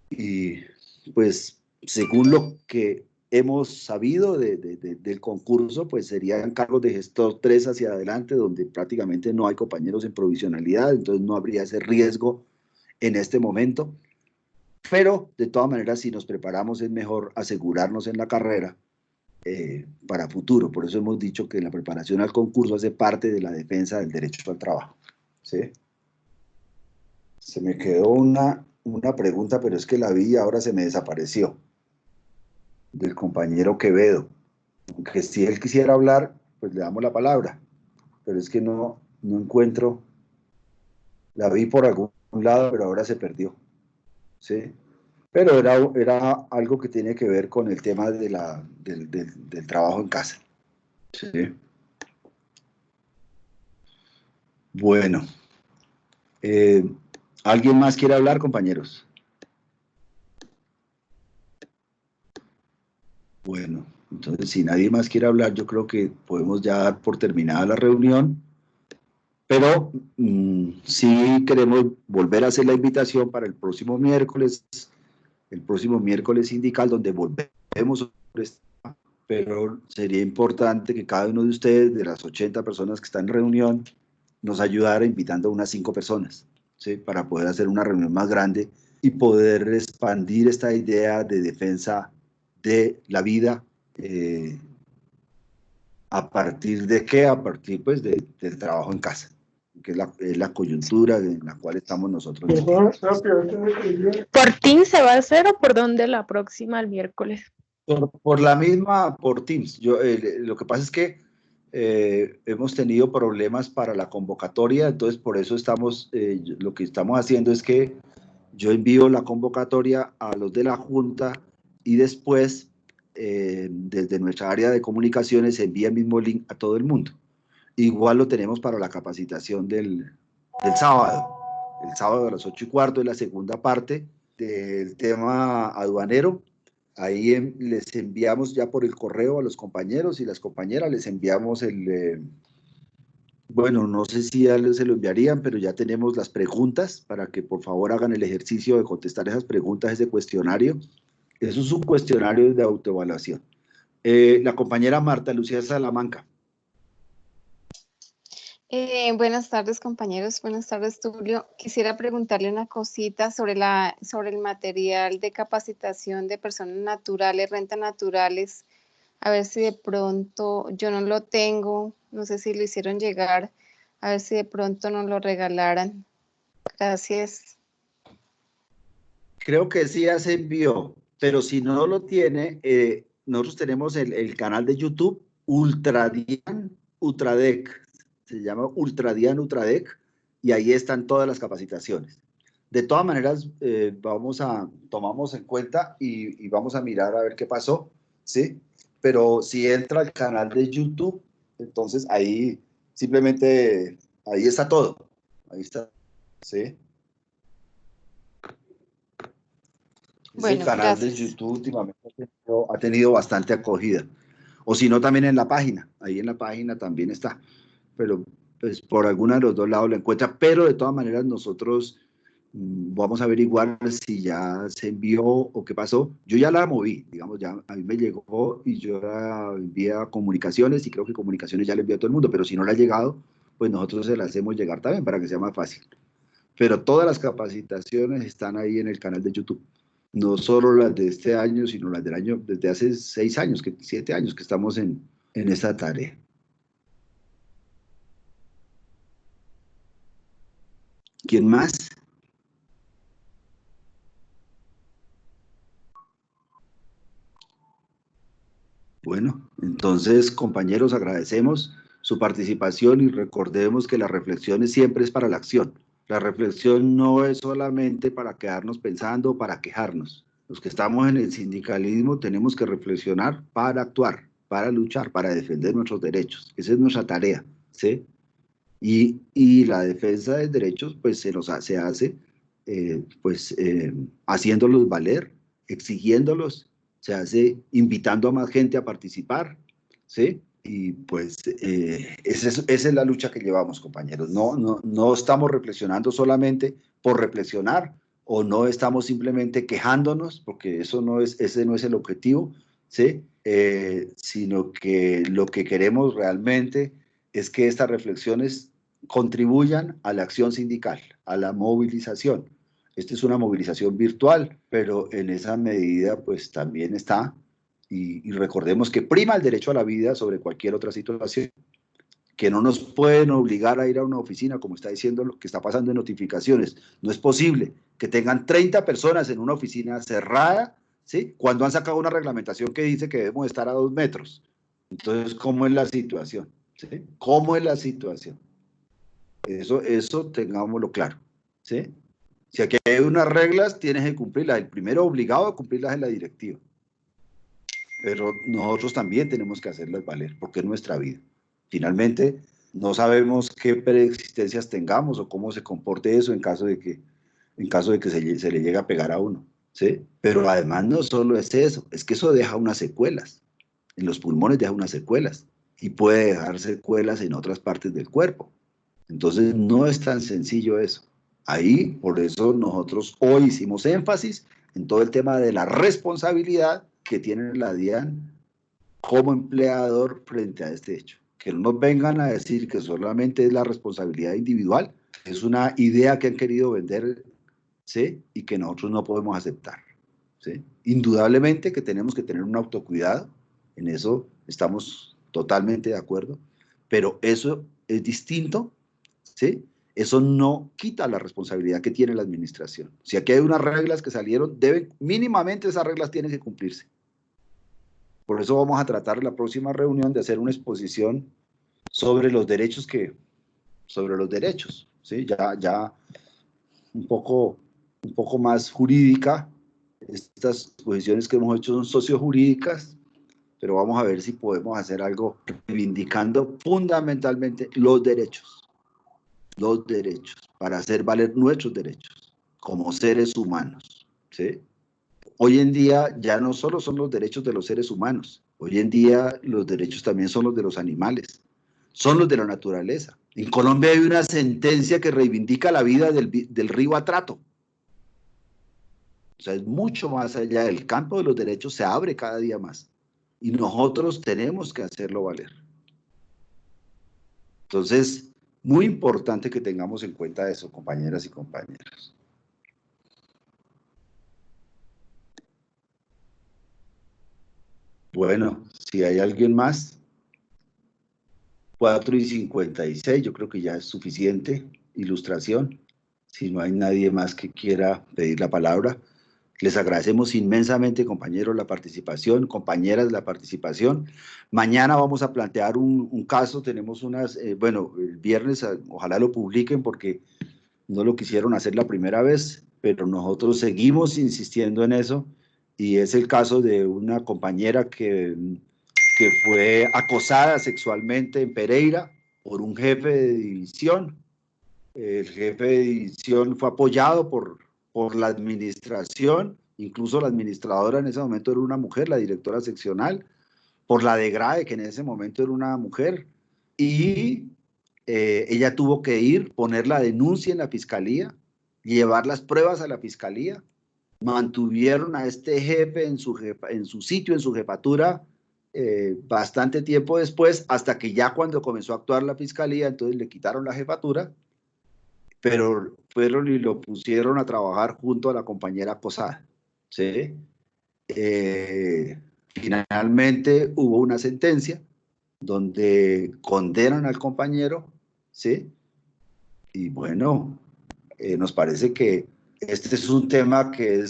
Y pues, según lo que hemos sabido del concurso, pues serían cargos de gestor 3 hacia adelante, donde prácticamente no hay compañeros en provisionalidad, entonces no habría ese riesgo en este momento. Pero, de todas maneras, si nos preparamos es mejor asegurarnos en la carrera para futuro. Por eso hemos dicho que la preparación al concurso hace parte de la defensa del derecho al trabajo, ¿sí? Se me quedó una pregunta, pero es que la vi y ahora se me desapareció, del compañero Quevedo. Aunque si él quisiera hablar, pues le damos la palabra, pero es que no encuentro. La vi por algún lado, pero ahora se perdió, ¿sí? Pero era algo que tiene que ver con el tema del trabajo en casa, ¿sí? Bueno, ¿alguien más quiere hablar, compañeros? Bueno, entonces si nadie más quiere hablar, yo creo que podemos ya dar por terminada la reunión, pero sí queremos volver a hacer la invitación para el próximo miércoles sindical, donde volvemos, pero sería importante que cada uno de ustedes, de las 80 personas que están en reunión, nos ayudara invitando a unas 5 personas, ¿sí? Para poder hacer una reunión más grande y poder expandir esta idea de defensa de la vida. ¿A partir de qué? A partir pues del trabajo en casa, que es la coyuntura en la cual estamos nosotros. ¿Por Teams se va a hacer o por dónde la próxima, el miércoles? Por Teams. Lo que pasa es que hemos tenido problemas para la convocatoria, entonces por eso lo que estamos haciendo es que yo envío la convocatoria a los de la Junta y después desde nuestra área de comunicaciones se envía el mismo link a todo el mundo. Igual lo tenemos para la capacitación del sábado. El sábado a las 8:15 es la segunda parte del tema aduanero. Ahí les enviamos ya por el correo a los compañeros y las compañeras, les enviamos bueno, no sé si ya se lo enviarían, pero ya tenemos las preguntas para que por favor hagan el ejercicio de contestar esas preguntas, ese cuestionario. Eso es un cuestionario de autoevaluación. La compañera Marta Lucía Salamanca. Buenas tardes, compañeros. Buenas tardes, Tulio. Quisiera preguntarle una cosita sobre el material de capacitación de personas naturales, rentas naturales. A ver si de pronto yo no lo tengo, no sé si lo hicieron llegar, a ver si de pronto nos lo regalaran. Gracias. Creo que sí ya se envió, pero si no lo tiene, nosotros tenemos el canal de YouTube Ultradian Ultradec. Se llama Ultradian Ultradec y ahí están todas las capacitaciones. De todas maneras, tomamos en cuenta y vamos a mirar a ver qué pasó, ¿sí? Pero si entra al canal de YouTube, entonces ahí simplemente, ahí está todo. Ahí está, ¿sí? Bueno, ese canal gracias. de YouTube últimamente ha tenido bastante acogida. O si no, también en la página. Ahí en la página también está. Pero pues por alguna de los dos lados lo encuentra. Pero de todas maneras nosotros vamos a averiguar si ya se envió o qué pasó. Yo ya la moví, digamos, ya a mí me llegó y yo la envié a Comunicaciones y creo que Comunicaciones ya le envió a todo el mundo. Pero si no le ha llegado, pues nosotros se la hacemos llegar también para que sea más fácil. Pero todas las capacitaciones están ahí en el canal de YouTube. No solo las de este año, sino las del año, desde hace 6 años, 7 años que estamos en esta tarea. ¿Quién más? Bueno, entonces, compañeros, agradecemos su participación y recordemos que la reflexión siempre es para la acción. La reflexión no es solamente para quedarnos pensando o para quejarnos. Los que estamos en el sindicalismo tenemos que reflexionar para actuar, para luchar, para defender nuestros derechos. Esa es nuestra tarea, ¿sí? Y la defensa de derechos pues se hace haciéndolos valer, exigiéndolos, se hace invitando a más gente a participar, ¿sí? Y pues esa es la lucha que llevamos, compañeros. No estamos reflexionando solamente por reflexionar o no estamos simplemente quejándonos, porque ese no es el objetivo, ¿sí? Sino que lo que queremos realmente es que estas reflexiones contribuyan a la acción sindical, a la movilización. Esta es una movilización virtual, pero en esa medida pues también está, y recordemos que prima el derecho a la vida sobre cualquier otra situación, que no nos pueden obligar a ir a una oficina, como está diciendo lo que está pasando en notificaciones. No es posible que tengan 30 personas en una oficina cerrada, ¿sí? Cuando han sacado una reglamentación que dice que debemos estar a 2 metros. Entonces, ¿cómo es la situación? ¿Sí? ¿Cómo es la situación? Eso tengámoslo claro, ¿sí? Si aquí hay unas reglas, tienes que cumplirlas. El primero obligado a cumplirlas es la directiva. Pero nosotros también tenemos que hacerlas valer, porque es nuestra vida. Finalmente, no sabemos qué preexistencias tengamos o cómo se comporte eso en caso de que se le llegue a pegar a uno, ¿sí? Pero además no solo es eso, es que eso deja unas secuelas. En los pulmones deja unas secuelas y puede dejar secuelas en otras partes del cuerpo. Entonces no es tan sencillo eso. Ahí, por eso nosotros hoy hicimos énfasis en todo el tema de la responsabilidad que tiene la DIAN como empleador frente a este hecho. que no nos vengan a decir que solamente es la responsabilidad individual, es una idea que han querido vender, ¿sí? Y que nosotros no podemos aceptar, ¿sí? Indudablemente que tenemos que tener un autocuidado, en eso estamos totalmente de acuerdo, pero eso es distinto, ¿sí? Eso no quita la responsabilidad que tiene la administración. Si aquí hay unas reglas que salieron, mínimamente esas reglas tienen que cumplirse. Por eso vamos a tratar en la próxima reunión de hacer una exposición sobre los derechos ¿sí? Ya un poco más jurídica. Estas exposiciones que hemos hecho son sociojurídicas, pero vamos a ver si podemos hacer algo reivindicando fundamentalmente los derechos, para hacer valer nuestros derechos como seres humanos, ¿sí? Hoy en día ya no solo son los derechos de los seres humanos, hoy en día los derechos también son los de los animales, son los de la naturaleza. En Colombia hay una sentencia que reivindica la vida del río Atrato. O sea, es mucho más allá. El campo de los derechos se abre cada día más y nosotros tenemos que hacerlo valer. Entonces, muy importante que tengamos en cuenta eso, compañeras y compañeros. Bueno, si hay alguien más, 4:56, yo creo que ya es suficiente ilustración. Si no hay nadie más que quiera pedir la palabra, les agradecemos inmensamente, compañeros, la participación, compañeras, la participación. Mañana vamos a plantear un caso, tenemos unas, bueno, el viernes, ojalá lo publiquen porque no lo quisieron hacer la primera vez, pero nosotros seguimos insistiendo en eso, y es el caso de una compañera que fue acosada sexualmente en Pereira por un jefe de división. El jefe de división fue apoyado por la administración, incluso la administradora en ese momento era una mujer, la directora seccional, por la DEGRADE, que en ese momento era una mujer, y ella tuvo que ir, poner la denuncia en la fiscalía, llevar las pruebas a la fiscalía. Mantuvieron a este jefe en su sitio, en su jefatura, bastante tiempo después, hasta que ya cuando comenzó a actuar la fiscalía, entonces le quitaron la jefatura, pero fueron y lo pusieron a trabajar junto a la compañera acosada, ¿sí? Finalmente hubo una sentencia donde condenan al compañero, ¿sí? Y bueno, nos parece que este es un tema que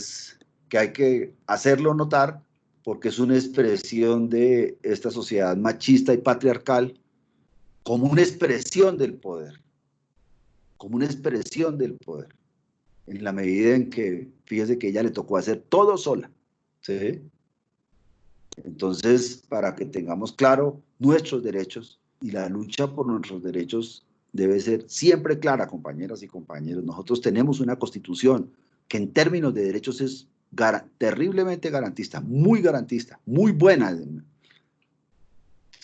hay que hacerlo notar, porque es una expresión de esta sociedad machista y patriarcal, como una expresión del poder, en la medida en que, fíjese que ella le tocó hacer todo sola, ¿sí? Entonces, para que tengamos claro nuestros derechos, y la lucha por nuestros derechos debe ser siempre clara, compañeras y compañeros. Nosotros tenemos una constitución que en términos de derechos es terriblemente garantista, muy buena,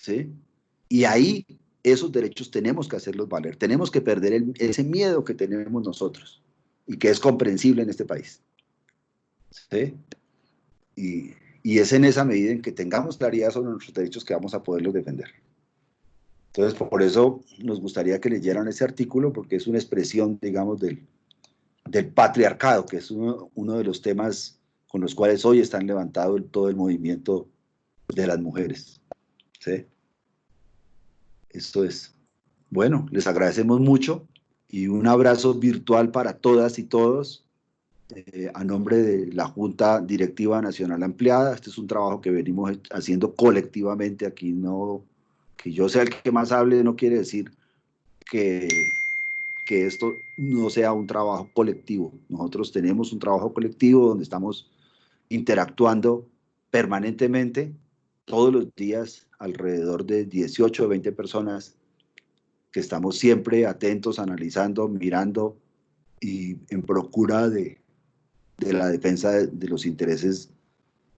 ¿sí? Y ahí esos derechos tenemos que hacerlos valer, tenemos que perder ese miedo que tenemos nosotros y que es comprensible en este país, ¿sí? Y es en esa medida en que tengamos claridad sobre nuestros derechos que vamos a poderlos defender. Entonces, por eso nos gustaría que leyeran ese artículo, porque es una expresión, digamos, del patriarcado, que es uno de los temas con los cuales hoy están levantado todo el movimiento de las mujeres, ¿sí? Esto es. Bueno, les agradecemos mucho y un abrazo virtual para todas y todos. A nombre de la Junta Directiva Nacional Ampliada, este es un trabajo que venimos haciendo colectivamente aquí, no que yo sea el que más hable, no quiere decir que esto no sea un trabajo colectivo. Nosotros tenemos un trabajo colectivo donde estamos interactuando permanentemente, todos los días, alrededor de 18 o 20 personas, que estamos siempre atentos, analizando, mirando y en procura de la defensa de los intereses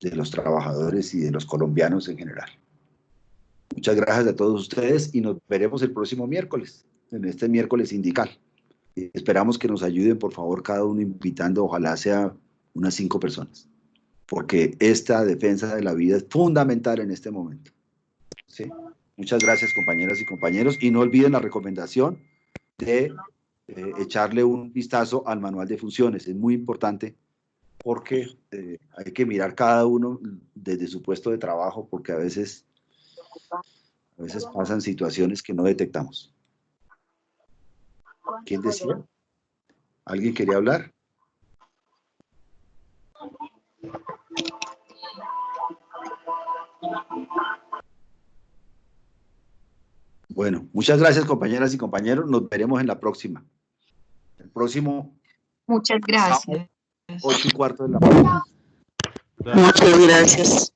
de los trabajadores y de los colombianos en general. Muchas gracias a todos ustedes y nos veremos el próximo miércoles, en este miércoles sindical. Y esperamos que nos ayuden, por favor, cada uno invitando, ojalá sea unas 5 personas, porque esta defensa de la vida es fundamental en este momento, ¿sí? Muchas gracias, compañeras y compañeros, y no olviden la recomendación de echarle un vistazo al manual de funciones. Es muy importante porque hay que mirar cada uno desde su puesto de trabajo, porque a veces pasan situaciones que no detectamos. ¿Quién decía? ¿Alguien quería hablar? Bueno, muchas gracias, compañeras y compañeros. Nos veremos en la próxima. El próximo Muchas gracias. 8:15 de la mañana. Muchas gracias.